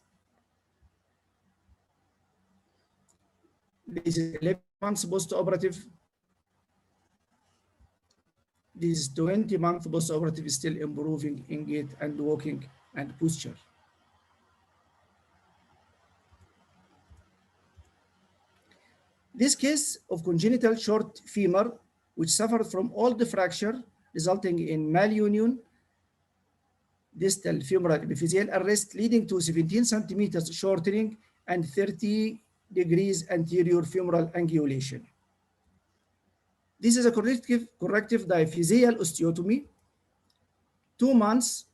This is 11 months post-operative. This is 20 months post-operative, still improving in gait and walking and posture. This case of congenital short femur, which suffered from all the fracture, resulting in malunion, distal femoral epiphyseal arrest, leading to 17 centimeters shortening and 30 degrees anterior femoral angulation. This is a corrective diaphyseal osteotomy, 2 months,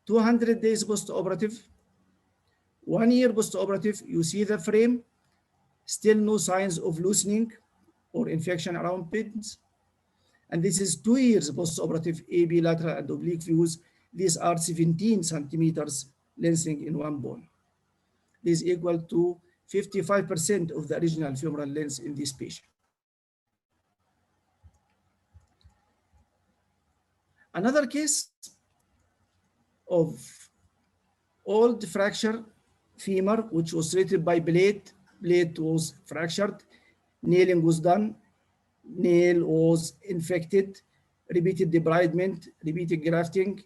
200 days post-operative, 1 year post-operative. You see the frame, still no signs of loosening or infection around pins. And this is 2 years post-operative AB lateral and oblique views. These are 17 centimeters lengthening in one bone. This is equal to 55% of the original femoral length in this patient. Another case of old fracture femur, which was treated by blade. Blade was fractured, nailing was done, nail was infected, repeated debridement, repeated grafting.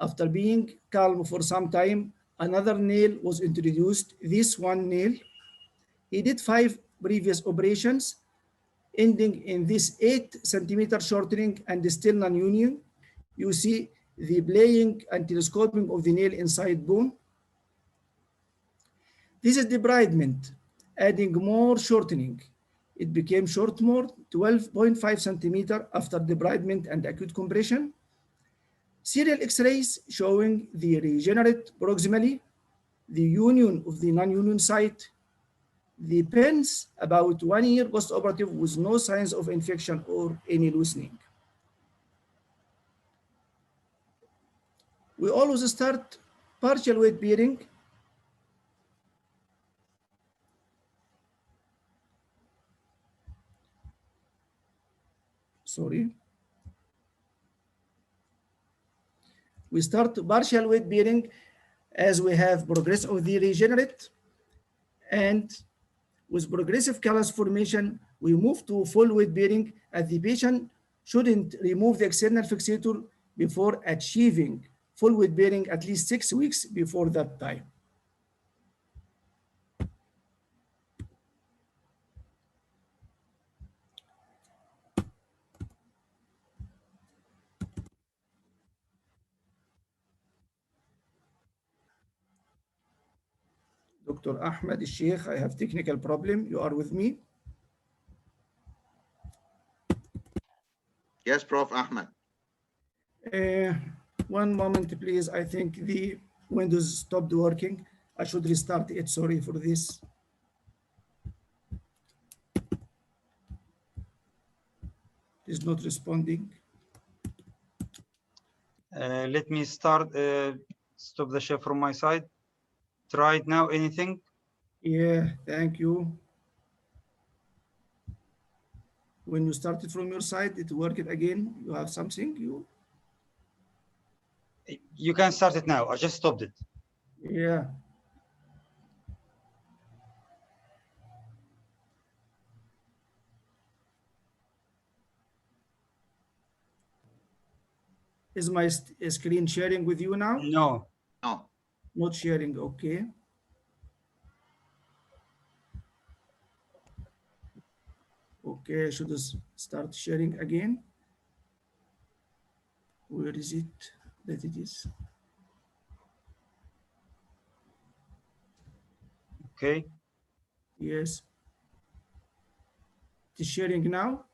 After being calm for some time, another nail was introduced, this one nail. He did 5 previous operations, ending in this 8 centimeter shortening and still non-union. You see the playing and telescoping of the nail inside bone. This is debridement, adding more shortening. it became short more, 12.5 centimeter after debridement and acute compression. Serial X-rays showing the regenerate proximally, the union of the non-union site, the pins about 1 year post-operative with no signs of infection or any loosening. We always start partial weight bearing. Sorry. We start partial weight bearing as we have progress of the regenerate, and with progressive callus formation, we move to full weight bearing, as the patient shouldn't remove the external fixator before achieving full weight bearing at least 6 weeks before that time. Dr. Ahmed Sheikh, I have technical problem. You are with me? Yes, Prof. Ahmed. One moment, please. I think the Windows stopped working. I should restart it. Sorry for this. It's not responding. Let me stop the share from my side. Try it now, anything? Yeah, thank you. When you started from your side, it worked again. You have something? You can start it now. I just stopped it. Yeah. Is my screen sharing with you now? No. No. Not sharing, okay. Okay, I should start sharing again. Where is it that it is? Okay. Yes. It is sharing now?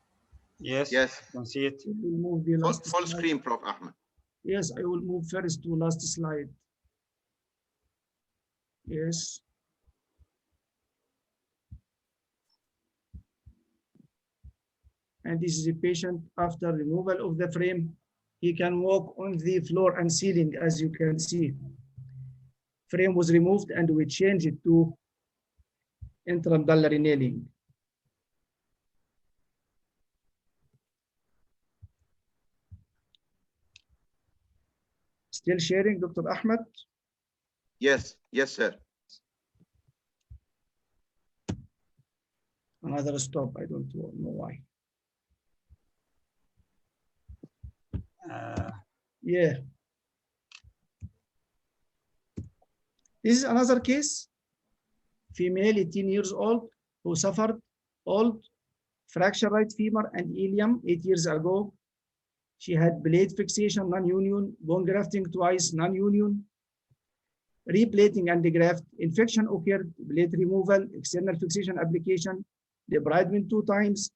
Yes. Yes. I can see it. We'll move the last Full slide. screen, Prof. Ahmed. Yes, I will move first to last slide. Yes. And this is a patient after removal of the frame. He can walk on the floor and ceiling, as you can see. Frame was removed and we changed it to intramedullary nailing. Still sharing, Dr. Ahmed? Yes, yes, sir. Another stop, I don't know why. Yeah. This is another case. Female, 18 years old, who suffered old fractured right femur and ilium 8 years ago. She had blade fixation, non-union, bone grafting twice, non-union, replating and graft, infection occurred, blade removal, external fixation application, debridement 2 times,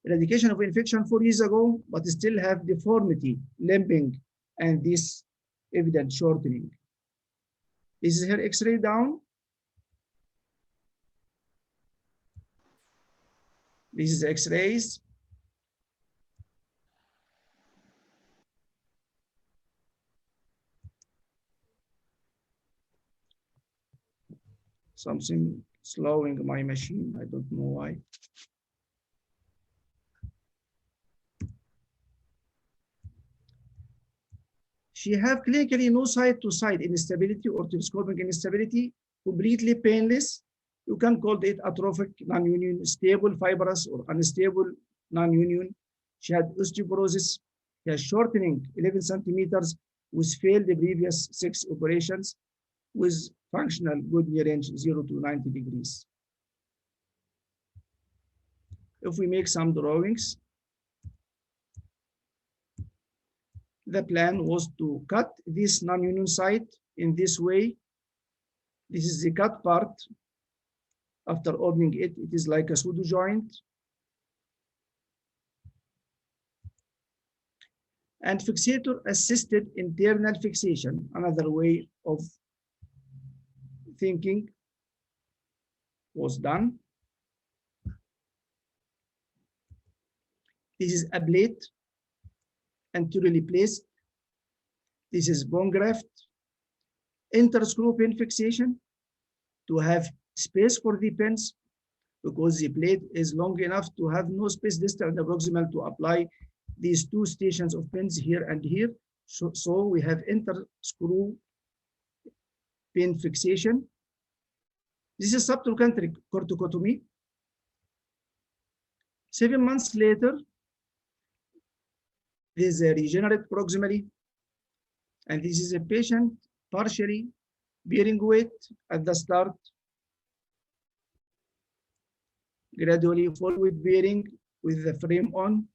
eradication of infection 4 years ago, but still have deformity, limping, and this evident shortening. This is her X-ray down. This is X-rays. Something slowing my machine. I don't know why. She have clinically no side-to-side instability or telescopic instability, completely painless. You can call it atrophic non-union, stable fibrous or unstable non-union. She had osteoporosis. She has shortening 11 centimeters with failed the previous 6 operations with functional good near range 0 to 90 degrees. If we make some drawings, the plan was to cut this non-union site in this way. This is the cut part. After opening it, it is like a pseudo joint. And fixator assisted internal fixation, another way of thinking, was done. This is a plate anteriorly placed. This is bone graft. Interscrew pin fixation to have space for the pins, because the plate is long enough to have no space distal and proximal to apply these two stations of pins here and here. So we have interscrew pin fixation. This is subtrochanteric corticotomy. 7 months later, this is a regenerate proximally, and this is a patient partially bearing weight at the start, gradually full weight bearing with the frame on.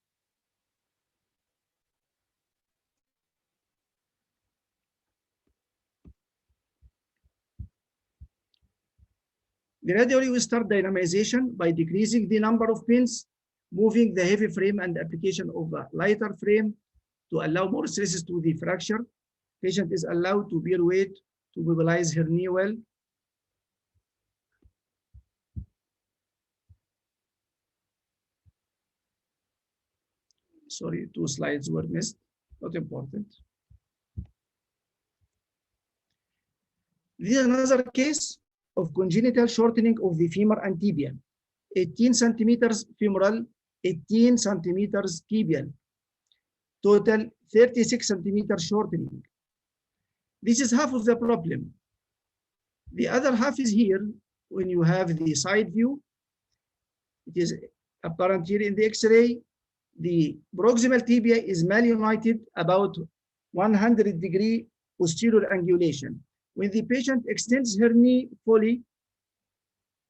Gradually, we start dynamization by decreasing the number of pins, moving the heavy frame and application of a lighter frame to allow more stresses to the fracture. Patient is allowed to bear weight to mobilize her knee well. Sorry, 2 slides were missed, not important. This is another case of congenital shortening of the femur and tibial. 18 centimeters femoral, 18 centimeters tibial. Total 36 centimeters shortening. This is half of the problem. The other half is here when you have the side view. It is apparent here in the X-ray. The proximal tibia is malunited about 100-degree posterior angulation. When the patient extends her knee fully,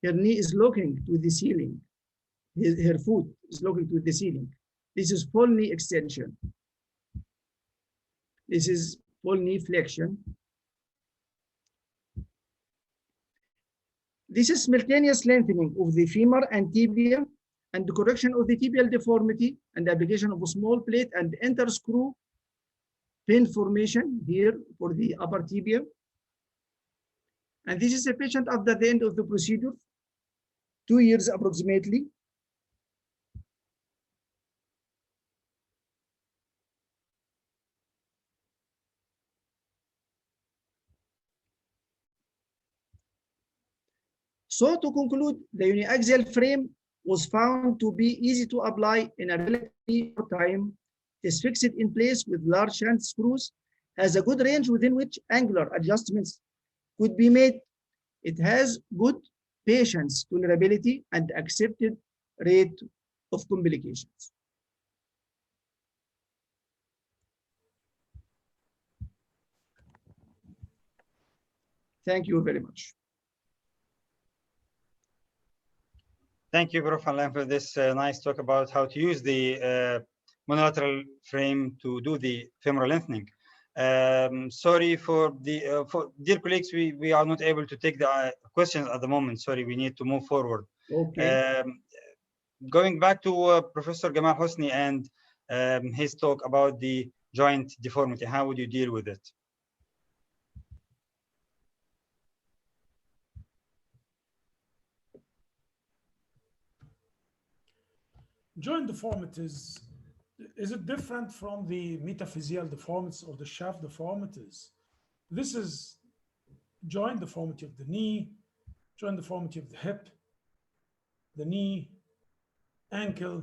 her knee is looking to the ceiling. Her foot is looking to the ceiling. This is full knee extension. This is full knee flexion. This is simultaneous lengthening of the femur and tibia and the correction of the tibial deformity and the application of a small plate and interscrew pin formation here for the upper tibia. And this is a patient after the end of the procedure, 2 years approximately. So to conclude, the uniaxial frame was found to be easy to apply in a relatively short time. It is fixed in place with large shank screws, has a good range within which angular adjustments could be made. It has good patient's tolerability and accepted rate of complications. Thank you very much. Thank you, Prof. Alain, for this nice talk about how to use the monolateral frame to do the femoral lengthening. Sorry for the dear colleagues, we are not able to take the questions at the moment. Sorry, we need to move forward. Okay. Going back to Professor Gamal Hosni and his talk about the joint deformity, how would you deal with it? Joint deformities, is it different from the metaphyseal deformities or the shaft deformities? This is joint deformity of the knee, joint deformity of the hip, the knee, ankle.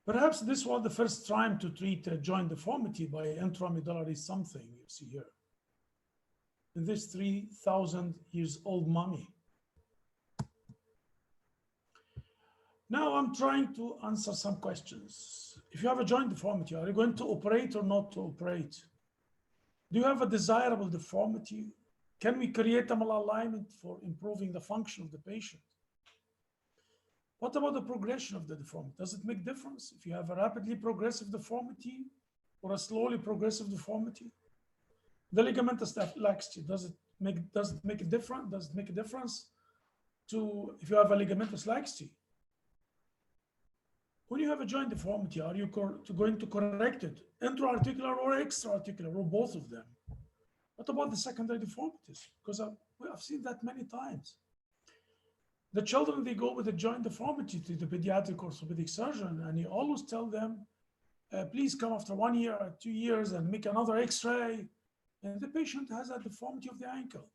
Perhaps this was the first time to treat a joint deformity by intramedullary something, you see here, in this 3,000 years old mummy. Now I'm trying to answer some questions. If you have a joint deformity, are you going to operate or not to operate? Do you have a desirable deformity? Can we create a malalignment for improving the function of the patient? What about the progression of the deformity? Does it make difference if you have a rapidly progressive deformity or a slowly progressive deformity? The ligamentous laxity, does it make a difference? Does it make a difference to if you have a ligamentous laxity? When you have a joint deformity, are you going to correct it intra-articular or extra-articular or both of them? What about the secondary deformities? Because I've seen that many times. The children, they go with a joint deformity to the pediatric orthopedic surgeon, and he always tell them, please come after 1 year or 2 years and make another x-ray. And the patient has a deformity of the ankle.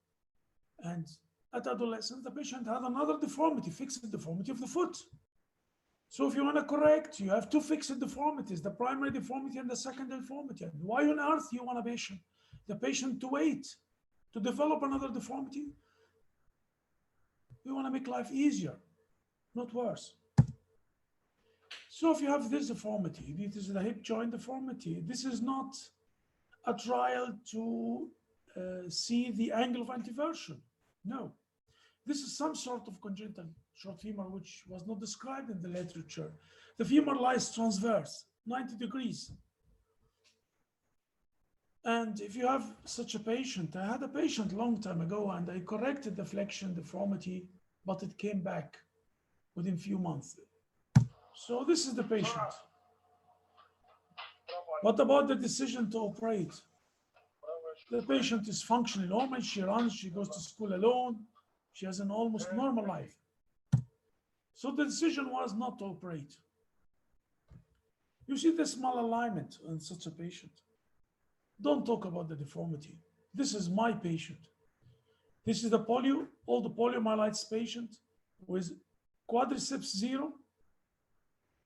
And at adolescence, the patient had another deformity, fixed deformity of the foot. So if you want to correct, you have two fixed deformities, the primary deformity and the secondary deformity. And why on earth you want the patient to wait to develop another deformity? We want to make life easier, not worse. So if you have this deformity, this is the hip joint deformity, this is not a trial to see the angle of anteversion. No, this is some sort of congenital short femur which was not described in the literature. The femur lies transverse, 90 degrees. And if you have such a patient, I had a patient a long time ago and I corrected the flexion deformity, but it came back within few months. So this is the patient. What about the decision to operate? The patient is functionally normal, she runs, she goes to school alone, she has an almost normal life. So the decision was not to operate. You see this malalignment in such a patient. Don't talk about the deformity. This is my patient. This is the all the poliomyelitis patient with quadriceps 0.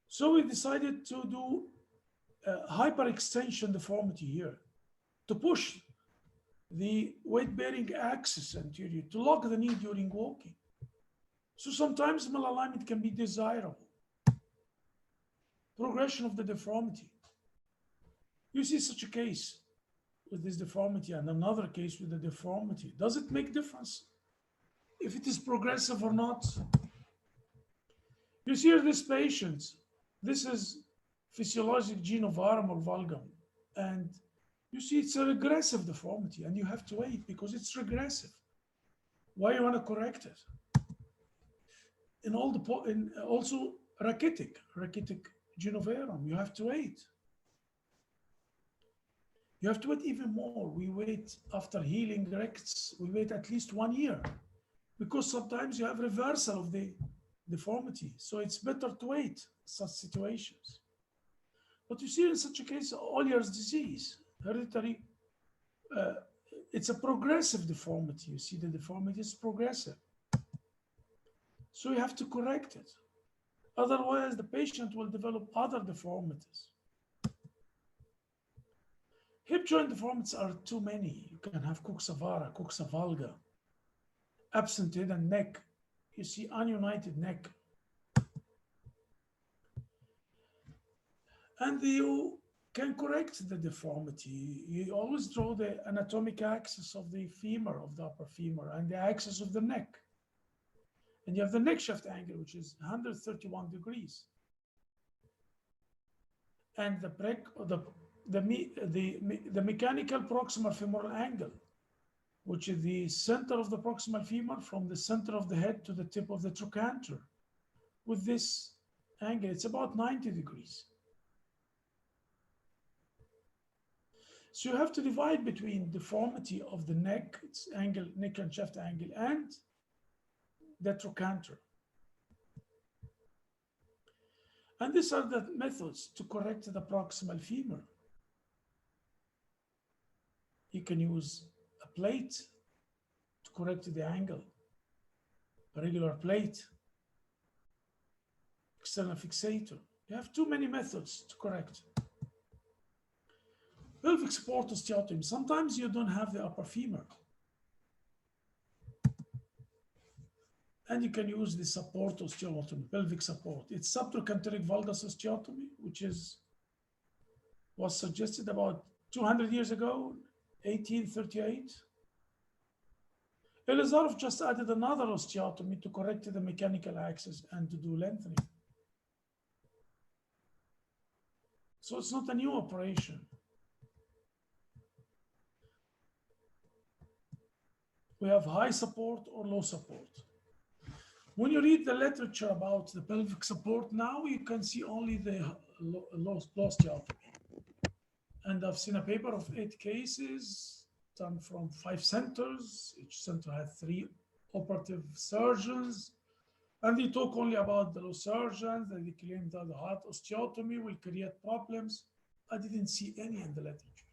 So we decided to do a hyperextension deformity here to push the weight-bearing axis anterior to lock the knee during walking. So sometimes malalignment can be desirable. Progression of the deformity. You see such a case with this deformity and another case with the deformity. Does it make difference if it is progressive or not? You see here this patient, this is physiologic gene of arm or valgum, and you see it's a regressive deformity and you have to wait because it's regressive. Why you want to correct it? In all the also rachitic gene of arm, you have to wait. You have to wait even more. We wait after healing rects, we wait at least 1 year because sometimes you have reversal of the deformity. So it's better to wait such situations. But you see in such a case, Olier's disease, hereditary, it's a progressive deformity. You see the deformity is progressive. So you have to correct it. Otherwise, the patient will develop other deformities. Hip joint deformities are too many. You can have coxa-vara, coxa-valga, absent head and neck. You see ununited neck. And you can correct the deformity. You always draw the anatomic axis of the femur, of the upper femur, and the axis of the neck. And you have the neck shaft angle, which is 131 degrees. And the mechanical proximal femoral angle, which is the center of the proximal femur from the center of the head to the tip of the trochanter. With this angle, it's about 90 degrees. So you have to divide between deformity of the neck, its angle, neck and shaft angle, and the trochanter. And these are the methods to correct the proximal femur. You can use a plate to correct the angle, a regular plate, external fixator. You have too many methods to correct. Pelvic support osteotomy. Sometimes you don't have the upper femur. And you can use the support osteotomy, pelvic support. It's subtrochanteric valgus osteotomy, which was suggested about 200 years ago, 1838. Elizarov just added another osteotomy to correct the mechanical axis and to do lengthening. So it's not a new operation. We have high support or low support. When you read the literature about the pelvic support now, you can see only the low osteotomy. And I've seen a paper of 8 cases done from 5 centers. Each center had 3 operative surgeons. And they talk only about the low surgeons, and they claim that the hard osteotomy will create problems. I didn't see any in the literature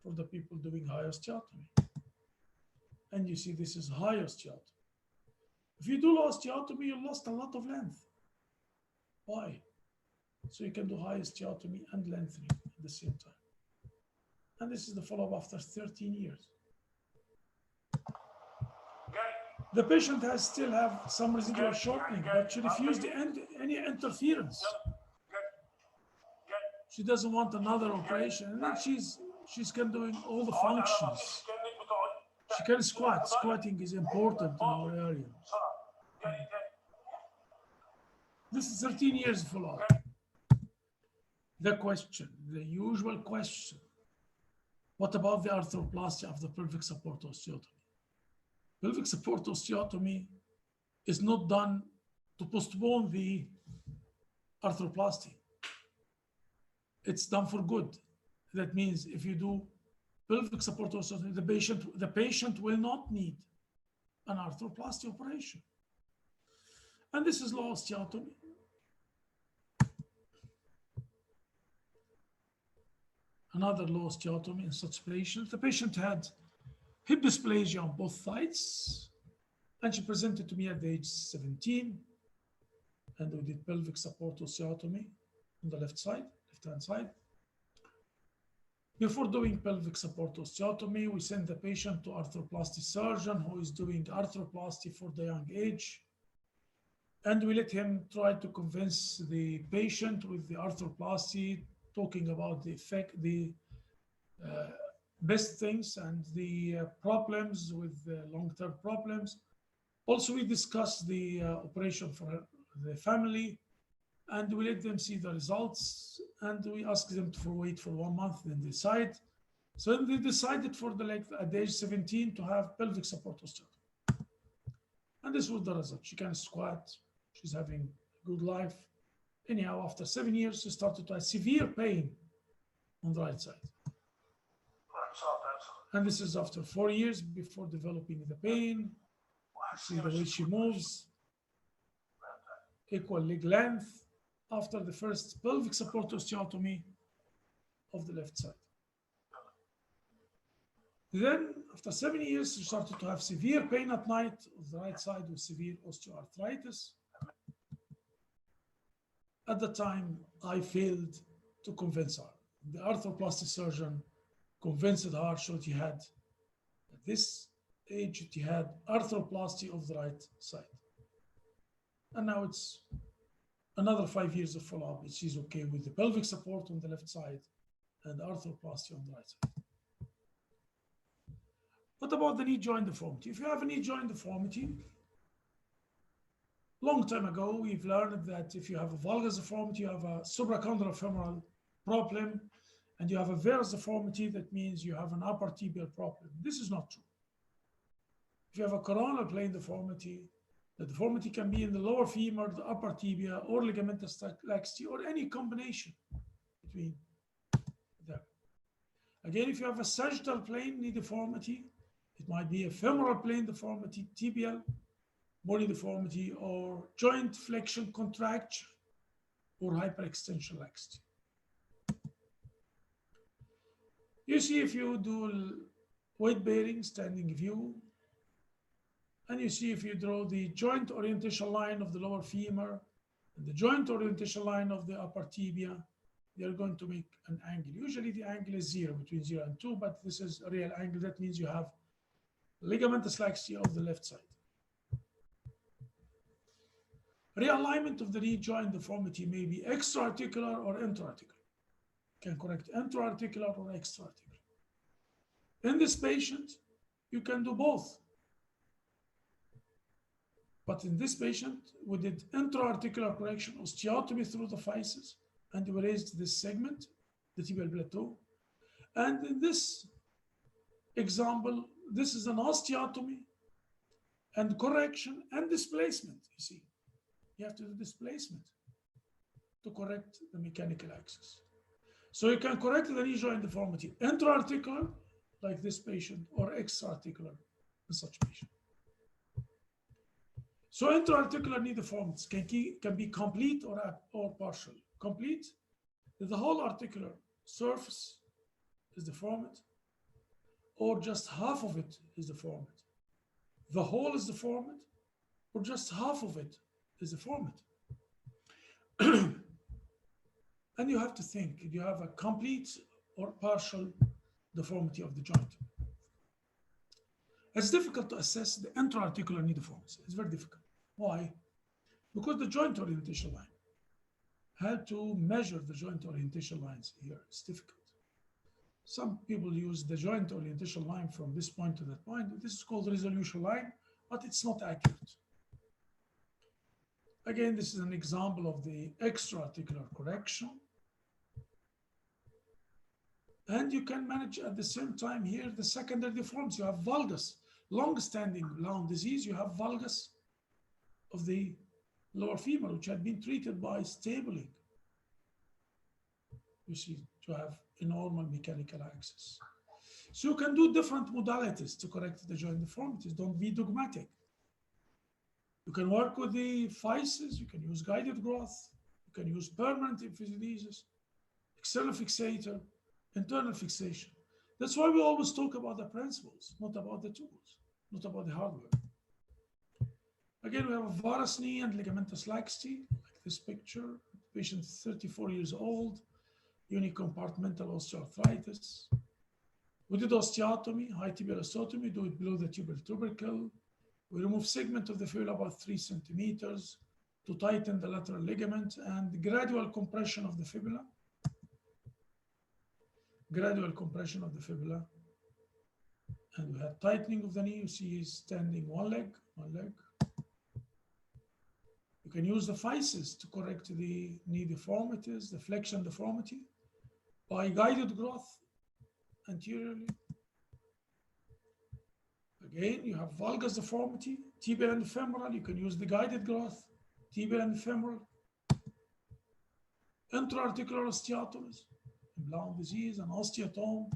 for the people doing high osteotomy. And you see this is high osteotomy. If you do low osteotomy, you lost a lot of length. Why? So you can do high osteotomy and lengthening at the same time. And this is the follow-up after 13 years. The patient still have some residual shortening, but she refused any interference. She doesn't want another operation. And then she's doing all the functions. She can squat. Squatting is important in our area. This is 13 years follow-up. The question, the usual question, what about the arthroplasty of the pelvic support osteotomy? Pelvic support osteotomy is not done to postpone the arthroplasty. It's done for good. That means if you do pelvic support osteotomy, the patient will not need an arthroplasty operation. And this is low osteotomy. Another low osteotomy in such patients. The patient had hip dysplasia on both sides, and she presented to me at the age 17, and we did pelvic support osteotomy on the left-hand side. Before doing pelvic support osteotomy, we send the patient to arthroplasty surgeon who is doing arthroplasty for the young age, and we let him try to convince the patient with the arthroplasty, talking about the effect, the best things and the problems with the long-term problems. Also, we discuss the operation for the family, and we let them see the results, and we ask them to wait for 1 month, then decide. So they decided for at the age 17 to have pelvic support osteotomy. And this was the result. She can squat, she's having a good life. Anyhow, after 7 years, she started to have severe pain on the right side. And this is after 4 years before developing the pain. See the way she moves, equal leg length after the first pelvic support osteotomy of the left side. Then, after 7 years, she started to have severe pain at night of the right side with severe osteoarthritis. At the time, I failed to convince her. The arthroplasty surgeon convinced her so she had, at this age, she had arthroplasty of the right side. And now it's another 5 years of follow-up. She's okay with the pelvic support on the left side and arthroplasty on the right side. What about the knee joint deformity? If you have a knee joint deformity, long time ago, we've learned that if you have a valgus deformity, you have a supracondylar femoral problem, and you have a varus deformity, that means you have an upper tibial problem. This is not true. If you have a coronal plane deformity, the deformity can be in the lower femur, the upper tibia, or ligamentous laxity, or any combination between them. Again, if you have a sagittal plane knee deformity, it might be a femoral plane deformity, tibial bony deformity, or joint flexion contraction, or hyperextension laxity. You see, if you do weight bearing, standing view, and you see if you draw the joint orientation line of the lower femur and the joint orientation line of the upper tibia, they're going to make an angle. Usually the angle is 0, between 0 and 2, but this is a real angle. That means you have ligamentous laxity of the left side. Realignment of the knee joint deformity may be extra-articular or intra-articular. You can correct intra-articular or extra-articular. In this patient, you can do both. But in this patient, we did intra-articular correction, osteotomy through the physis, and we raised this segment, the tibial plateau. And in this example, this is an osteotomy, and correction and displacement. You see, you have to do displacement to correct the mechanical axis. So you can correct the knee joint deformity intra-articular, like this patient, or extra-articular in such patient. So intra-articular knee deformities can be complete or partial. Complete, the whole articular surface is deformed, or just half of it is deformed. The whole is deformed, or just half of it is deformed. And you have to think, do you have a complete or partial deformity of the joint? It's difficult to assess the intra-articular knee deformity. It's very difficult. Why? Because the joint orientation line, how to measure the joint orientation lines here, it's difficult. Some people use the joint orientation line from this point to that point. This is called resolution line, but it's not accurate. Again, this is an example of the extra-articular correction. And you can manage at the same time here the secondary deformities. You have valgus, long-standing lung disease. You have valgus of the lower femur, which had been treated by stabling. You see, to have a normal mechanical axis. So you can do different modalities to correct the joint deformities. Don't be dogmatic. You can work with the physis. You can use guided growth. You can use permanent epiphysiodesis, external fixator, internal fixation. That's why we always talk about the principles, not about the tools, not about the hardware. Again, we have a varus knee and ligamentous laxity, like this picture. Patient 34 years old, unicompartmental osteoarthritis. We did osteotomy, high tibial osteotomy, do it below the tubular tubercle. We remove segment of the fibula about 3 centimeters to tighten the lateral ligament and gradual compression of the fibula. Gradual compression of the fibula. And we had tightening of the knee. You see he's standing one leg. You can use the physis to correct the knee deformities, the flexion deformity, by guided growth anteriorly. Again, you have valgus deformity, tibial and femoral. You can use the guided growth, tibial and femoral. Intra-articular osteotomies, blount disease, and osteotome,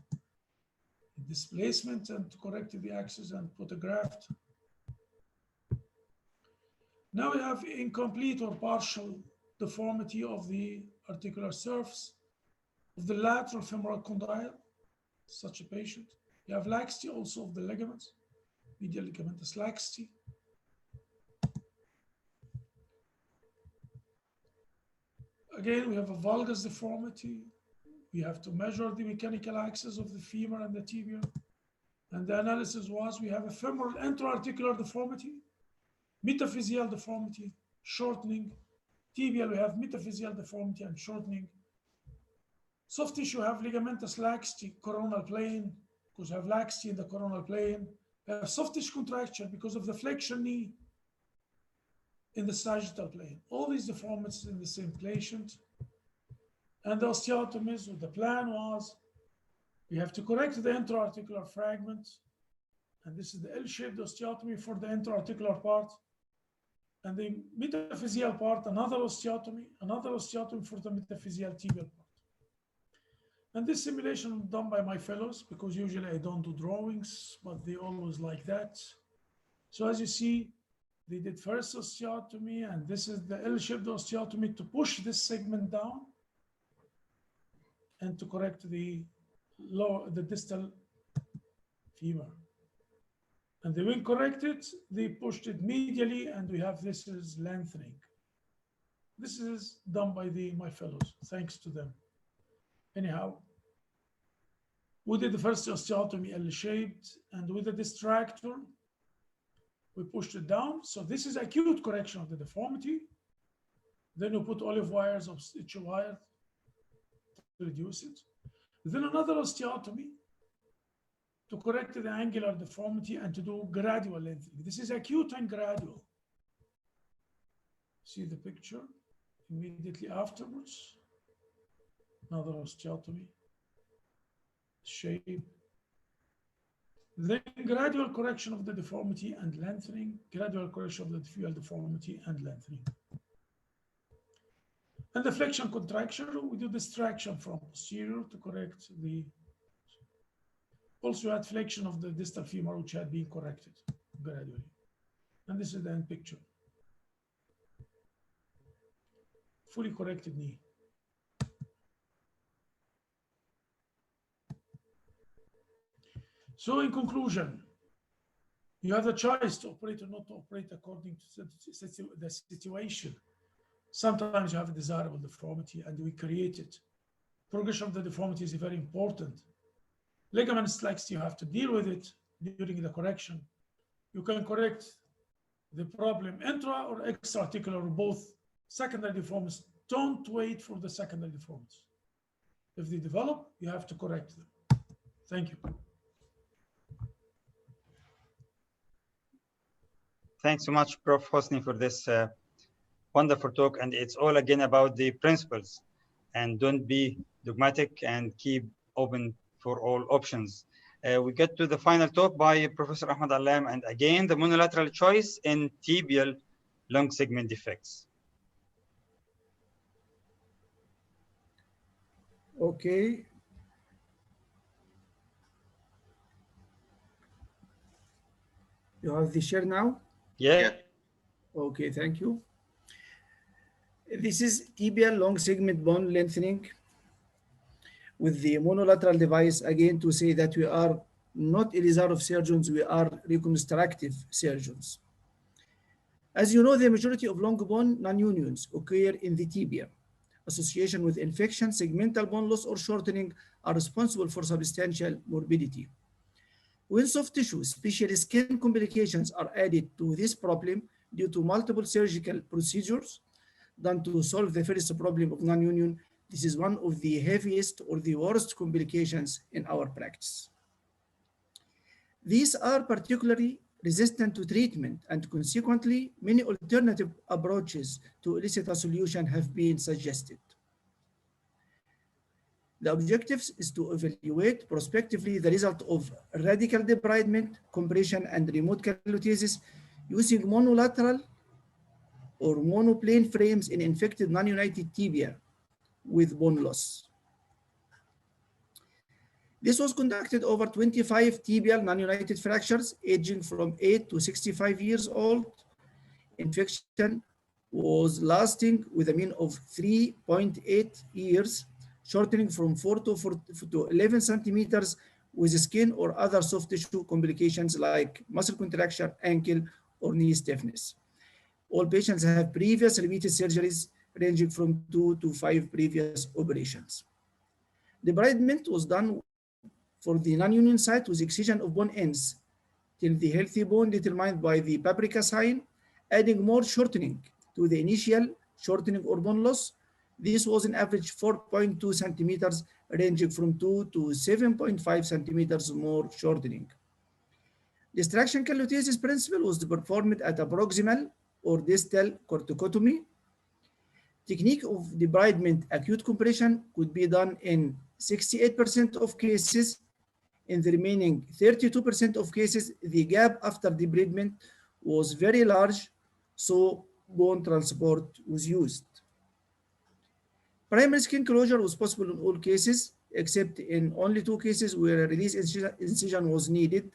displacement, and to correct the axis and put a graft. Now we have incomplete or partial deformity of the articular surface of the lateral femoral condyle, such a patient. You have laxity also of the ligaments, medial ligamentous laxity. Again, we have a valgus deformity. We have to measure the mechanical axis of the femur and the tibia. And the analysis was we have a femoral intra-articular deformity, metaphyseal deformity, shortening. Tibial, we have metaphyseal deformity and shortening. Soft tissue have ligamentous laxity, coronal plane, because we have laxity in the coronal plane. We have soft tissue contracture because of the flexion knee in the sagittal plane. All these deformities in the same patient. And the osteotomies, the plan was we have to correct the intra-articular fragment. And this is the L-shaped osteotomy for the intra-articular part. And the metaphyseal part, another osteotomy for the metaphyseal tibial part. And this simulation done by my fellows, because usually I don't do drawings, but they always like that. So as you see, they did first osteotomy, and this is the L-shaped osteotomy to push this segment down and to correct the distal femur. And they will correct it, they pushed it medially, and we have this is lengthening. This is done by my fellows, thanks to them. Anyhow, we did the first osteotomy L-shaped, and with the distractor, we pushed it down. So this is acute correction of the deformity. Then you put olive wires of stitch wire to reduce it. Then another osteotomy to correct the angular deformity and to do gradual lengthening. This is acute and gradual. See the picture immediately afterwards. Another osteotomy, shape. Then gradual correction of the deformity and lengthening, gradual correction of the field deformity and lengthening. And the flexion contraction, we do distraction from posterior to correct the, also had flexion of the distal femur, which had been corrected gradually. And this is the end picture. Fully corrected knee. So in conclusion, you have the choice to operate or not to operate according to the situation. Sometimes you have a desirable deformity and we create it. Progression of the deformity is very important. Ligament slacks, you have to deal with it during the correction. You can correct the problem intra or extra-articular or both. Secondary deformities, don't wait for the secondary deformities. If they develop, you have to correct them. Thank you. Thanks so much, Prof. Hosni, for this wonderful talk. And it's all again about the principles. And don't be dogmatic and keep open for all options. We get to the final talk by Professor Ahmad Allam, and again, the monolateral choice in tibial long segment defects. Okay. You have the share now? Yeah. Okay, thank you. This is tibial long segment bone lengthening with the monolateral device, again, to say that we are not Elizarov surgeons, we are reconstructive surgeons. As you know, the majority of long bone non-unions occur in the tibia. Association with infection, segmental bone loss, or shortening are responsible for substantial morbidity. When soft tissue, especially skin complications, are added to this problem due to multiple surgical procedures done to solve the first problem of non-union, this is one of the heaviest or the worst complications in our practice. These are particularly resistant to treatment, and consequently, many alternative approaches to elicit a solution have been suggested. The objective is to evaluate prospectively the result of radical debridement, compression, and remote callothesis using monolateral or monoplane frames in infected non-united tibia with bone loss. This was conducted over 25 tibial non-united fractures aging from 8 to 65 years old. Infection was lasting with a mean of 3.8 years, shortening from 4 to 11 centimeters with skin or other soft tissue complications like muscle contraction, ankle, or knee stiffness. All patients have previous repeated surgeries ranging from 2 to 5 previous operations. Debridement was done for the non-union site with excision of bone ends till the healthy bone determined by the paprika sign, adding more shortening to the initial shortening or bone loss. This was an average 4.2 centimeters, ranging from 2 to 7.5 centimeters more shortening. Distraction callothesis principle was performed at a proximal or distal corticotomy. Technique of debridement acute compression could be done in 68% of cases. In the remaining 32% of cases, the gap after debridement was very large, so bone transport was used. Primary skin closure was possible in all cases, except in only 2 cases where a release incision was needed.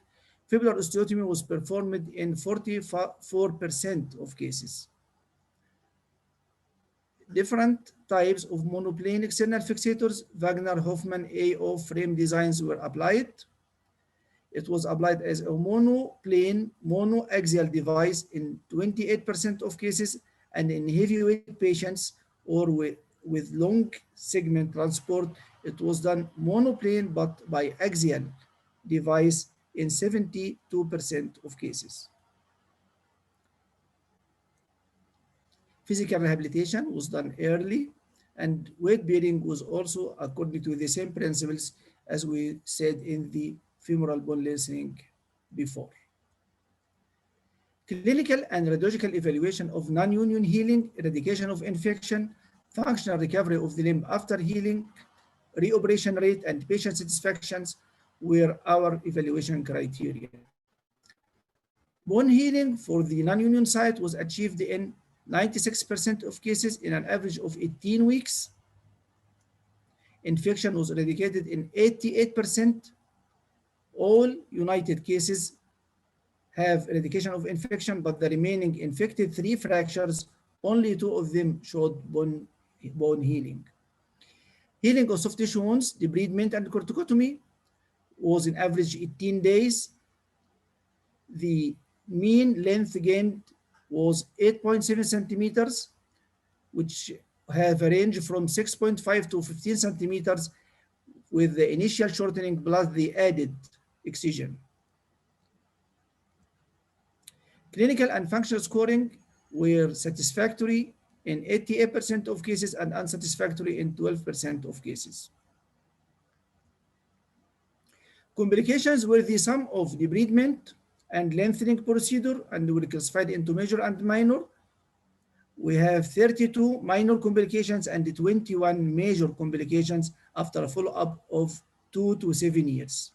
Fibular osteotomy was performed in 44% of cases. Different types of monoplane external fixators, Wagner-Hoffman AO frame designs were applied. It was applied as a monoplane, monoaxial device in 28% of cases, and in heavyweight patients or with long segment transport, it was done monoplane but by axial device in 72% of cases. Physical rehabilitation was done early, and weight bearing was also according to the same principles as we said in the femoral bone lengthening before. Clinical and radiological evaluation of non-union healing, eradication of infection, functional recovery of the limb after healing, reoperation rate, and patient satisfactions were our evaluation criteria. Bone healing for the non-union site was achieved in 96% of cases in an average of 18 weeks. Infection was eradicated in 88%. All united cases have eradication of infection, but the remaining infected 3 fractures, only 2 of them showed bone healing. Healing of soft tissue wounds, debridement and corticotomy was in average 18 days. The mean length gained was 8.7 centimeters, which have a range from 6.5 to 15 centimeters with the initial shortening plus the added excision. Clinical and functional scoring were satisfactory in 88% of cases and unsatisfactory in 12% of cases. Complications were the sum of debridement and lengthening procedure and were classified into major and minor. We have 32 minor complications and 21 major complications after a follow-up of 2 to 7 years.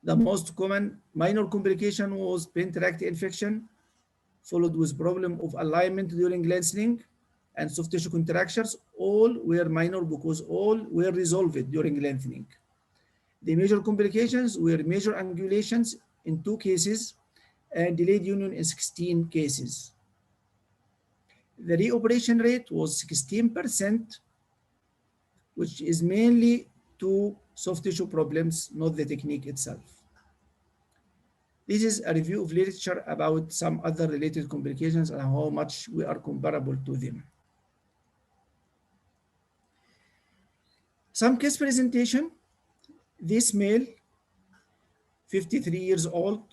The most common minor complication was pain tract infection, followed with problem of alignment during lengthening and soft tissue contractures. All were minor because all were resolved during lengthening. The major complications were major angulations in 2 cases and delayed union in 16 cases. The reoperation rate was 16%, which is mainly to soft tissue problems, not the technique itself. This is a review of literature about some other related complications and how much we are comparable to them. Some case presentation. This male, 53 years old,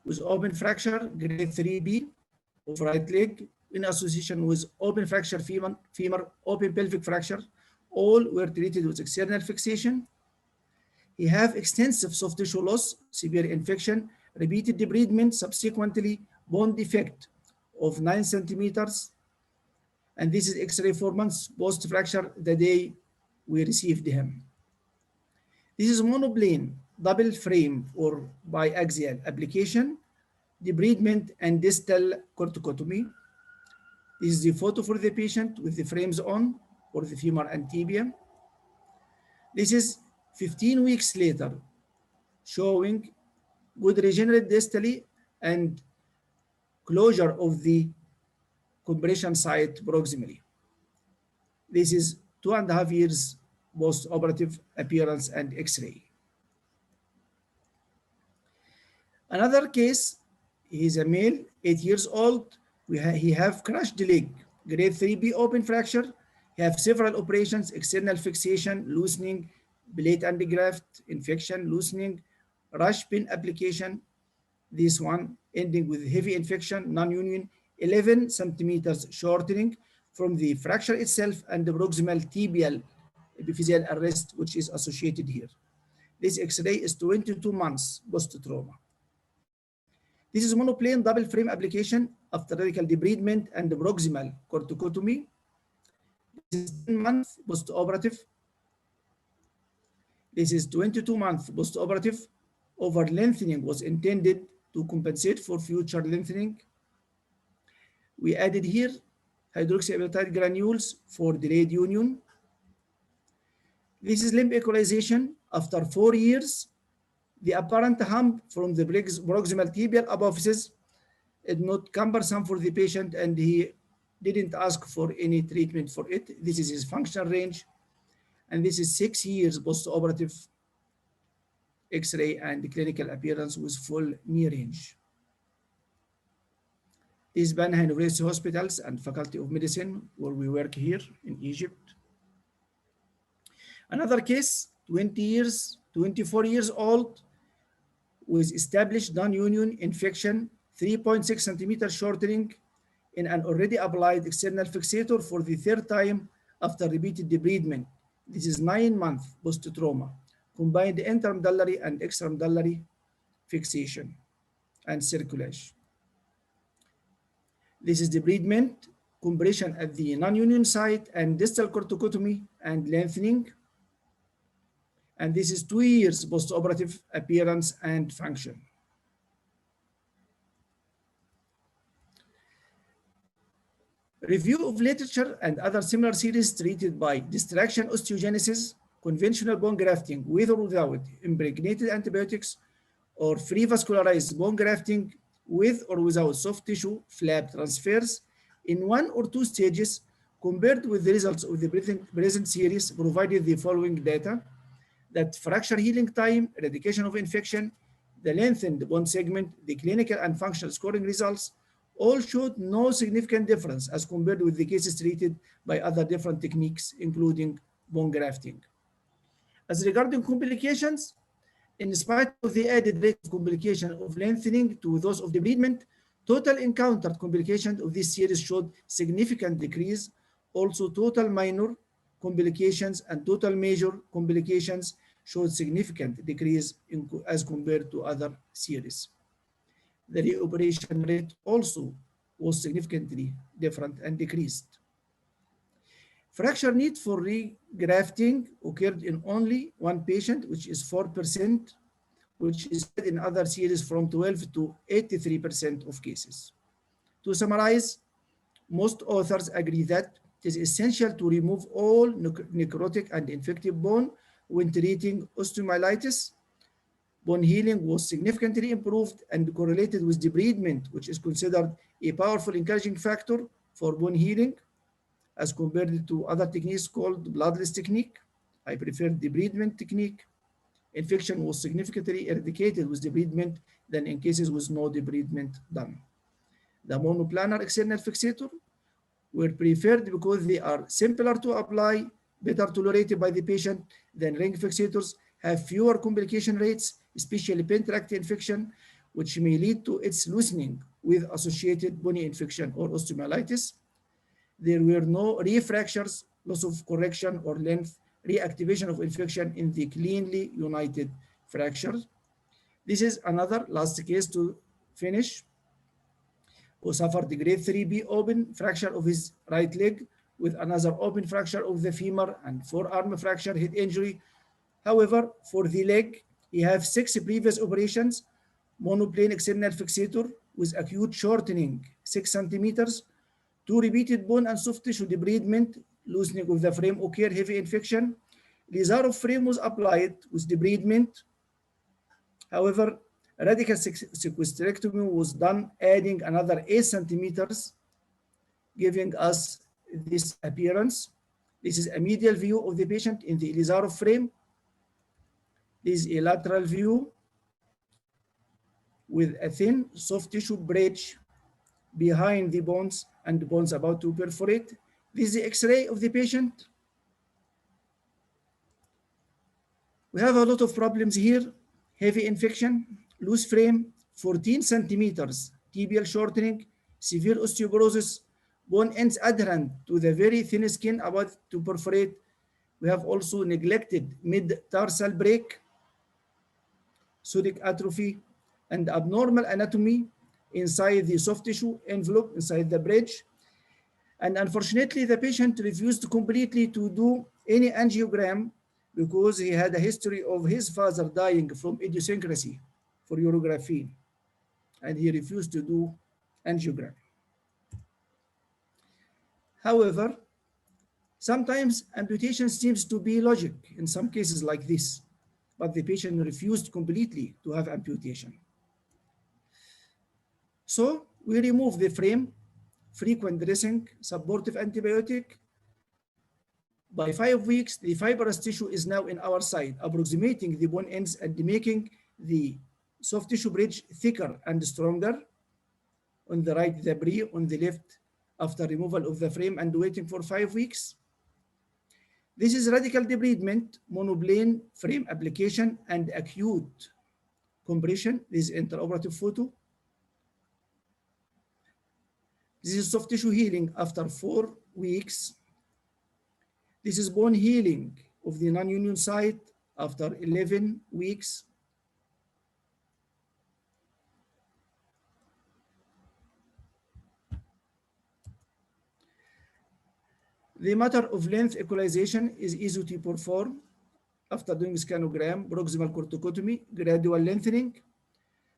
with open fracture, grade 3B of right leg, in association with open fracture femur, open pelvic fracture. All were treated with external fixation. He have extensive soft tissue loss, severe infection, repeated debridement, subsequently bone defect of 9 centimeters. And this is X-ray 4 months post-fracture, the day we received him. This is monoplane, double frame or biaxial application, debridement and distal corticotomy. This is the photo for the patient with the frames on for the femur and tibia. This is 15 weeks later, showing good regenerate distally and closure of the compression site proximally. This is 2.5 years post-operative appearance and X-ray. Another case, he's a male, 8 years old. He have crushed leg, grade 3B open fracture. He have several operations, external fixation, loosening, plate and graft, infection, loosening, rush pin application. This one ending with heavy infection, non-union, 11 centimeters shortening from the fracture itself and the proximal tibial epiphyseal arrest, which is associated here. This X-ray is 22 months post-trauma. This is monoplane double frame application after radical debridement and the proximal corticotomy. This is 10 months post-operative. This is 22 months post-operative. Over lengthening was intended to compensate for future lengthening. We added here hydroxyapatite granules for delayed union. This is limb equalization after 4 years. The apparent hump from the proximal tibial apophysis is not cumbersome for the patient and he didn't ask for any treatment for it. This is his functional range. And this is 6 years post-operative X-ray and clinical appearance with full knee range. This is Banha University Hospitals and Faculty of Medicine, where we work here in Egypt. Another case, 24 years old, with established non-union infection, 3.6 centimeter shortening in an already applied external fixator for the 3rd time after repeated debridement. This is 9 months post-trauma, combined intermedullary and extramedullary fixation and circulation. This is debridement, compression at the non-union site and distal corticotomy and lengthening. And this is 2 years post-operative appearance and function. Review of literature and other similar series treated by distraction osteogenesis, conventional bone grafting with or without impregnated antibiotics, or free vascularized bone grafting with or without soft tissue flap transfers in 1 or 2 stages, compared with the results of the present series, provided the following data: that fracture healing time, eradication of infection, the lengthened bone segment, the clinical and functional scoring results all showed no significant difference as compared with the cases treated by other different techniques, including bone grafting. As regarding complications, in spite of the added rate of complication of lengthening to those of debridement, total encountered complications of this series showed significant decrease. Also, total minor complications and total major complications showed significant decrease as compared to other series. The reoperation rate also was significantly different and decreased. Fracture need for regrafting occurred in only 1 patient, which is 4%, which is in other series from 12 to 83% of cases. To summarize, most authors agree that it is essential to remove all necrotic and infective bone when treating osteomyelitis. Bone healing was significantly improved and correlated with debridement, which is considered a powerful encouraging factor for bone healing as compared to other techniques called bloodless technique. I prefer debridement technique. Infection was significantly eradicated with debridement than in cases with no debridement done. The monoplanar external fixator were preferred because they are simpler to apply, better tolerated by the patient than ring fixators, have fewer complication rates, especially pen tract infection, which may lead to its loosening with associated bony infection or osteomyelitis. There were no refractures, loss of correction or length, reactivation of infection in the cleanly united fractures. This is another last case to finish, who suffered the grade 3B open fracture of his right leg with another open fracture of the femur and forearm fracture head injury. However, for the leg, he has 6 previous operations, monoplane external fixator with acute shortening 6 centimeters, 2 repeated bone and soft tissue debridement, loosening of the frame occur, heavy infection. Lizarov frame was applied with debridement. However, radical sequestrectomy was done, adding another 8 centimeters, giving us this appearance. This is a medial view of the patient in the Lizarov frame. This is a lateral view with a thin soft tissue bridge behind the bones and the bones about to perforate. This is the X-ray of the patient. We have a lot of problems here. Heavy infection, loose frame, 14 centimeters, tibial shortening, severe osteoporosis, bone ends adherent to the very thin skin about to perforate. We have also neglected mid-tarsal break, psoriatic atrophy, and abnormal anatomy inside the soft tissue envelope, inside the bridge. And unfortunately, the patient refused completely to do any angiogram because he had a history of his father dying from idiosyncrasy for urography, and he refused to do angiogram. However, sometimes amputation seems to be logic in some cases like this, but the patient refused completely to have amputation. So we remove the frame, frequent dressing, supportive antibiotic. By 5 weeks, the fibrous tissue is now in our side, approximating the bone ends and making the soft tissue bridge thicker and stronger. On the right, the brie, on the left, after removal of the frame and waiting for 5 weeks. This is radical debridement, monoplane frame application, and acute compression. This is intraoperative photo. This is soft tissue healing after 4 weeks. This is bone healing of the non-union site after 11 weeks. The matter of length equalization is easy to perform. after doing scanogram, proximal corticotomy, gradual lengthening.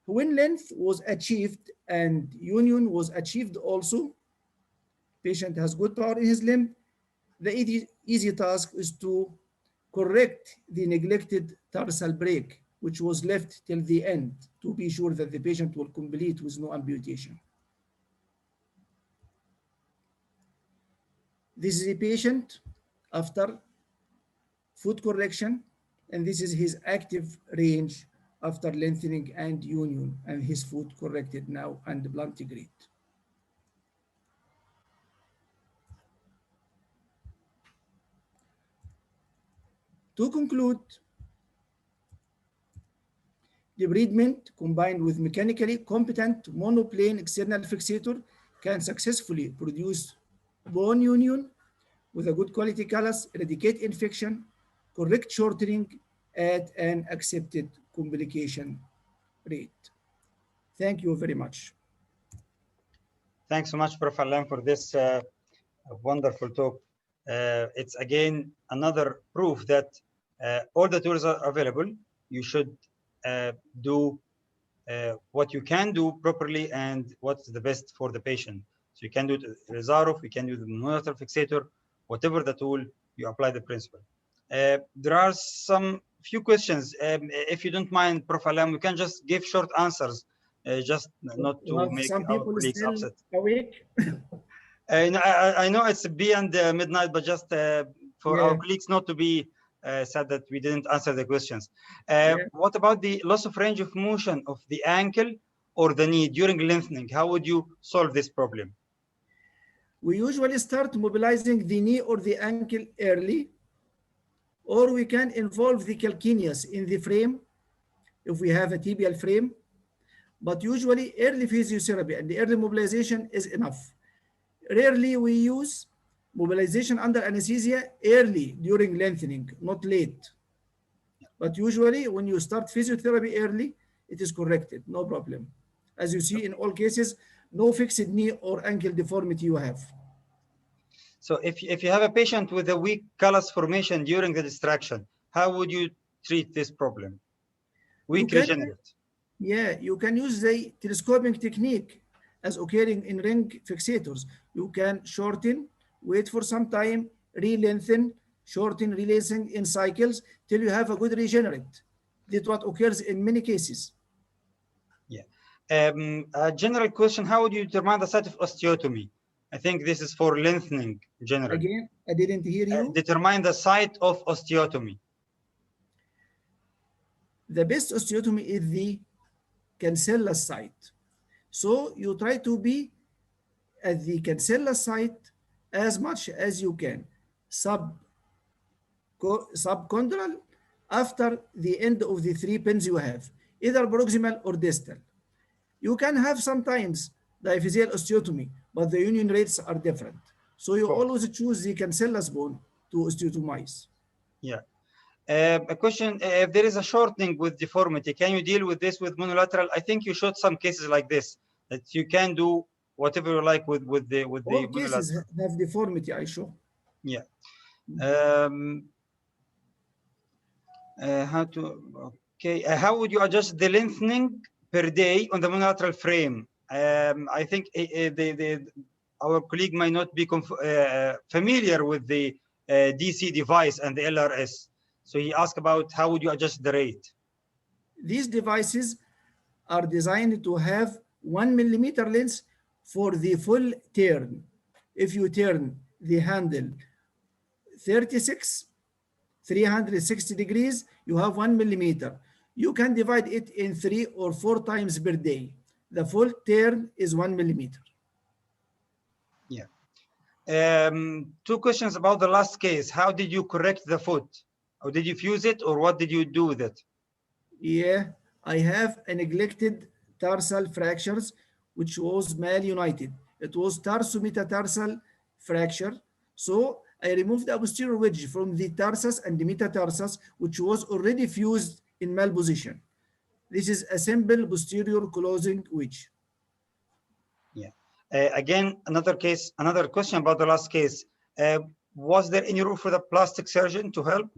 When length was achieved and union was achieved also, patient has good power in his limb, the easy task is to correct the neglected tarsal break, which was left till the end, to be sure that the patient will complete with no amputation. This is a patient after foot correction, and this is his active range after lengthening and union, and his foot corrected now and plantigrade. To conclude, debridement combined with mechanically competent monoplane external fixator can successfully produce bone union with a good quality callus, eradicate infection, correct shortening at an accepted complication rate. Thank you very much. Thanks so much, Prof. Alam, for this wonderful talk. It's again another proof that all the tools are available. You should do what you can do properly and what's the best for the patient. So you can do the Rezarov, you can do the monolateral fixator, whatever the tool, you apply the principle. There are some few questions. If you don't mind, Prof. Alam, we can just give short answers, just not to make some our people colleagues still upset. awake. I know it's beyond midnight, but just for our colleagues not to be sad that we didn't answer the questions. What about the loss of range of motion of the ankle or the knee during lengthening? How would you solve this problem? We usually start mobilizing the knee or the ankle early, or we can involve the calcaneus in the frame if we have a tibial frame. But usually early physiotherapy and the early mobilization is enough. Rarely we use mobilization under anesthesia early during lengthening, not late. But usually when you start physiotherapy early, it is corrected, no problem. As you see in all cases, no fixed knee or ankle deformity you have. So if you have a patient with a weak callus formation during the distraction, how would you treat this problem? Weak regenerate. Yeah, you can use the telescoping technique as occurring in ring fixators. You can shorten, wait for some time, re-lengthen, shorten, re-lengthen in cycles till you have a good regenerate. That's what occurs in many cases. Yeah. A general question, how would you determine the site of osteotomy? I think this is for lengthening generally. Again, I didn't hear you. Determine the site of osteotomy. The best osteotomy is the cancellous site. So you try to be at the cancellous site as much as you can. Subcondylar after the end of the 3 pins you have, either proximal or distal. You can have sometimes diaphyseal osteotomy, but the union rates are different. So you always choose the cancellous bone to osteotomize. Yeah. A question, if there is a shortening with deformity, can you deal with this with monolateral? I think you showed some cases like this, that you can do whatever you like with the All cases have deformity, I show. Yeah. How would you adjust the lengthening per day on the monolateral frame? I think our colleague might not be familiar with the DC device and the LRS. So he asked about how would you adjust the rate? These devices are designed to have 1 millimeter length for the full turn. If you turn the handle 360 degrees, you have 1 millimeter. You can divide it in 3 or 4 times per day. The full turn is 1 millimeter. Yeah. 2 questions about the last case. How did you correct the foot? Or did you fuse it, or what did you do with it? Yeah, I have a neglected tarsal fractures, which was malunited. It was tarsometatarsal fracture. So I removed the posterior wedge from the tarsus and the metatarsus, which was already fused in malposition. This is a simple posterior closing wedge. Yeah. Again, another question about the last case. Was there any room for the plastic surgeon to help?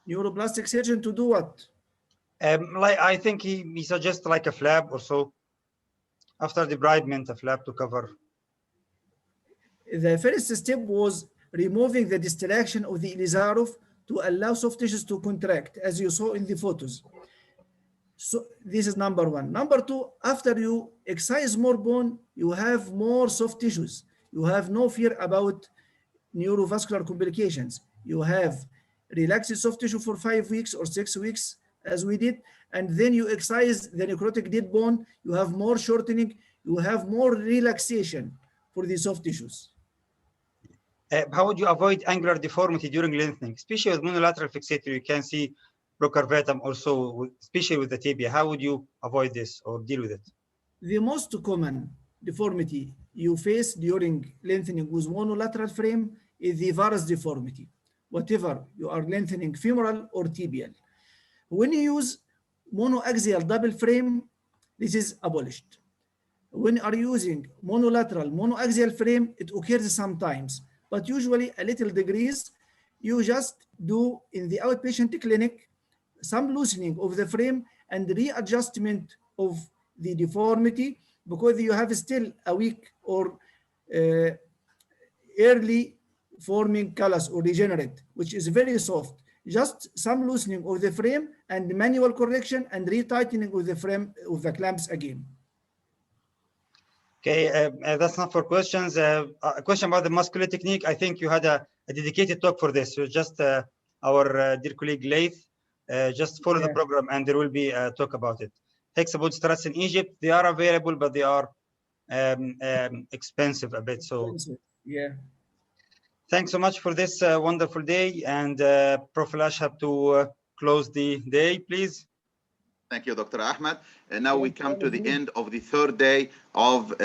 Neuroplastic surgeon to do what? Like I think he suggests like a flap or so. After debridement, a flap to cover. The first step was removing the distraction of the Elizarov to allow soft tissues to contract, as you saw in the photos. So this is number one. Number two, after you excise more bone, you have more soft tissues. You have no fear about neurovascular complications. You have relaxed soft tissue for 5 weeks or 6 weeks, as we did, and then you excise the necrotic dead bone. You have more shortening. You have more relaxation for the soft tissues. How would you avoid angular deformity during lengthening, especially with monolateral fixator? You can see procurvatum also, especially with the tibia. How would you avoid this or deal with it? The most common deformity you face during lengthening with monolateral frame is the varus deformity, whatever you are lengthening femoral or tibial. When you use monoaxial double frame, this is abolished. When you are using monolateral monoaxial frame, it occurs sometimes, but usually a little degrees. You just do in the outpatient clinic some loosening of the frame and readjustment of the deformity, because you have still a weak or early forming callus or degenerate, which is very soft. Just some loosening of the frame and manual correction and retightening of the frame of the clamps again. Okay, that's not for questions. A question about the muscular technique. I think you had a dedicated talk for this. So just our dear colleague Laith, just follow the program and there will be a talk about it. Hexapod struts in Egypt, they are available, but they are expensive a bit. So yeah. Thanks so much for this wonderful day. And Prof. Ashab to close the day, please. Thank you, Dr. Ahmed. And now we come to the end of the third day of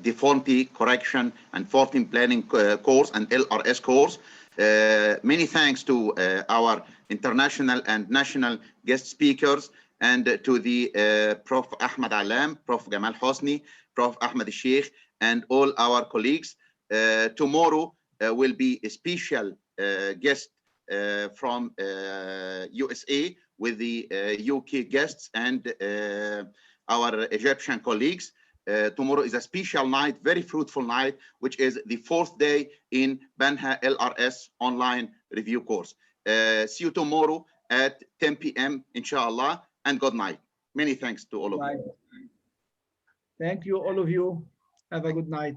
deformity correction and 14 planning course and LRS course. Many thanks to our international and national guest speakers and to the Prof. Ahmed Alam, Prof. Gamal Hosni, Prof. Ahmed Sheikh, and all our colleagues. Tomorrow will be a special guest from USA with the UK guests and our Egyptian colleagues. Tomorrow is a special night, very fruitful night, which is the fourth day in Banha LRS online review course. See you tomorrow at 10 p.m. inshallah, and good night. Many thanks to all of you. Thank you, all of you. Have a good night.